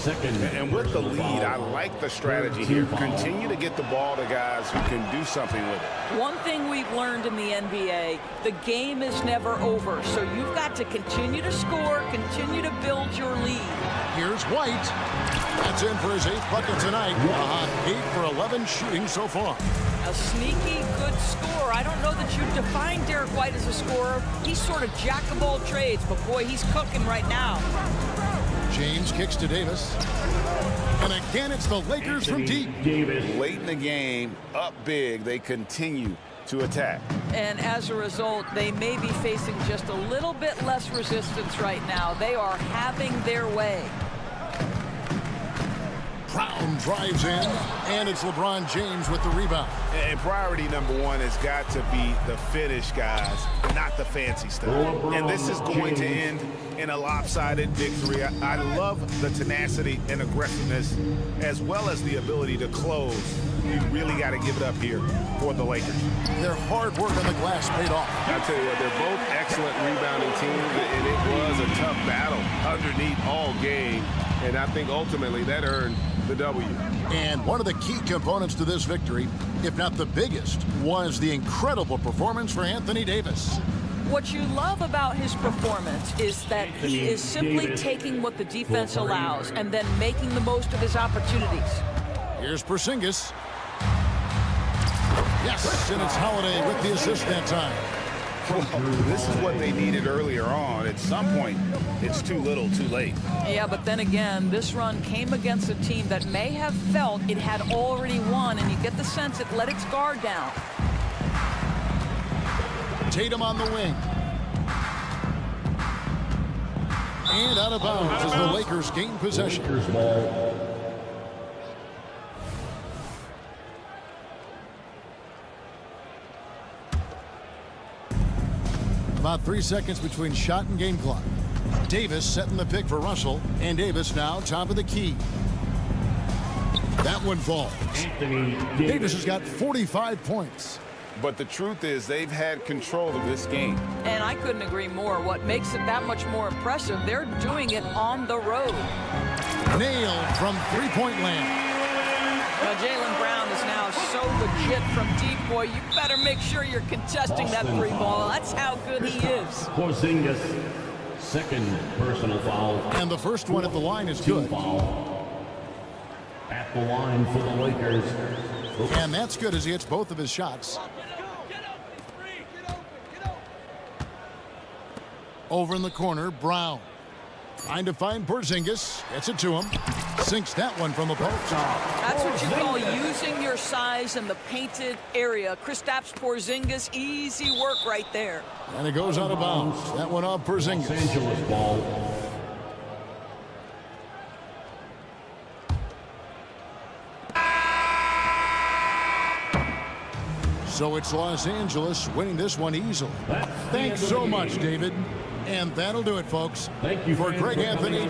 And with the lead, I like the strategy here. Continue to get the ball to guys who can do something with it. One thing we've learned in the NBA, the game is never over. So you've got to continue to score, continue to build your lead. Here's White. That's in for his 8th bucket tonight. 8 for 11 shooting so far. A sneaky good scorer. I don't know that you define Derek White as a scorer. He's sort of jack of all trades, but boy, he's cooking right now. James kicks to Davis. And again, it's the Lakers from deep. Late in the game, up big, they continue to attack. And as a result, they may be facing just a little bit less resistance right now. They are having their way. Brown drives in, and it's LeBron James with the rebound. And priority number one has got to be the finish, guys, not the fancy stuff. And this is going to end in a lopsided victory. I love the tenacity and aggressiveness, as well as the ability to close. You really got to give it up here for the Lakers. Their hard work on the glass paid off. I tell you what, they're both excellent rebounding teams, and it was a tough battle underneath all game. And I think ultimately that earned the W. And one of the key components to this victory, if not the biggest, was the incredible performance for Anthony Davis. What you love about his performance is that he is simply taking what the defense allows and then making the most of his opportunities. Here's Porzingis. Yes, and it's Holiday with the assist that time. Well, this is what they needed earlier on. At some point, it's too little, too late. Yeah, but then again, this run came against a team that may have felt it had already won, and you get the sense it let its guard down. Tatum on the wing. And out of bounds as the Lakers gain possession. About 3 seconds between shot and game clock. Davis setting the pick for Russell, and Davis now top of the key. That one falls. Davis has got 45 points. But the truth is they've had control of this game. And I couldn't agree more. What makes it that much more impressive, they're doing it on the road. Nailed from three-point land. Now, Jaylen Brown is now so legit from deep, boy. You better make sure you're contesting that three ball. That's how good he is. Porzingis, second personal foul. And the first one at the line is good. Foul at the line for the Lakers. And that's good as he hits both of his shots. Over in the corner, Brown. Trying to find Porzingis. Gets it to him. Sinks that one from the post. That's what you call using your size in the painted area. Kristaps Porzingis, easy work right there. And it goes out of bounds. That one off Porzingis. Los Angeles ball. So it's Los Angeles winning this one easily. Thanks so much, David. And that'll do it, folks. Thank you for Greg Anthony.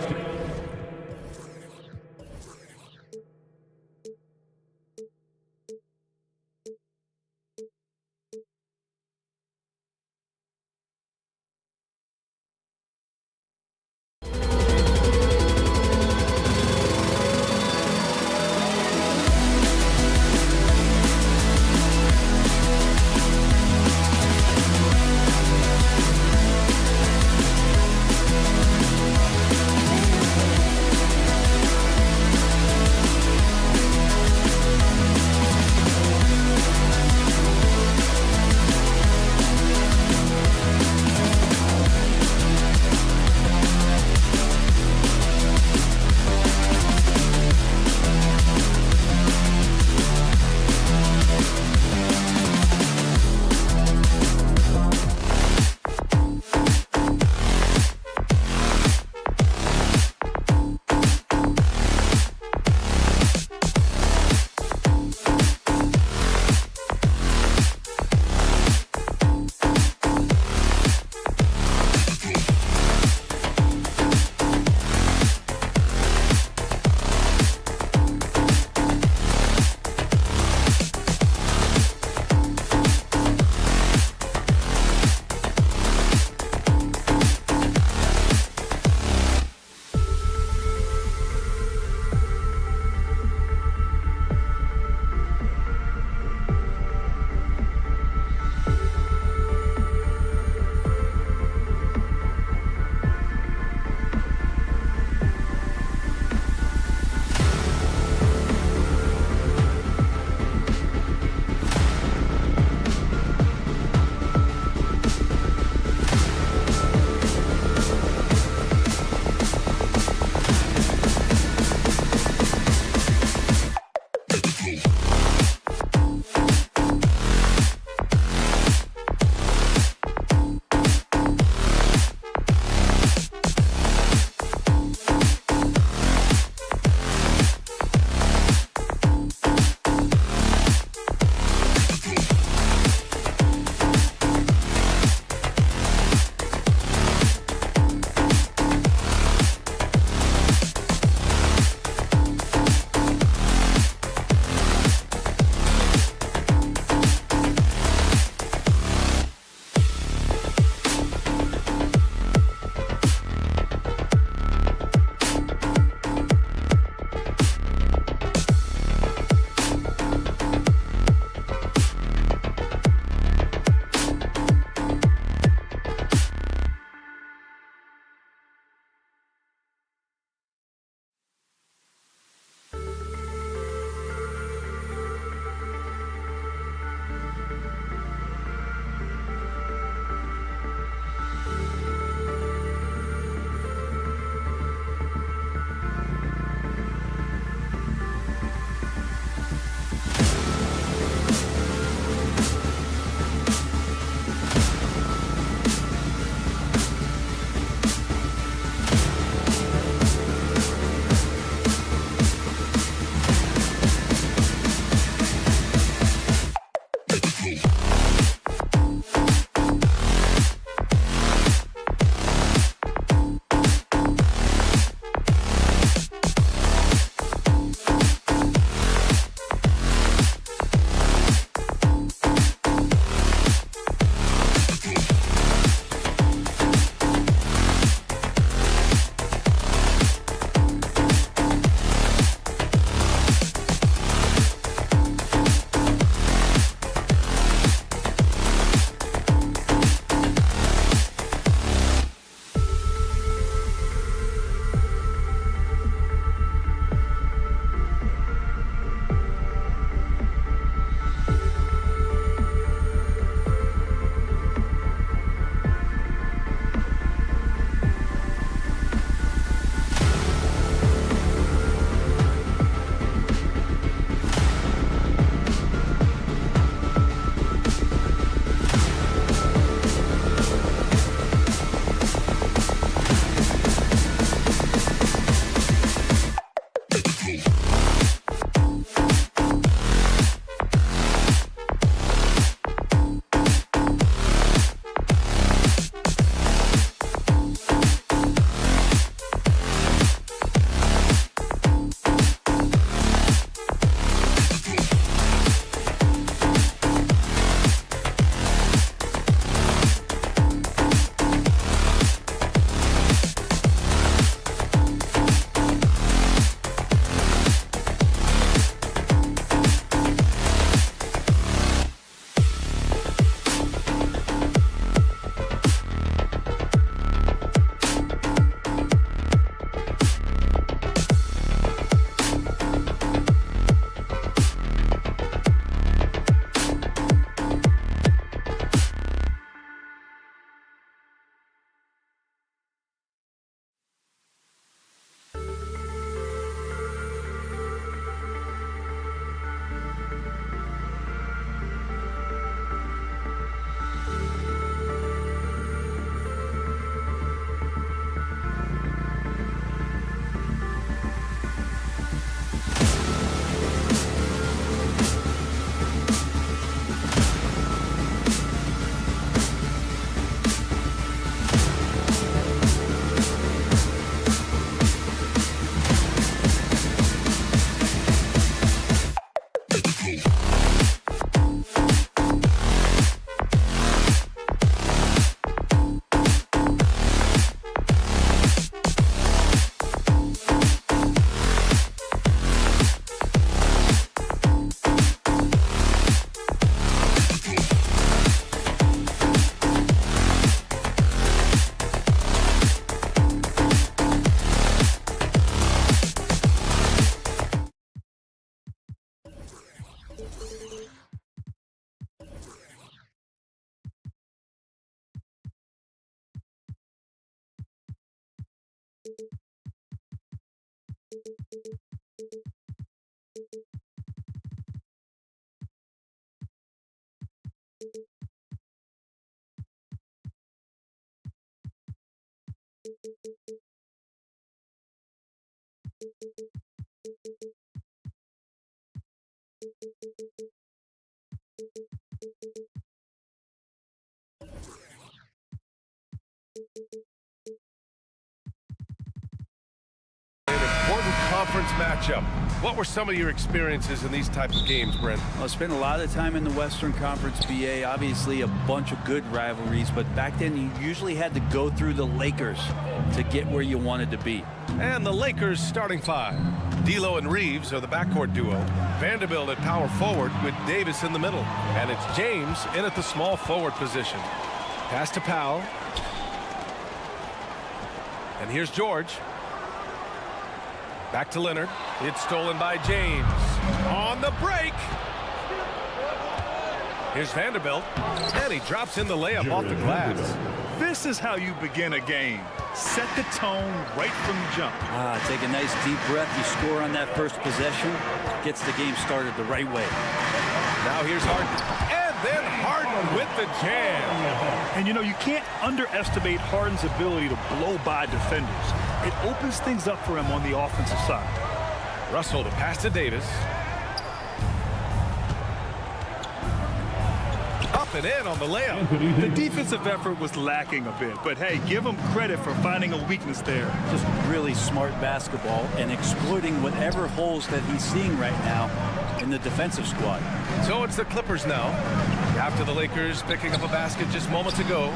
matchup. What were some of your experiences in these type of games, Brent? I spent a lot of time in the Western Conference, BA. Obviously, a bunch of good rivalries, but back then you usually had to go through the Lakers to get where you wanted to be. And the Lakers starting five. D'Lo and Reeves are the backcourt duo. Vanderbilt at power forward with Davis in the middle. And it's James in at the small forward position. Pass to Powell. And here's George. Back to Leonard. It's stolen by James. On the break. Here's Vanderbilt. And he drops in the layup off the glass. This is how you begin a game. Set the tone right from the jump. Take a nice deep breath. You score on that first possession. Gets the game started the right way. Now here's Harden. And then Harden with the jam. And you can't underestimate Harden's ability to blow by defenders. It opens things up for him on the offensive side. Russell to pass to Davis. Up and in on the layup. The defensive effort was lacking a bit, but hey, give him credit for finding a weakness there. Just really smart basketball and exploiting whatever holes that he's seeing right now in the defensive squad. So it's the Clippers now. After the Lakers picking up a basket just moments ago.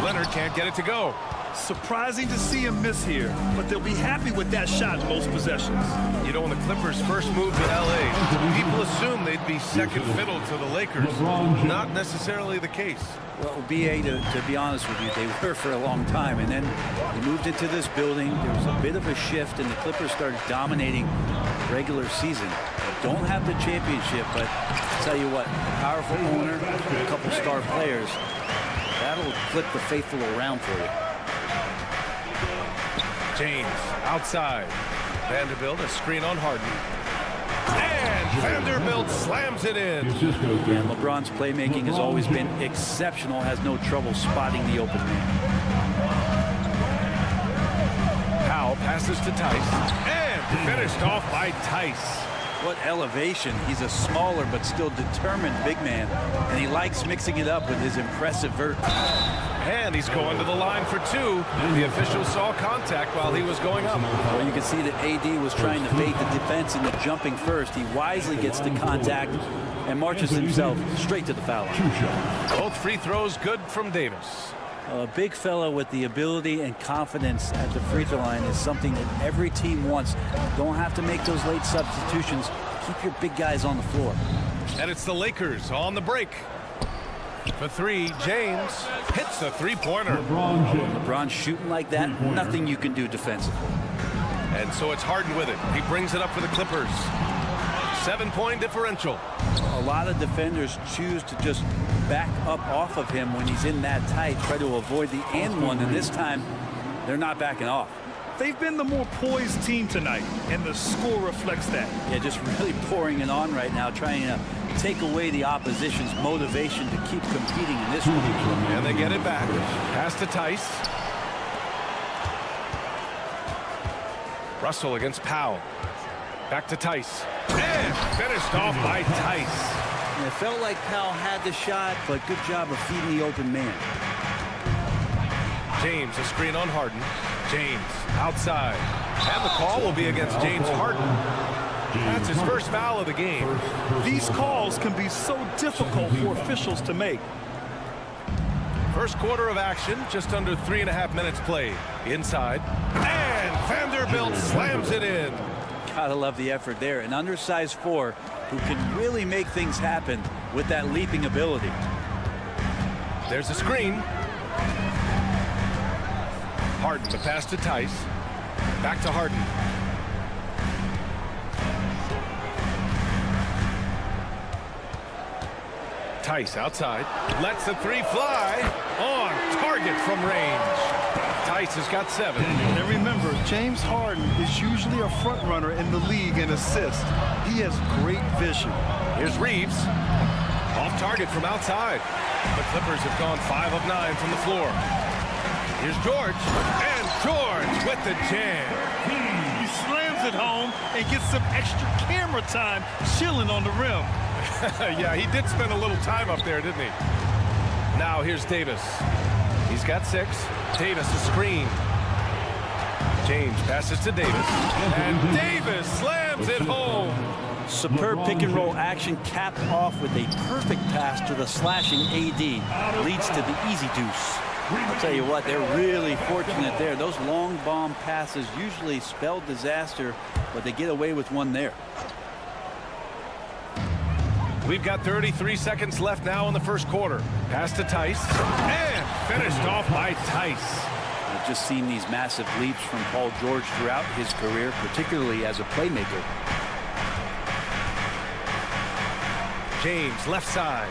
Leonard can't get it to go. Surprising to see him miss here, but they'll be happy with that shot most possessions. When the Clippers first moved to L.A., people assumed they'd be second fiddle to the Lakers. Not necessarily the case. Well, BA, to be honest with you, they were for a long time, and then they moved into this building. There was a bit of a shift, and the Clippers started dominating regular season. They don't have the championship, but I'll tell you what, a powerful owner, a couple star players, that'll flip the faithful around for you. James outside. Vanderbilt, a screen on Harden. And Vanderbilt slams it in. And LeBron's playmaking has always been exceptional, has no trouble spotting the open man. Powell passes to Tice. And finished off by Tice. What elevation. He's a smaller but still determined big man. And he likes mixing it up with his impressive vert. And he's going to the line for two. The official saw contact while he was going up. Well, you can see that AD was trying to bait the defense into jumping first. He wisely gets the contact and marches himself straight to the foul line. Both free throws good from Davis. A big fellow with the ability and confidence at the free throw line is something that every team wants. Don't have to make those late substitutions. Keep your big guys on the floor. And it's the Lakers on the break. For three, James hits the three-pointer. LeBron shooting like that, nothing you can do defensively. And so it's Harden with it. He brings it up for the Clippers. 7-point differential. A lot of defenders choose to just back up off of him when he's in that tight, try to avoid the and one, and this time they're not backing off. They've been the more poised team tonight, and the score reflects that. Yeah, just really pouring it on right now, trying to take away the opposition's motivation to keep competing in this one. And they get it back. Pass to Tice. Russell against Powell. Back to Tice. And finished off by Tice. And it felt like Powell had the shot, but good job of feeding the open man. James, a screen on Harden. James outside. And the call will be against James Harden. That's his first foul of the game. These calls can be so difficult for officials to make. First quarter of action, just under 3.5 minutes played. Inside. And Vanderbilt slams it in. Gotta love the effort there. An undersized four who can really make things happen with that leaping ability. There's a screen. Harden, the pass to Tice. Back to Harden. Tice outside. Lets the three fly. On target from range. Tice has got 7. And remember, James Harden is usually a front runner in the league in assists. He has great vision. Here's Reeves. Off target from outside. The Clippers have gone 5 of 9 from the floor. Here's George. And George with the jam. He slams it home and gets some extra camera time chilling on the rim. Yeah, he did spend a little time up there, didn't he? Now here's Davis. He's got 6. Davis a screen. James passes to Davis, and Davis slams it home. Superb pick and roll action capped off with a perfect pass to the slashing AD. Leads to the easy deuce. I'll tell you what, they're really fortunate there. Those long bomb passes usually spell disaster, but they get away with one there. We've got 33 seconds left now in the first quarter. Pass to Tice, and finished off by Tice. I've just seen these massive leaps from Paul George throughout his career, particularly as a playmaker. James, left side.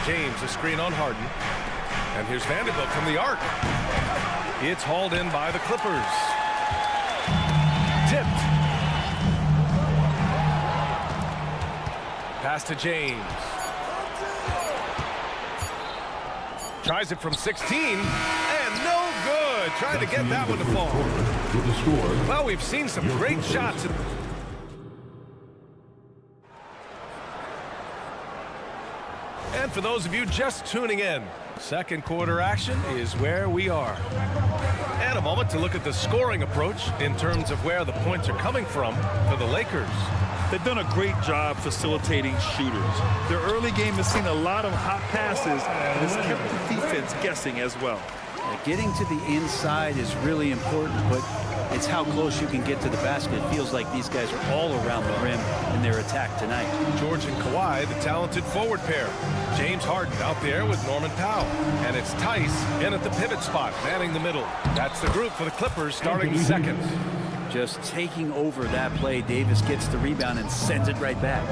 James, a screen on Harden. And here's Vanderbilt from the arc. It's hauled in by the Clippers. Tipped. Pass to James. Tries it from 16, and no good. Trying to get that one to fall. Well, we've seen some great shots. And for those of you just tuning in, second quarter action is where we are. And a moment to look at the scoring approach in terms of where the points are coming from for the Lakers. They've done a great job facilitating shooters. Their early game has seen a lot of hot passes and has kept the defense guessing as well. Getting to the inside is really important, but it's how close you can get to the basket. It feels like these guys are all around the rim in their attack tonight. George and Kawhi, the talented forward pair. James Harden out there with Norman Powell. And it's Tice in at the pivot spot, manning the middle. That's the group for the Clippers starting second. Just taking over that play, Davis gets the rebound and sends it right back.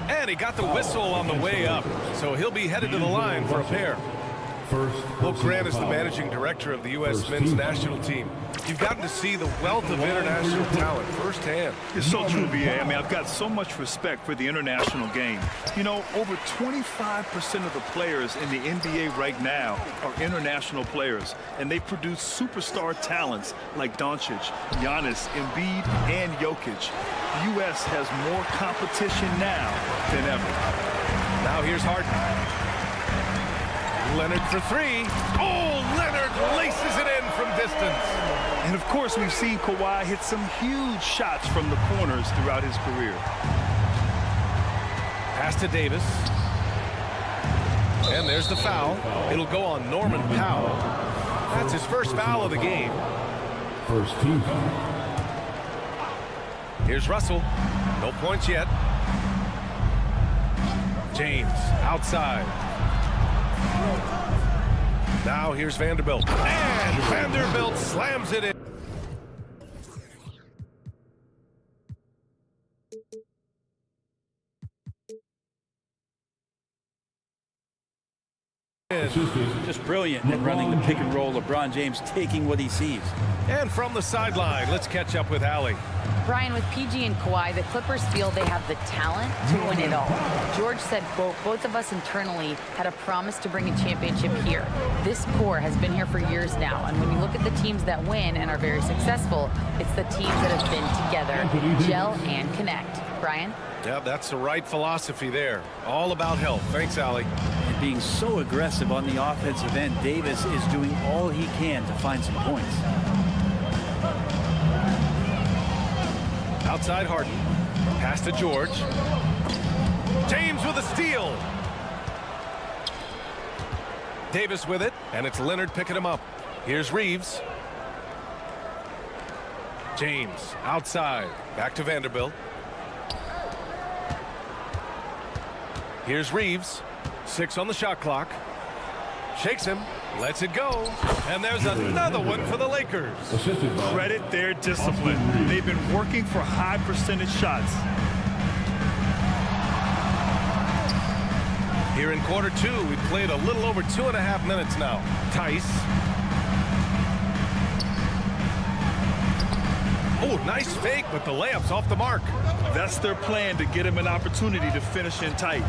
And he got the whistle on the way up, so he'll be headed to the line for a pair. Luke Grant is the managing director of the U.S. men's national team. You've gotten to see the wealth of international talent firsthand. It's so true, B.A. I mean, I've got so much respect for the international game. You know, over 25% of the players in the NBA right now are international players, and they produce superstar talents like Doncic, Giannis, Embiid, and Jokic. The U.S. has more competition now than ever. Now here's Harden. Leonard for three. Oh, Leonard laces it in from distance. And of course, we've seen Kawhi hit some huge shots from the corners throughout his career. Pass to Davis. And there's the foul. It'll go on Norman Powell. That's his first foul of the game. First team foul. Here's Russell. No points yet. James outside. Now here's Vanderbilt. And Vanderbilt slams it in. Just brilliant at running the pick and roll. LeBron James taking what he sees. And from the sideline, let's catch up with Allie. Brian, with PG and Kawhi, the Clippers feel they have the talent to win it all. George said, quote, both of us internally had a promise to bring a championship here. This core has been here for years now, and when you look at the teams that win and are very successful, it's the teams that have been together, gel and connect. Brian? Yeah, that's the right philosophy there. All about health. Thanks, Allie. And being so aggressive on the offensive end, Davis is doing all he can to find some points. Outside Harden. Pass to George. James with a steal. Davis with it, and it's Leonard picking him up. Here's Reeves. James outside. Back to Vanderbilt. Here's Reeves. 6 on the shot clock. Shakes him. Lets it go. And there's another one for the Lakers. Credit their discipline. They've been working for high percentage shots. Here in quarter two, we've played a little over 2.5 minutes now. Tice. Oh, nice fake, but the layup's off the mark. That's their plan, to get him an opportunity to finish in tight.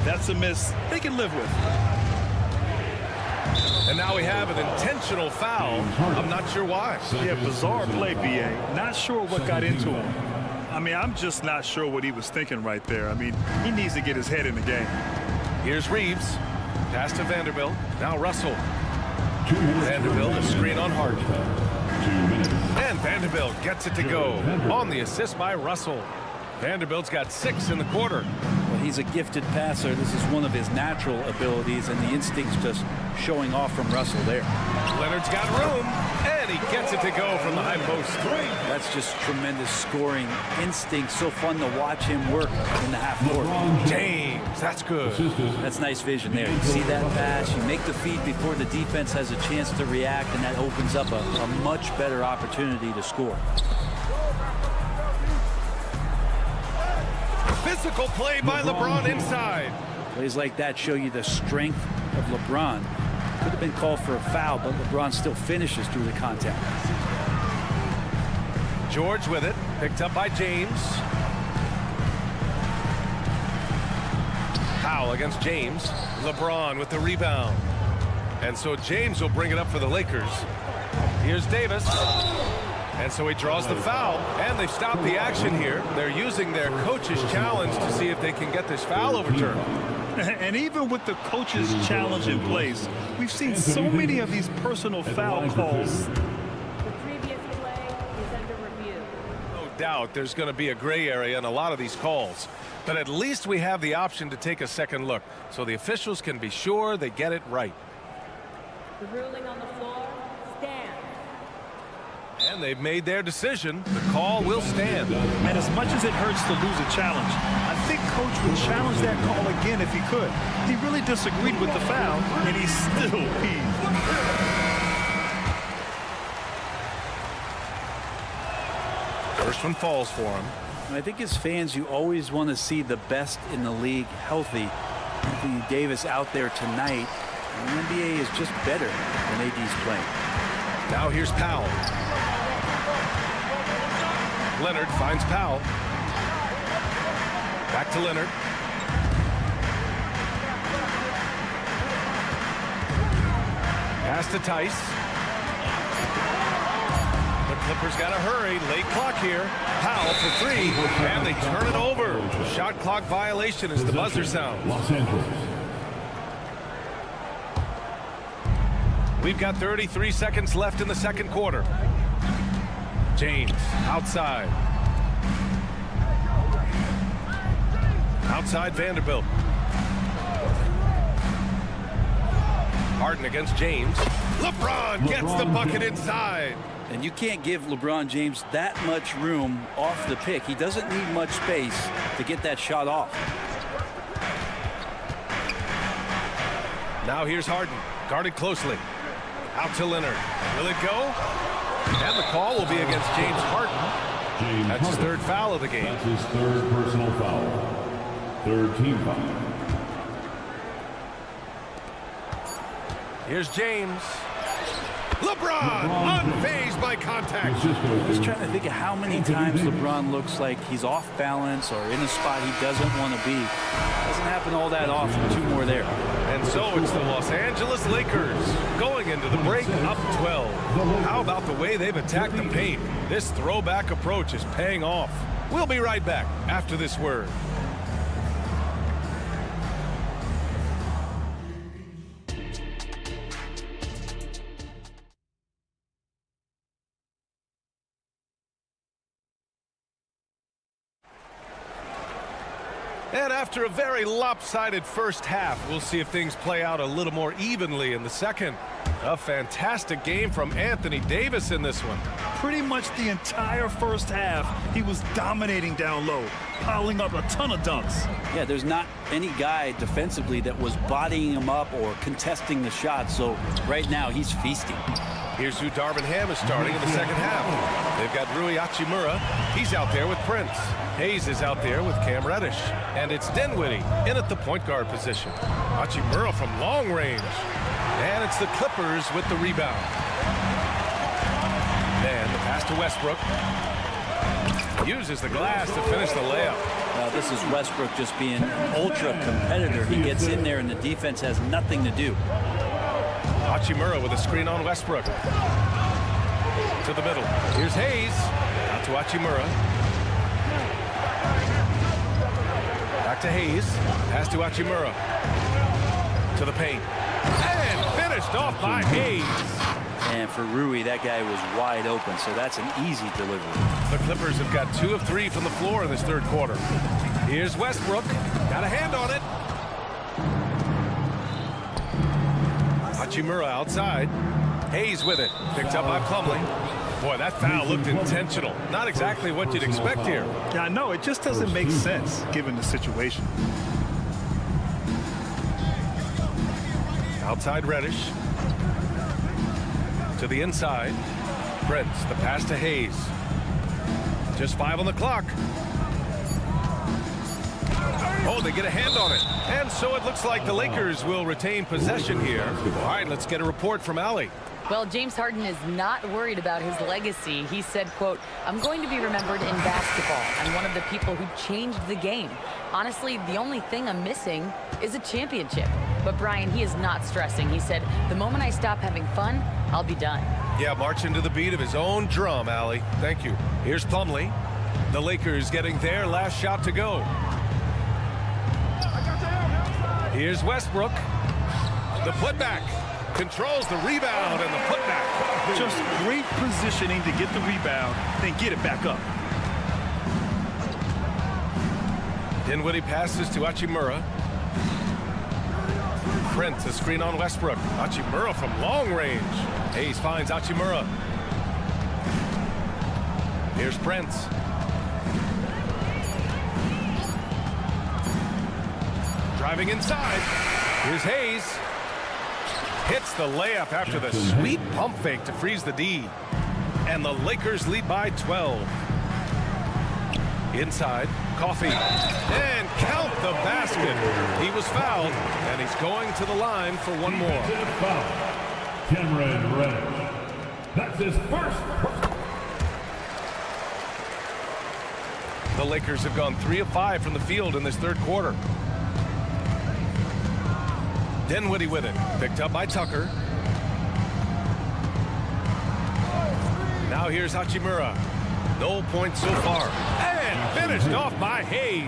That's a miss they can live with. And now we have an intentional foul. I'm not sure why. Yeah, bizarre play, B.A. Not sure what got into him. I mean, I'm just not sure what he was thinking right there. I mean, he needs to get his head in the game. Here's Reeves. Pass to Vanderbilt. Now Russell. Vanderbilt, a screen on Harden. And Vanderbilt gets it to go on the assist by Russell. Vanderbilt's got 6 in the quarter. Well, he's a gifted passer. This is one of his natural abilities, and the instinct's just showing off from Russell there. Leonard's got room, and he gets it to go from the high post. That's just tremendous scoring instinct. So fun to watch him work in the half court. James, that's good. That's nice vision there. You see that pass, you make the feed before the defense has a chance to react, and that opens up a much better opportunity to score. Physical play by LeBron inside. Plays like that show you the strength of LeBron. Could have been called for a foul, but LeBron still finishes through the contact. George with it, picked up by James. Foul against James. LeBron with the rebound. And so James will bring it up for the Lakers. Here's Davis. And so he draws the foul, and they've stopped the action here. They're using their coach's challenge to see if they can get this foul overturned. And even with the coach's challenge in place, we've seen so many of these personal foul calls. The previous play is under review. No doubt there's going to be a gray area in a lot of these calls. But at least we have the option to take a second look, so the officials can be sure they get it right. The ruling on the floor stands. And they've made their decision. The call will stand. And as much as it hurts to lose a challenge, I think Coach would challenge that call again if he could. He really disagreed with the foul, and he's still peeved. First one falls for him. I think as fans, you always want to see the best in the league healthy. Anthony Davis out there tonight. And the NBA is just better when AD's playing. Now here's Powell. Leonard finds Powell. Back to Leonard. Pass to Tice. The Clippers got to hurry. Late clock here. Powell for 3, and they turn it over. Shot clock violation as the buzzer sounds. We've got 33 seconds left in the second quarter. James outside. Outside Vanderbilt. Harden against James. LeBron gets the bucket inside. And you can't give LeBron James that much room off the pick. He doesn't need much space to get that shot off. Now here's Harden, guarded closely. Out to Leonard. Will it go? And the call will be against James Harden. That's his 3rd foul of the game. That's his 3rd personal foul. 3rd team foul. Here's James. LeBron, unfazed by contact. I was trying to think of how many times LeBron looks like he's off balance or in a spot he doesn't want to be. Doesn't happen all that often. 2 more there. And so it's the Los Angeles Lakers going into the break up 12. How about the way they've attacked the paint? This throwback approach is paying off. We'll be right back after this word. And after a very lopsided first half, we'll see if things play out a little more evenly in the second. A fantastic game from Anthony Davis in this one. Pretty much the entire first half, he was dominating down low, piling up a ton of dunks. Yeah, there's not any guy defensively that was bodying him up or contesting the shot, so right now he's feasting. Here's who Darvin Ham is starting in the second half. They've got Rui Hachimura. He's out there with Prince. Hayes is out there with Cam Reddish. And it's Dinwiddie in at the point guard position. Hachimura from long range. And it's the Clippers with the rebound. And the pass to Westbrook. Uses the glass to finish the layup. This is Westbrook just being an ultra competitor. He gets in there and the defense has nothing to do. Hachimura with a screen on Westbrook. To the middle. Here's Hayes. Out to Hachimura. Back to Hayes. Pass to Hachimura. To the paint. And finished off by Hayes. And for Rui, that guy was wide open, so that's an easy delivery. The Clippers have got 2 of 3 from the floor in this third quarter. Here's Westbrook. Got a hand on it. Hachimura outside. Hayes with it. Picked up by Plumlee. Boy, that foul looked intentional. Not exactly what you'd expect here. Yeah, I know. It just doesn't make sense given the situation. Outside Reddish. To the inside. Prince, the pass to Hayes. Just 5 on the clock. Oh, they get a hand on it. And so it looks like the Lakers will retain possession here. All right, let's get a report from Allie. Well, James Harden is not worried about his legacy. He said, quote, "I'm going to be remembered in basketball. I'm one of the people who changed the game. Honestly, the only thing I'm missing is a championship." But Brian, he is not stressing. He said, "The moment I stop having fun, I'll be done." Yeah, marching to the beat of his own drum, Allie. Thank you. Here's Plumlee. The Lakers getting their last shot to go. Here's Westbrook. The putback. Controls the rebound and the putback. Just great positioning to get the rebound, then get it back up. Dinwiddie passes to Hachimura. Prince, a screen on Westbrook. Hachimura from long range. Hayes finds Hachimura. Here's Prince. Driving inside. Here's Hayes. Hits the layup after the sweet pump fake to freeze the D. And the Lakers lead by 12. Inside, Coffee. And count the basket. He was fouled, and he's going to the line for one more. Cameron Reddish. That's his first. The Lakers have gone 3 of 5 from the field in this third quarter. Dinwiddie with it. Picked up by Tucker. Now here's Hachimura. No points so far. And finished off by Hayes.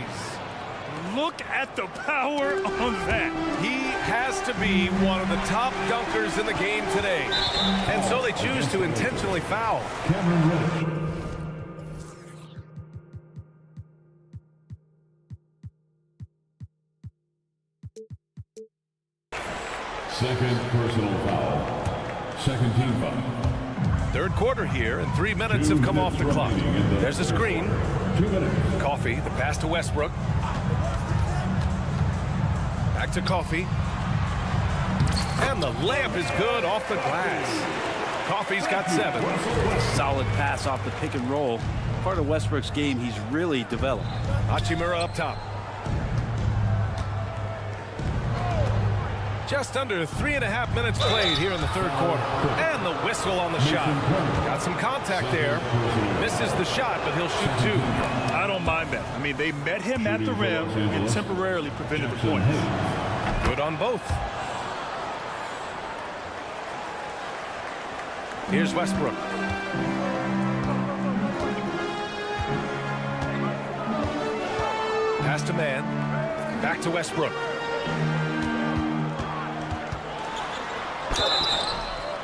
Look at the power on that. He has to be one of the top dunkers in the game today. And so they choose to intentionally foul. Cameron Reddish. Second personal foul. Second team foul. Third quarter here, and 3 minutes have come off the clock. There's a screen. 2 minutes. Coffee, the pass to Westbrook. Back to Coffee. And the layup is good off the glass. Coffee's got 7. Solid pass off the pick and roll. Part of Westbrook's game he's really developed. Hachimura up top. Just under 3.5 minutes played here in the third quarter. And the whistle on the shot. Got some contact there. Misses the shot, but he'll shoot 2. I don't mind that. I mean, they met him at the rim and temporarily prevented the points. Good on both. Here's Westbrook. Pass to man. Back to Westbrook.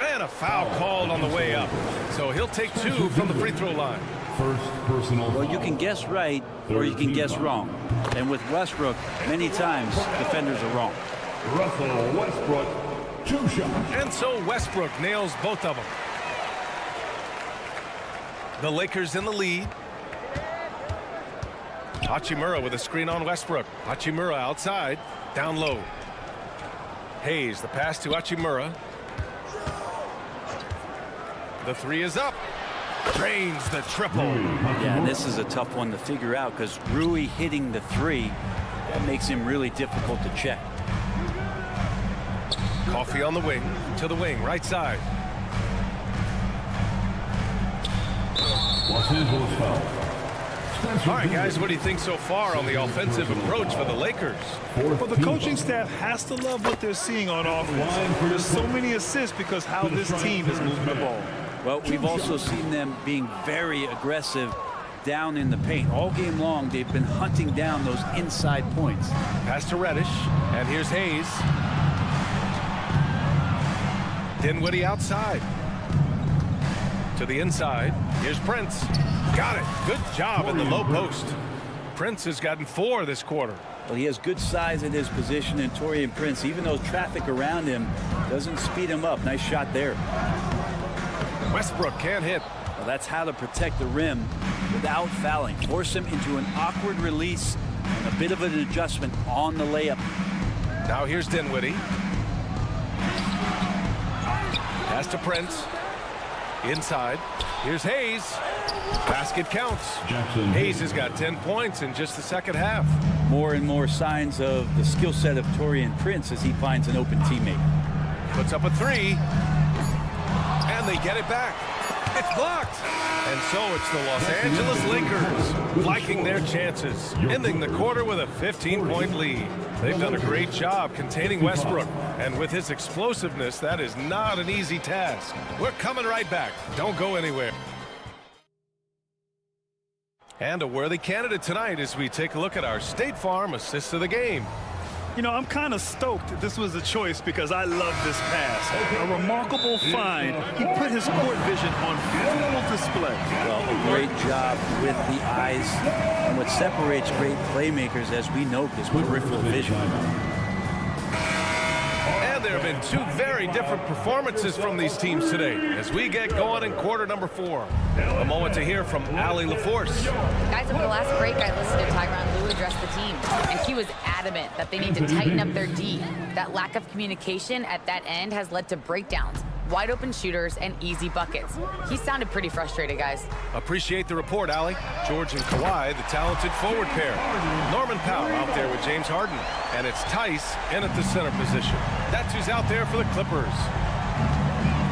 And a foul called on the way up. So he'll take 2 from the free throw line. First personal foul. Well, you can guess right or you can guess wrong. And with Westbrook, many times defenders are wrong. Russell Westbrook, 2 shots. And so Westbrook nails both of them. The Lakers in the lead. Hachimura with a screen on Westbrook. Hachimura outside, down low. Hayes, the pass to Hachimura. The 3 is up. Drains the triple. Yeah, and this is a tough one to figure out because Rui hitting the 3, that makes him really difficult to check. Coffee on the wing, to the wing, right side. Los Angeles foul. All right, guys, what do you think so far on the offensive approach for the Lakers? Well, the coaching staff has to love what they're seeing on offense. There's so many assists because how this team is moving the ball. Well, we've also seen them being very aggressive down in the paint. All game long, they've been hunting down those inside points. Pass to Reddish, and here's Hayes. Dinwiddie outside. To the inside. Here's Prince. Got it. Good job in the low post. Prince has gotten 4 this quarter. Well, he has good size at his position, and Taurean Prince, even though traffic around him doesn't speed him up. Nice shot there. Westbrook can't hit. Well, that's how to protect the rim without fouling. Force him into an awkward release and a bit of an adjustment on the layup. Now here's Dinwiddie. Pass to Prince. Inside. Here's Hayes. Basket counts. Hayes has got 10 points in just the second half. More and more signs of the skill set of Taurean Prince as he finds an open teammate. Puts up a 3. And they get it back. It's blocked. And so it's the Los Angeles Lakers liking their chances, ending the quarter with a 15-point lead. They've done a great job containing Westbrook, and with his explosiveness, that is not an easy task. We're coming right back. Don't go anywhere. And a worthy candidate tonight as we take a look at our State Farm assist of the game. You know, I'm kind of stoked this was a choice because I love this pass. A remarkable find. He put his court vision on full display. Well, a great job with the eyes. And what separates great playmakers, as we know, is peripheral vision. And there have been 2 very different performances from these teams today as we get going in quarter number 4. A moment to hear from Allie LaForce. Guys, over the last break, I listened to Tyronn Lue address the team, and he was adamant that they need to tighten up their D. That lack of communication at that end has led to breakdowns, wide open shooters, and easy buckets. He sounded pretty frustrated, guys. Appreciate the report, Allie. George and Kawhi, the talented forward pair. Norman Powell out there with James Harden. And it's Tice in at the center position. That's who's out there for the Clippers.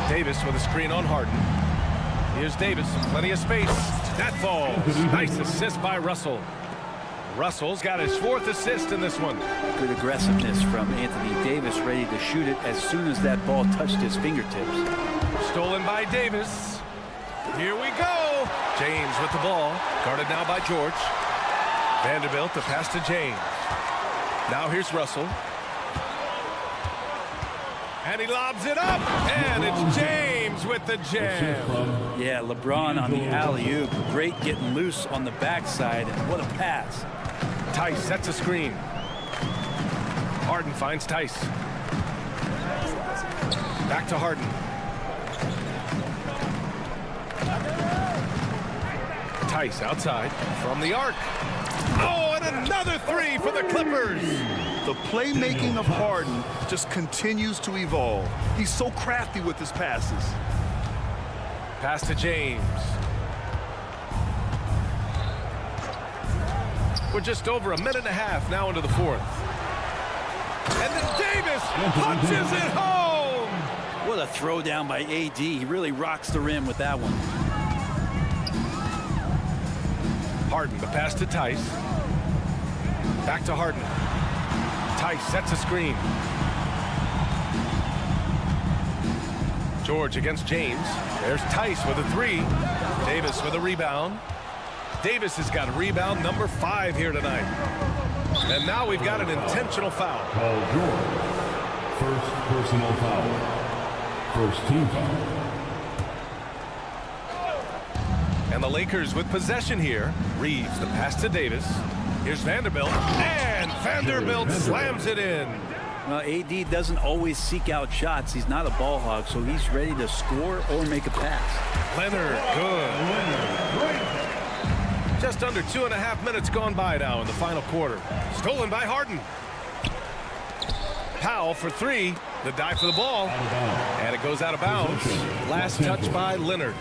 Davis with a screen on Harden. Here's Davis, plenty of space. That falls. Nice assist by Russell. Russell's got his 4th assist in this one. Good aggressiveness from Anthony Davis, ready to shoot it as soon as that ball touched his fingertips. Stolen by Davis. Here we go. James with the ball. Guarded now by George. Vanderbilt, the pass to James. Now here's Russell. And he lobs it up. And it's James with the jam. Yeah, LeBron on the alley-oop. Great getting loose on the backside. And what a pass. Tice sets a screen. Harden finds Tice. Back to Harden. Tice outside from the arc. Oh, and another 3 for the Clippers. The playmaking of Harden just continues to evolve. He's so crafty with his passes. Pass to James. We're just over a minute and a half now into the 4th. And then Davis punches it home. What a throw down by AD. He really rocks the rim with that one. Harden, the pass to Tice. Back to Harden. Tice sets a screen. George against James. There's Tice with a 3. Davis with a rebound. Davis has got rebound number 5 here tonight. And now we've got an intentional foul. Paul George. First personal foul. First team foul. And the Lakers with possession here. Reeves, the pass to Davis. Here's Vanderbilt. And Vanderbilt slams it in. Well, AD doesn't always seek out shots. He's not a ball hog, so he's ready to score or make a pass. Leonard, good. Just under 2.5 minutes gone by now in the final quarter. Stolen by Harden. Powell for 3. The dive for the ball. And it goes out of bounds. Last touch by Leonard.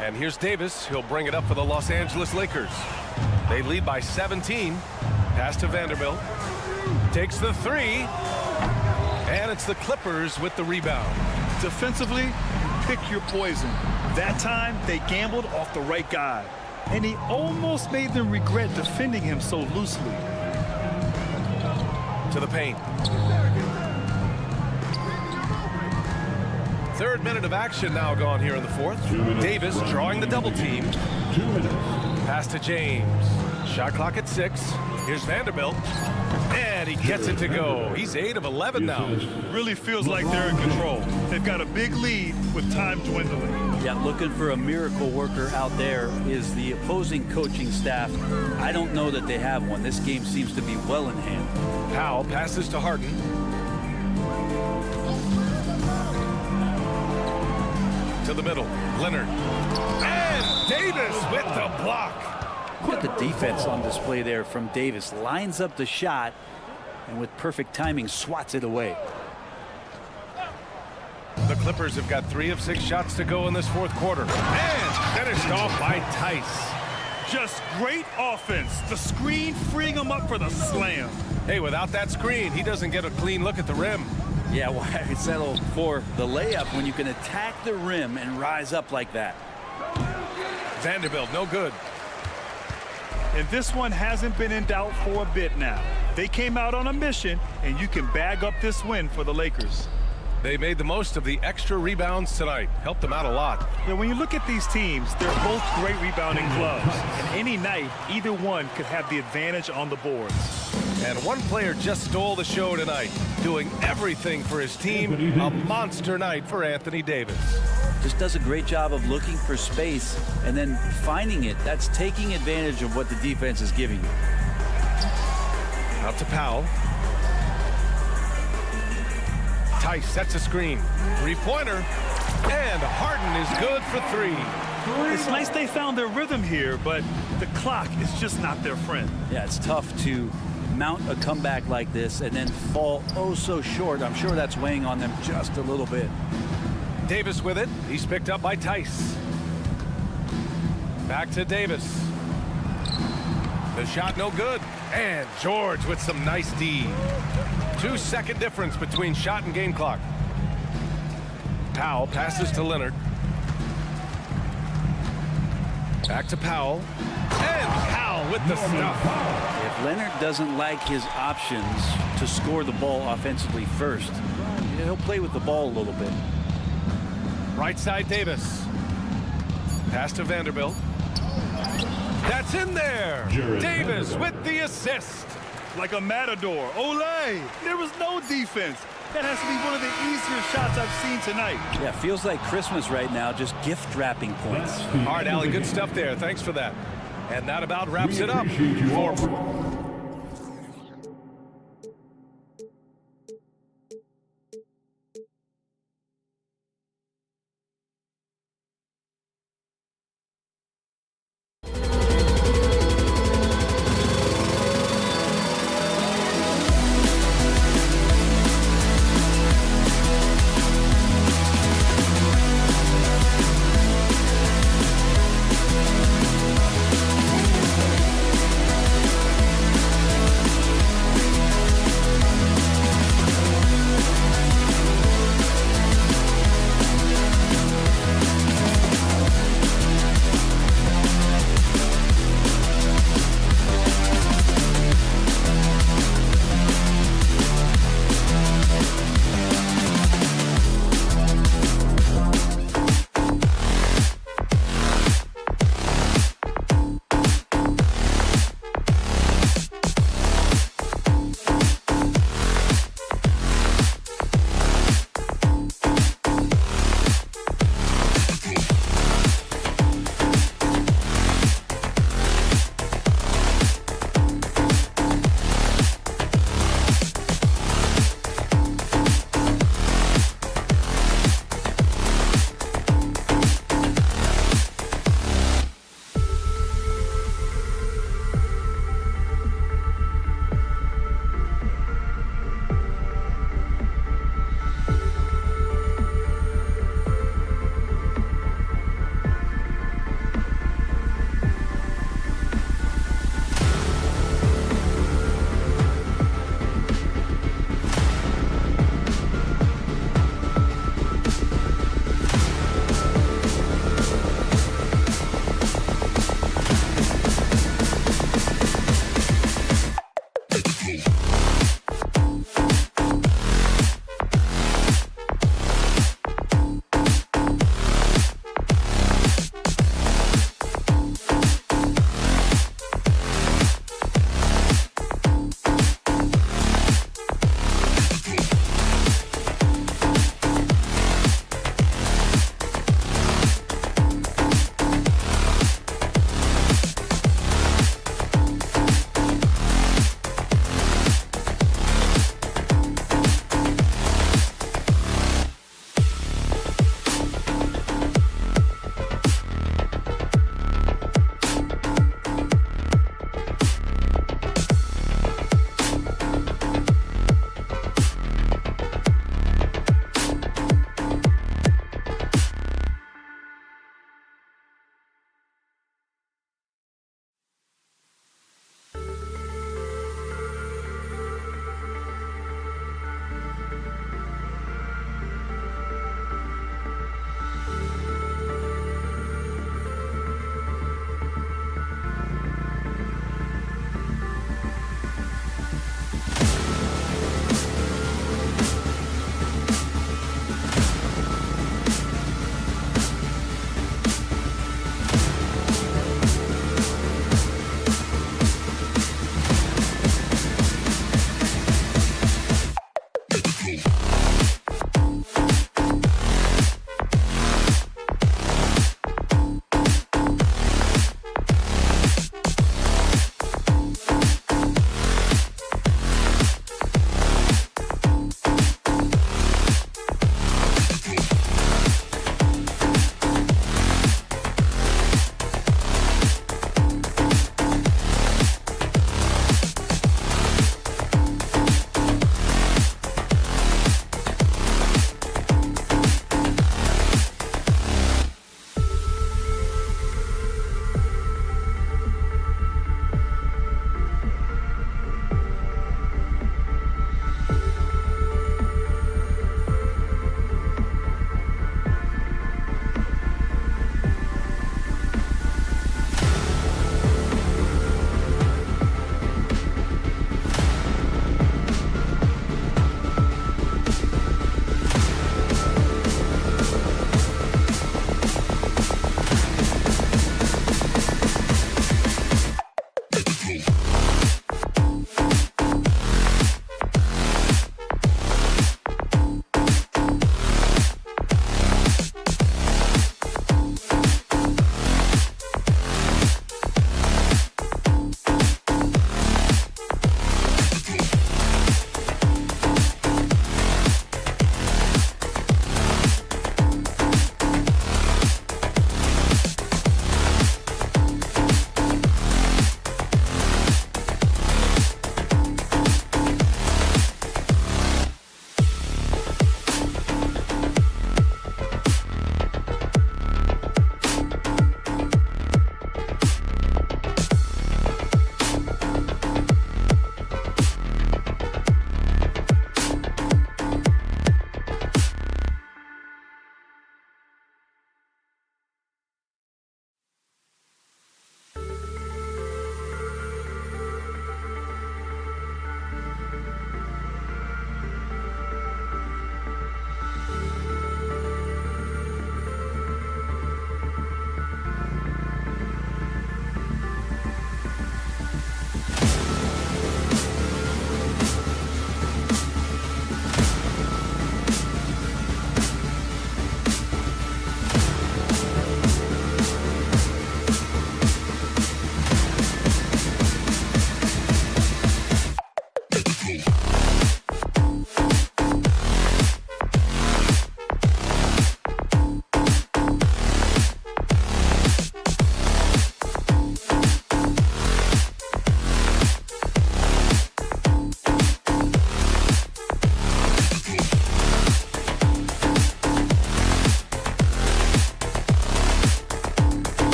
And here's Davis. He'll bring it up for the Los Angeles Lakers. They lead by 17. Pass to Vanderbilt. Takes the 3. And it's the Clippers with the rebound. Defensively, pick your poison. That time, they gambled off the right guy. And he almost made them regret defending him so loosely. To the paint. 3rd minute of action now gone here in the 4th. Davis drawing the double team. 2 minutes. Pass to James. Shot clock at 6. Here's Vanderbilt. And he gets it to go. He's 8 of 11 now. Really feels like they're in control. They've got a big lead with time dwindling. Yeah, looking for a miracle worker out there is the opposing coaching staff. I don't know that they have one. This game seems to be well in hand. Powell passes to Harden. To the middle, Leonard. And Davis with the block. Look at the defense on display there from Davis. Lines up the shot and with perfect timing swats it away. The Clippers have got 3 of 6 shots to go in this fourth quarter. And finished off by Tice. Just great offense. The screen freeing him up for the slam. Hey, without that screen, he doesn't get a clean look at the rim. Yeah, why settle for the layup when you can attack the rim and rise up like that? Vanderbilt, no good. And this one hasn't been in doubt for a bit now. They came out on a mission, and you can bag up this win for the Lakers. They made the most of the extra rebounds tonight. Helped them out a lot. Yeah, when you look at these teams, they're both great rebounding clubs. And any night, either one could have the advantage on the boards. And one player just stole the show tonight, doing everything for his team. A monster night for Anthony Davis. Just does a great job of looking for space and then finding it. That's taking advantage of what the defense is giving you. Out to Powell. Tice sets a screen. 3-pointer. And Harden is good for 3. It's nice they found their rhythm here, but the clock is just not their friend. Yeah, it's tough to mount a comeback like this and then fall oh so short. I'm sure that's weighing on them just a little bit. Davis with it. He's picked up by Tice. Back to Davis. The shot no good. And George with some nice D. 2-second difference between shot and game clock. Powell passes to Leonard. Back to Powell. And Powell with the stuff. If Leonard doesn't like his options to score the ball offensively first, he'll play with the ball a little bit. Right side Davis. Pass to Vanderbilt. That's in there. Davis with the assist. Like a matador. Olay! There was no defense. That has to be one of the easier shots I've seen tonight. Yeah, feels like Christmas right now, just gift wrapping points. All right, Allie, good stuff there. Thanks for that. And that about wraps it up for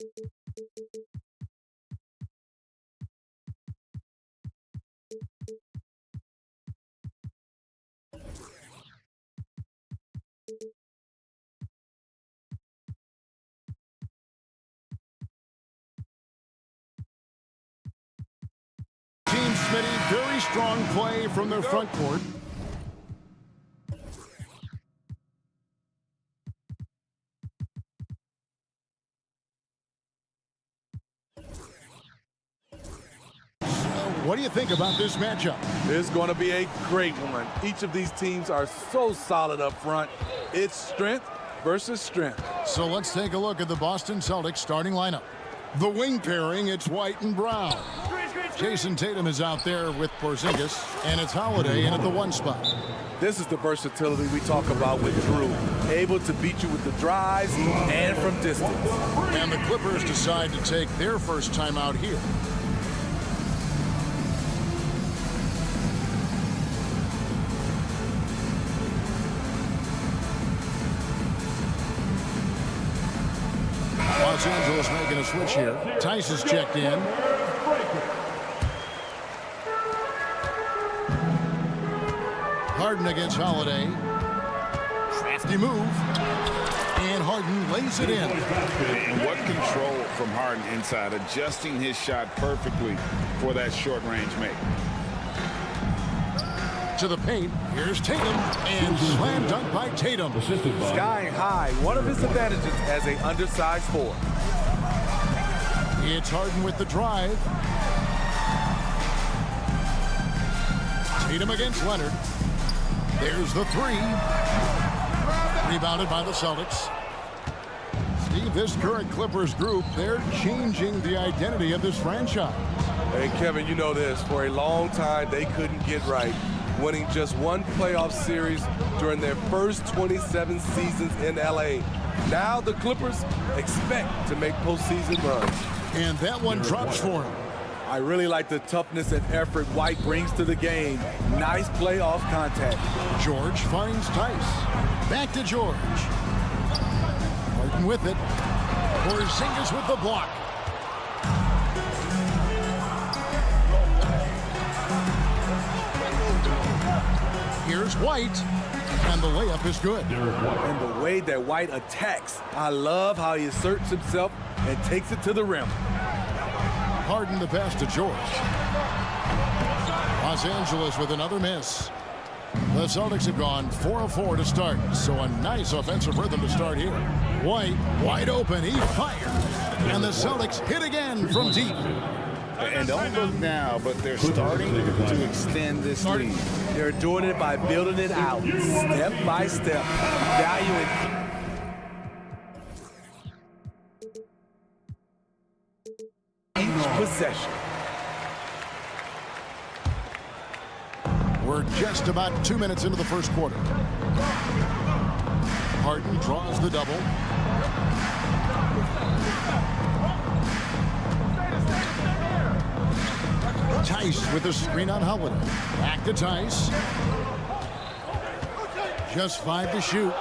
Team Smitty, very strong play from their front court. What do you think about this matchup? It's going to be a great one. Each of these teams are so solid up front. It's strength versus strength. So let's take a look at the Boston Celtics starting lineup. The wing pairing, it's White and Brown. Jason Tatum is out there with Porzingis, and it's Holiday in at the 1 spot. This is the versatility we talk about with Drew. Able to beat you with the drives and from distance. And the Clippers decide to take their first time out here. Los Angeles making a switch here. Tice is checked in. Harden against Holiday. Crafty move. And Harden lays it in. And what control from Harden inside, adjusting his shot perfectly for that short-range make. To the paint. Here's Tatum. And slam dunk by Tatum. Skying high. One of his advantages as an undersized forward. It's Harden with the drive. Tatum against Leonard. There's the 3. Rebounded by the Celtics. Steve, this current Clippers group, they're changing the identity of this franchise. Hey, Kevin, you know this. For a long time, they couldn't get right. Winning just one playoff series during their first 27 seasons in L.A. Now the Clippers expect to make postseason runs. And that one drops for him. I really like the toughness and effort White brings to the game. Nice playoff contact. George finds Tice. Back to George. Harden with it. Porzingis with the block. Here's White. And the layup is good. And the way that White attacks, I love how he asserts himself and takes it to the rim. Harden the pass to George. Los Angeles with another miss. The Celtics have gone 4 of 4 to start, so a nice offensive rhythm to start here. White, wide open, he fired. And the Celtics hit again from deep. And don't look now, but they're starting to extend this lead. They're doing it by building it out, step by step, valuing each possession. We're just about 2 minutes into the first quarter. Harden draws the double. Tice with the screen on Holiday. Back to Tice. Just 5 to shoot.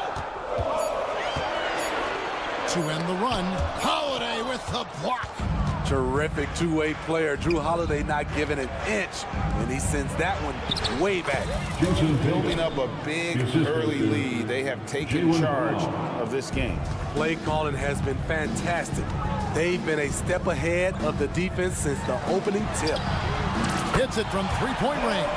To end the run, Holiday with the block. Terrific two-way player. Drew Holiday not giving an inch, and he sends that one way back. Building up a big early lead. They have taken charge of this game. Play calling has been fantastic. They've been a step ahead of the defense since the opening tip. Hits it from three-point range.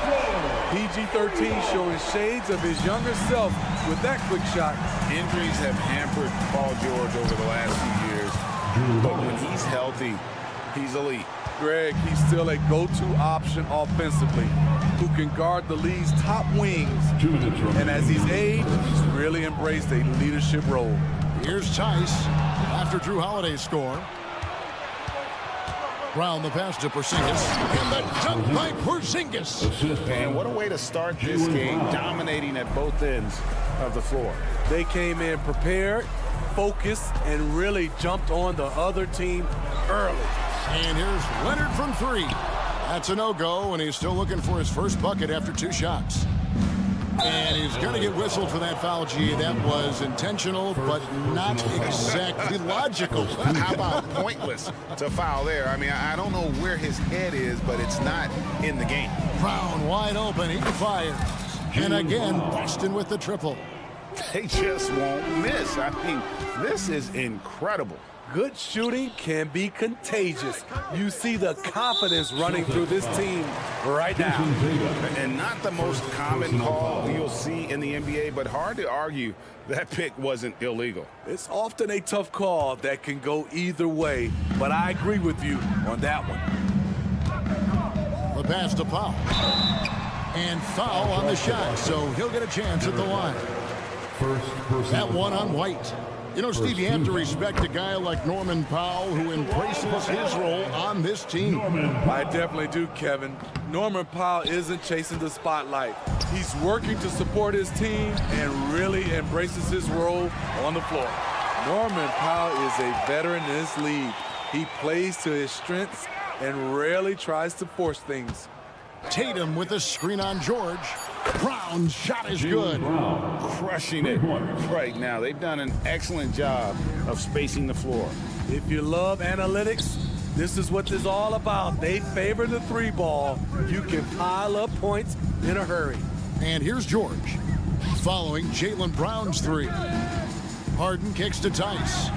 PG-13 showing shades of his younger self with that quick shot. Injuries have hampered Paul George over the last few years, but when he's healthy, he's elite. Greg, he's still a go-to option offensively, who can guard the league's top wings. And as he's aged, he's really embraced a leadership role. Here's Tice after Drew Holiday's score. Brown the pass to Porzingis. And the dunk by Porzingis. And what a way to start this game, dominating at both ends of the floor. They came in prepared, focused, and really jumped on the other team early. And here's Leonard from 3. That's a no-go, and he's still looking for his first bucket after 2 shots. And he's going to get whistled for that foul, G. That was intentional, but not exactly logical. How about pointless to foul there? I mean, I don't know where his head is, but it's not in the game. Brown wide open. He fires. And again, Boston with the triple. They just won't miss. I mean, this is incredible. Good shooting can be contagious. You see the confidence running through this team right now. And not the most common call you'll see in the NBA, but hard to argue that pick wasn't illegal. It's often a tough call that can go either way, but I agree with you on that one. The pass to Powell. And foul on the shot, so he'll get a chance at the line. That one on White. You know, Steve, you have to respect a guy like Norman Powell who embraces his role on this team. I definitely do, Kevin. Norman Powell isn't chasing the spotlight. He's working to support his team and really embraces his role on the floor. Norman Powell is a veteran in this league. He plays to his strengths and rarely tries to force things. Tatum with a screen on George. Brown's shot is good. Crushing it right now. They've done an excellent job of spacing the floor. If you love analytics, this is what this is all about. They favor the three ball. You can pile up points in a hurry. And here's George following Jaylen Brown's three. Harden kicks to Tice.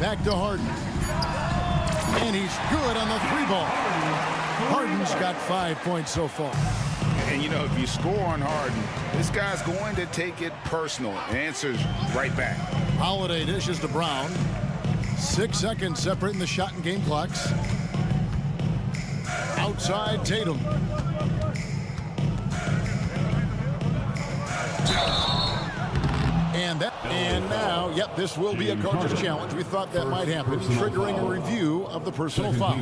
Back to Harden. And he's good on the three ball. Harden's got 5 points so far. And, you know, if you score on Harden, this guy's going to take it personal and answers right back. Holiday dishes to Brown. 6 seconds separating the shot and game clocks. Outside Tatum. And now, yep, this will be a coach's challenge. We thought that might happen, triggering a review of the personal foul.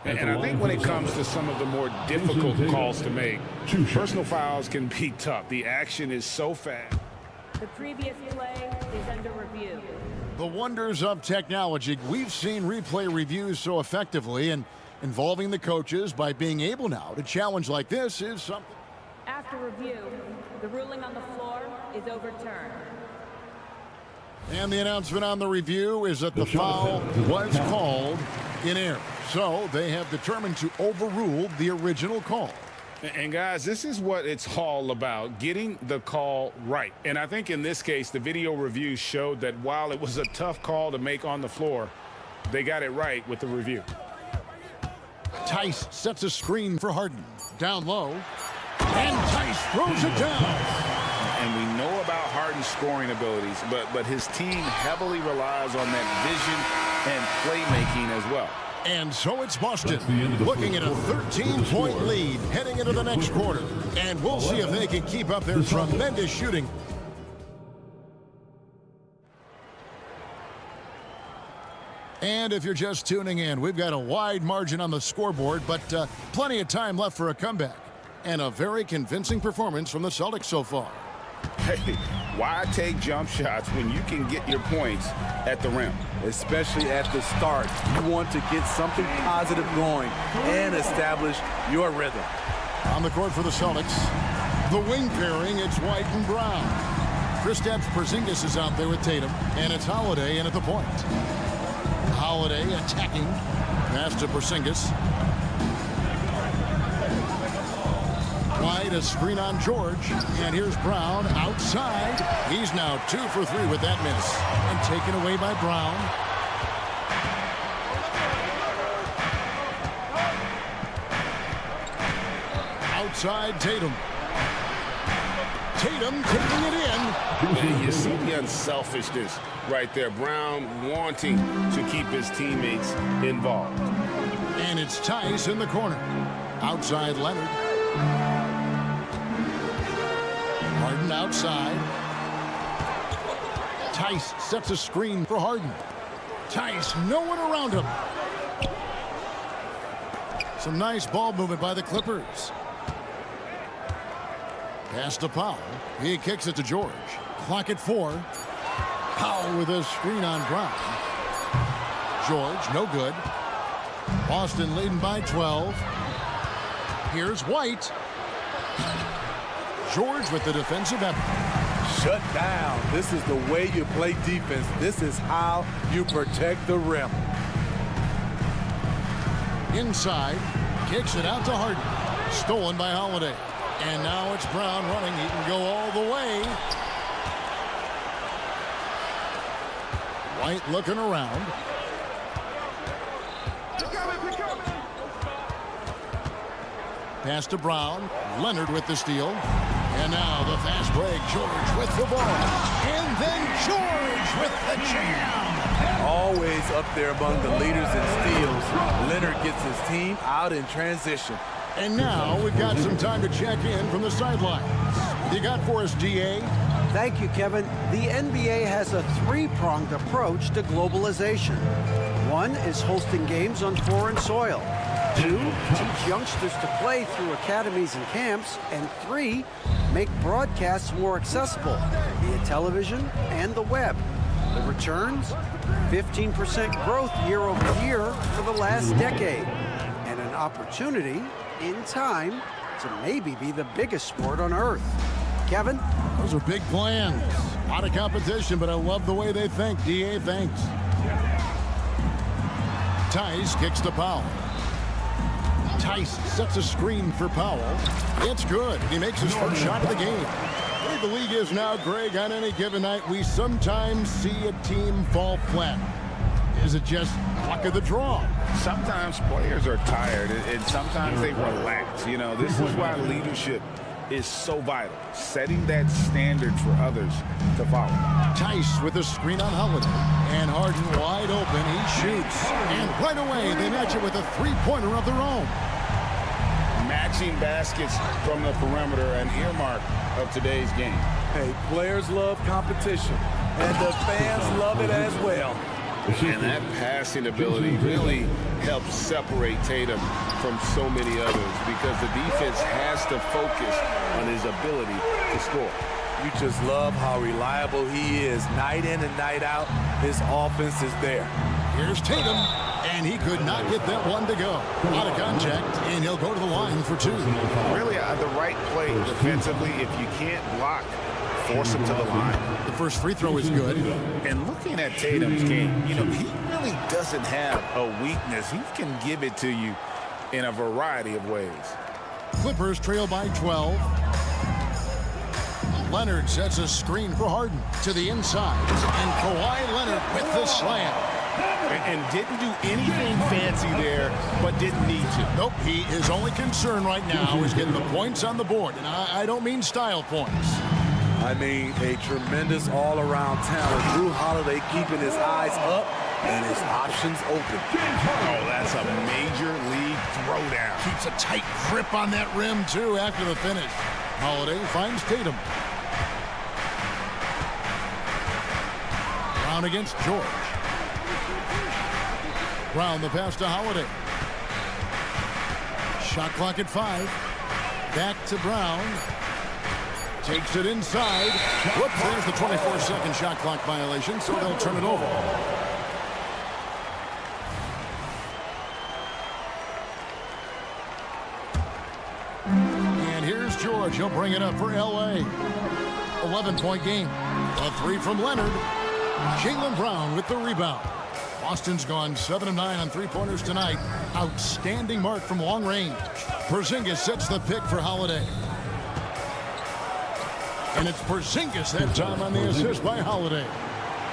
And I think when it comes to some of the more difficult calls to make, personal fouls can be tough. The action is so fast. The previous play is under review. The wonders of technology. We've seen replay reviews so effectively, and involving the coaches by being able now to challenge like this is something. After review, the ruling on the floor is overturned. And the announcement on the review is that the foul was called in error. So they have determined to overrule the original call. And guys, this is what it's all about, getting the call right. And I think in this case, the video review showed that while it was a tough call to make on the floor, they got it right with the review. Tice sets a screen for Harden. Down low. And Tice throws it down. And we know about Harden's scoring abilities, but his team heavily relies on that vision and playmaking as well. And so it's Boston looking at a 13-point lead heading into the next quarter. And we'll see if they can keep up their tremendous shooting. And if you're just tuning in, we've got a wide margin on the scoreboard, but plenty of time left for a comeback. And a very convincing performance from the Celtics so far. Hey, why take jump shots when you can get your points at the rim? Especially at the start. You want to get something positive going and establish your rhythm. On the court for the Celtics, the wing pairing, it's White and Brown. Kristaps Porzingis is out there with Tatum, and it's Holiday in at the point. Holiday attacking. Pass to Porzingis. White, a screen on George. And here's Brown outside. He's now 2 for 3 with that miss. And taken away by Brown. Outside Tatum. Tatum taking it in. And you see the unselfishness right there. Brown wanting to keep his teammates involved. And it's Tice in the corner. Outside Leonard. Harden outside. Tice sets a screen for Harden. Tice, no one around him. Some nice ball movement by the Clippers. Pass to Powell. He kicks it to George. Clock at 4. Powell with a screen on Brown. George, no good. Boston leading by 12. Here's White. George with the defensive effort. Shut down. This is the way you play defense. This is how you protect the rim. Inside, kicks it out to Harden. Stolen by Holiday. And now it's Brown running. He can go all the way. White looking around. Pass to Brown. Leonard with the steal. And now the fast break. George with the ball. And then George with the jam. Always up there among the leaders in steals. Leonard gets his team out in transition. And now we've got some time to check in from the sidelines. You got for us, DA? Thank you, Kevin. The NBA has a three-pronged approach to globalization. One is hosting games on foreign soil. 2, teach youngsters to play through academies and camps. And 3, make broadcasts more accessible via television and the web. The returns? 15% growth year over year for the last decade. And an opportunity, in time, to maybe be the biggest sport on earth. Kevin? Those are big plans. A lot of competition, but I love the way they think. DA, thanks. Tice kicks to Powell. Tice sets a screen for Powell. It's good. He makes his first shot of the game. The way the league is now, Greg, on any given night, we sometimes see a team fall flat. Is it just luck of the draw? Sometimes players are tired, and sometimes they relax. You know, this is why leadership is so vital. Setting that standard for others to follow. Tice with a screen on Holiday. And Harden wide open. He shoots. And right away, they match it with a three-pointer of their own. Matching baskets from the perimeter, an earmark of today's game. Hey, players love competition, and the fans love it as well. And that passing ability really helps separate Tatum from so many others because the defense has to focus on his ability to score. You just love how reliable he is. Night in and night out, his offense is there. Here's Tatum, and he could not get that one to go. Out of contact, and he'll go to the line for 2. Really, the right play defensively. If you can't block, force him to the line. The first free throw is good. And looking at Tatum's game, you know, he really doesn't have a weakness. He can give it to you in a variety of ways. Clippers trail by 12. Leonard sets a screen for Harden to the inside. And Kawhi Leonard with the slam. And didn't do anything fancy there, but didn't need to. Nope, his only concern right now is getting the points on the board. And I don't mean style points. I mean, a tremendous all-around talent. Drew Holiday keeping his eyes up and his options open. Oh, that's a major league throwdown. Keeps a tight grip on that rim, too, after the finish. Holiday finds Tatum. Brown against George. Brown the pass to Holiday. Shot clock at 5. Back to Brown. Takes it inside. Whoops, there's the 24-second shot clock violation, so they'll turn it over. And here's George. He'll bring it up for L.A. 11-point game. A 3 from Leonard. Jaylen Brown with the rebound. Boston's gone 7 of 9 on three-pointers tonight. Outstanding mark from long range. Porzingis sets the pick for Holiday. And it's Porzingis that time on the assist by Holiday.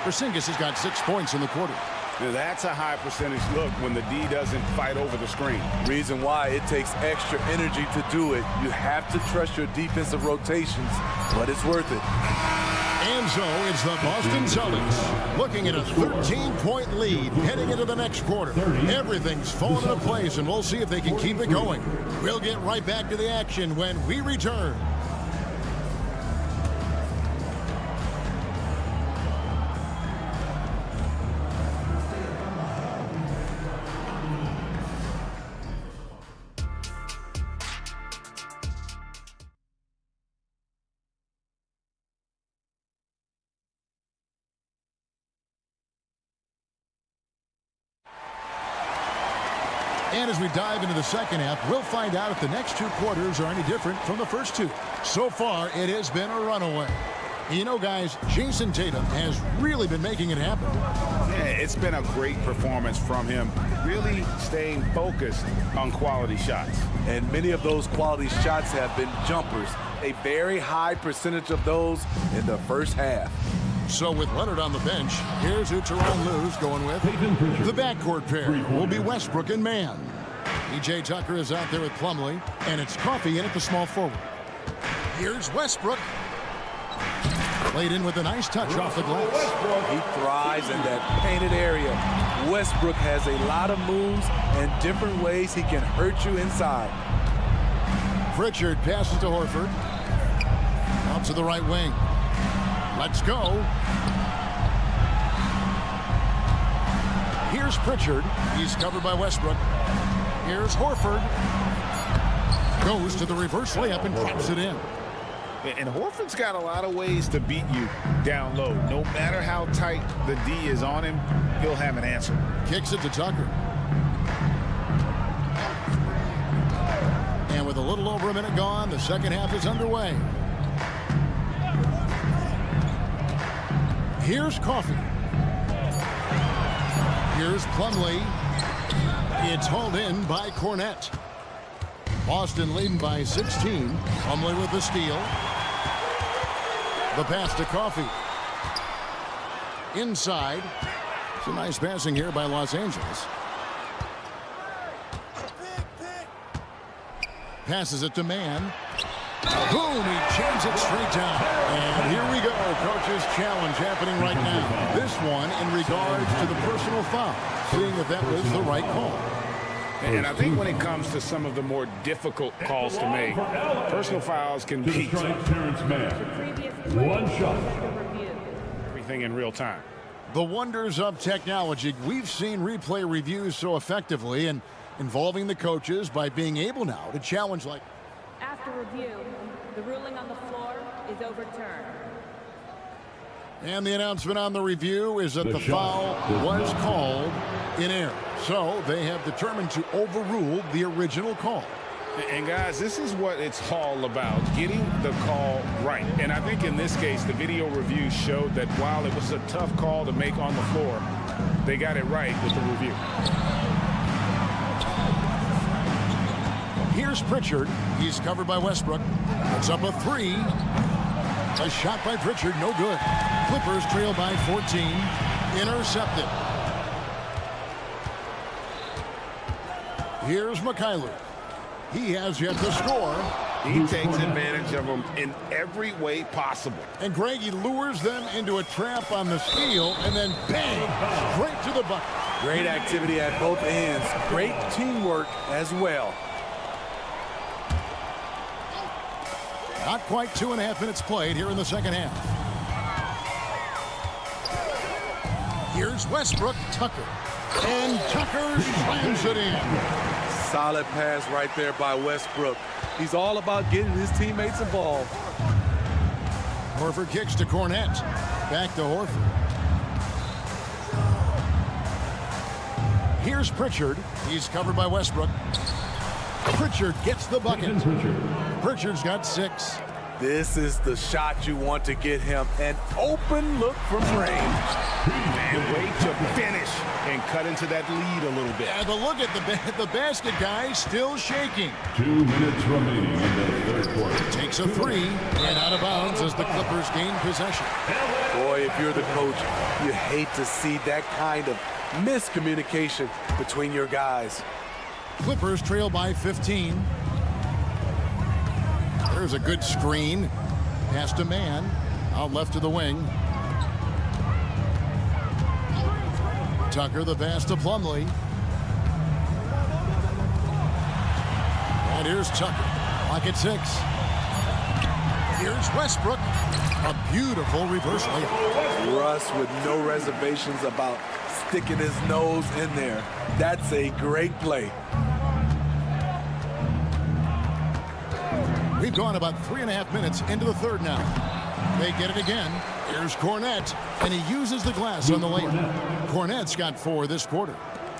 Porzingis has got 6 points in the quarter. Now that's a high percentage look when the D doesn't fight over the screen. Reason why it takes extra energy to do it. You have to trust your defensive rotations, but it's worth it. And so it's the Boston Celtics looking at a 13-point lead heading into the next quarter. Everything's falling into place, and we'll see if they can keep it going. We'll get right back to the action when we return. And as we dive into the second half, we'll find out if the next two quarters are any different from the first two. So far, it has been a runaway. You know, guys, Jason Tatum has really been making it happen. Yeah, it's been a great performance from him, really staying focused on quality shots. And many of those quality shots have been jumpers. A very high percentage of those in the first half. So with Leonard on the bench, here's who Tyronn Lue's going with. The backcourt pair will be Westbrook and Mann. P.J. Tucker is out there with Plumlee, and it's Coffey in at the small forward. Here's Westbrook. Played in with a nice touch off the glass. He thrives in that painted area. Westbrook has a lot of moves and different ways he can hurt you inside. Pritchard passes to Horford. Out to the right wing. Let's go. Here's Pritchard. He's covered by Westbrook. Here's Horford. Goes to the reverse layup and drops it in. And Horford's got a lot of ways to beat you down low. No matter how tight the D is on him, he'll have an answer. Kicks it to Tucker. And with a little over a minute gone, the second half is underway. Here's Coffey. Here's Plumlee. It's hauled in by Cornette. Boston leading by 16. Plumlee with the steal. The pass to Coffey. Inside. Some nice passing here by Los Angeles. Passes it to Mann. Boom, he jams it straight down. And here we go, coach's challenge happening right now. This one in regards to the personal foul, seeing if that was the right call. And I think when it comes to some of the more difficult calls to make, personal fouls can be one shot. everything in real time. The wonders of technology. We've seen replay reviews so effectively and involving the coaches by being able now to challenge like. After review, the ruling on the floor is overturned. And the announcement on the review is that the foul was called in error. So they have determined to overrule the original call. And guys, this is what it's all about, getting the call right. And I think in this case, the video review showed that while it was a tough call to make on the floor, they got it right with the review. Here's Pritchard. He's covered by Westbrook. It's up a three. A shot by Pritchard, no good. Clippers trail by 14. Intercepted. Here's Mikhailuk. He has yet to score. He takes advantage of them in every way possible. And Greg, he lures them into a trap on the steal, and then bang, straight to the bucket. Great activity at both ends. Great teamwork as well. Not quite 2.5 minutes played here in the second half. Here's Westbrook, Tucker. And Tucker slams it in. Solid pass right there by Westbrook. He's all about getting his teammates involved. Horford kicks to Cornette. Back to Horford. Here's Pritchard. He's covered by Westbrook. Pritchard gets the bucket. Pritchard's got 6. This is the shot you want to get him. An open look from range. And wait to finish and cut into that lead a little bit. Yeah, but look at the basket guy still shaking. 2 minutes remaining in the third quarter. Takes a 3 and out of bounds as the Clippers gain possession. Boy, if you're the coach, you hate to see that kind of miscommunication between your guys. Clippers trail by 15. There's a good screen. Pass to Mann. Out left to the wing. Tucker the pass to Plumlee. And here's Tucker. Lock at 6. Here's Westbrook. A beautiful reverse layup. Russ with no reservations about sticking his nose in there. That's a great play. We've gone about 3.5 minutes into the third now. They get it again. Here's Cornette, and he uses the glass on the layup. Cornette's got 4 this quarter.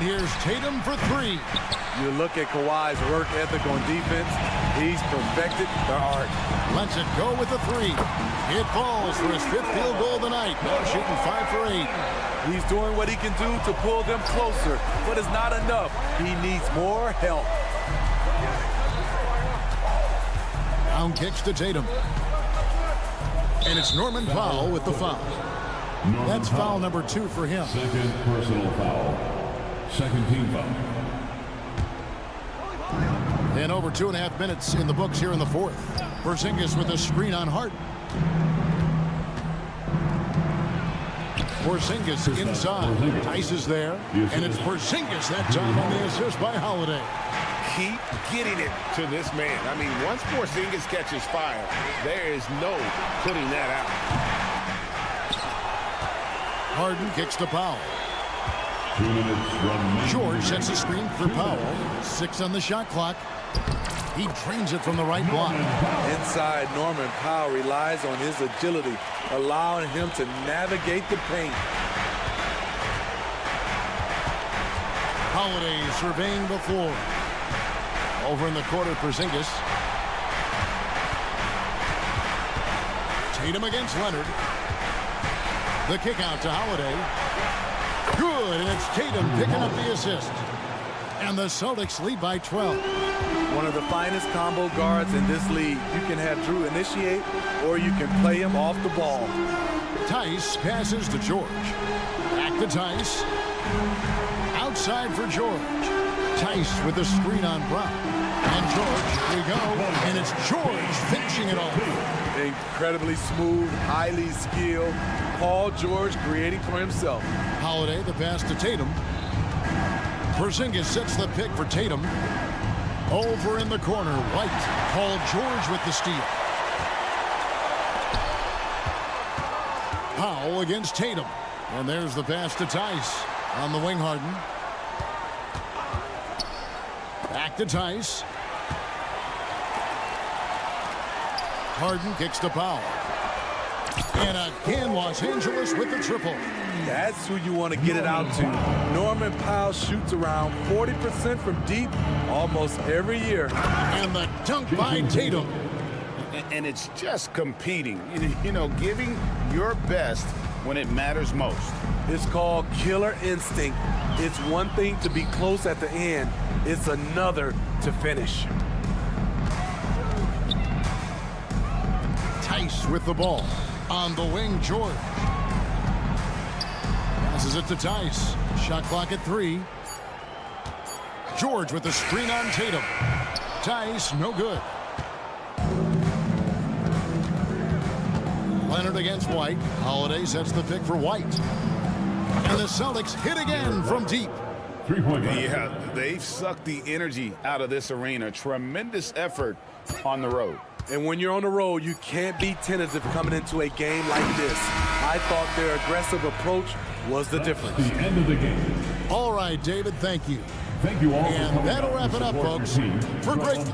And here's Tatum for three. You look at Kawhi's work ethic on defense, he's perfected the art. Lets it go with the three. It falls for his 5th field goal of the night. Now shooting 5 for 8. He's doing what he can do to pull them closer, but it's not enough. He needs more help. Brown kicks to Tatum. And it's Norman Powell with the foul. That's foul number 2 for him. Second personal foul. Second team foul. And over 2.5 minutes in the books here in the 4th. Porzingis with a screen on Harden. Porzingis inside. Tice is there. And it's Porzingis that time on the assist by Holiday. Keep getting it to this man. I mean, once Porzingis catches fire, there is no putting that out. Harden kicks to Powell. 2 minutes remaining. George sets a screen for Powell. 6 on the shot clock. He drains it from the right block. Inside, Norman Powell relies on his agility, allowing him to navigate the paint. Holiday surveying the floor. Over in the corner, Porzingis. Tatum against Leonard. The kick out to Holiday. Good, and it's Tatum picking up the assist. And the Celtics lead by 12. One of the finest combo guards in this league. You can have Drew initiate, or you can play him off the ball. Tice passes to George. Back to Tice. Outside for George. Tice with the screen on Brown. And George, here we go. And it's George finishing it off. Incredibly smooth, highly skilled. Paul George creating for himself. Holiday, the pass to Tatum. Porzingis sets the pick for Tatum. Over in the corner, White. Paul George with the steal. Powell against Tatum. And there's the pass to Tice. On the wing, Harden. Back to Tice. Harden kicks to Powell. And again, Los Angeles with the triple. That's who you want to get it out to. Norman Powell shoots around 40% from deep almost every year. And the dunk by Tatum. And it's just competing, you know, giving your best when it matters most. It's called killer instinct. It's one thing to be close at the end. It's another to finish. Tice with the ball. On the wing, George. Passes it to Tice. Shot clock at 3. George with the screen on Tatum. Tice, no good. Leonard against White. Holiday sets the pick for White. And the Celtics hit again from deep. 3-point line. Yeah, they've sucked the energy out of this arena. Tremendous effort on the road. And when you're on the road, you can't be tentative coming into a game like this. I thought their aggressive approach was the difference. The end of the game. All right, David, thank you. Thank you all. And that'll wrap it up, folks. For Greg.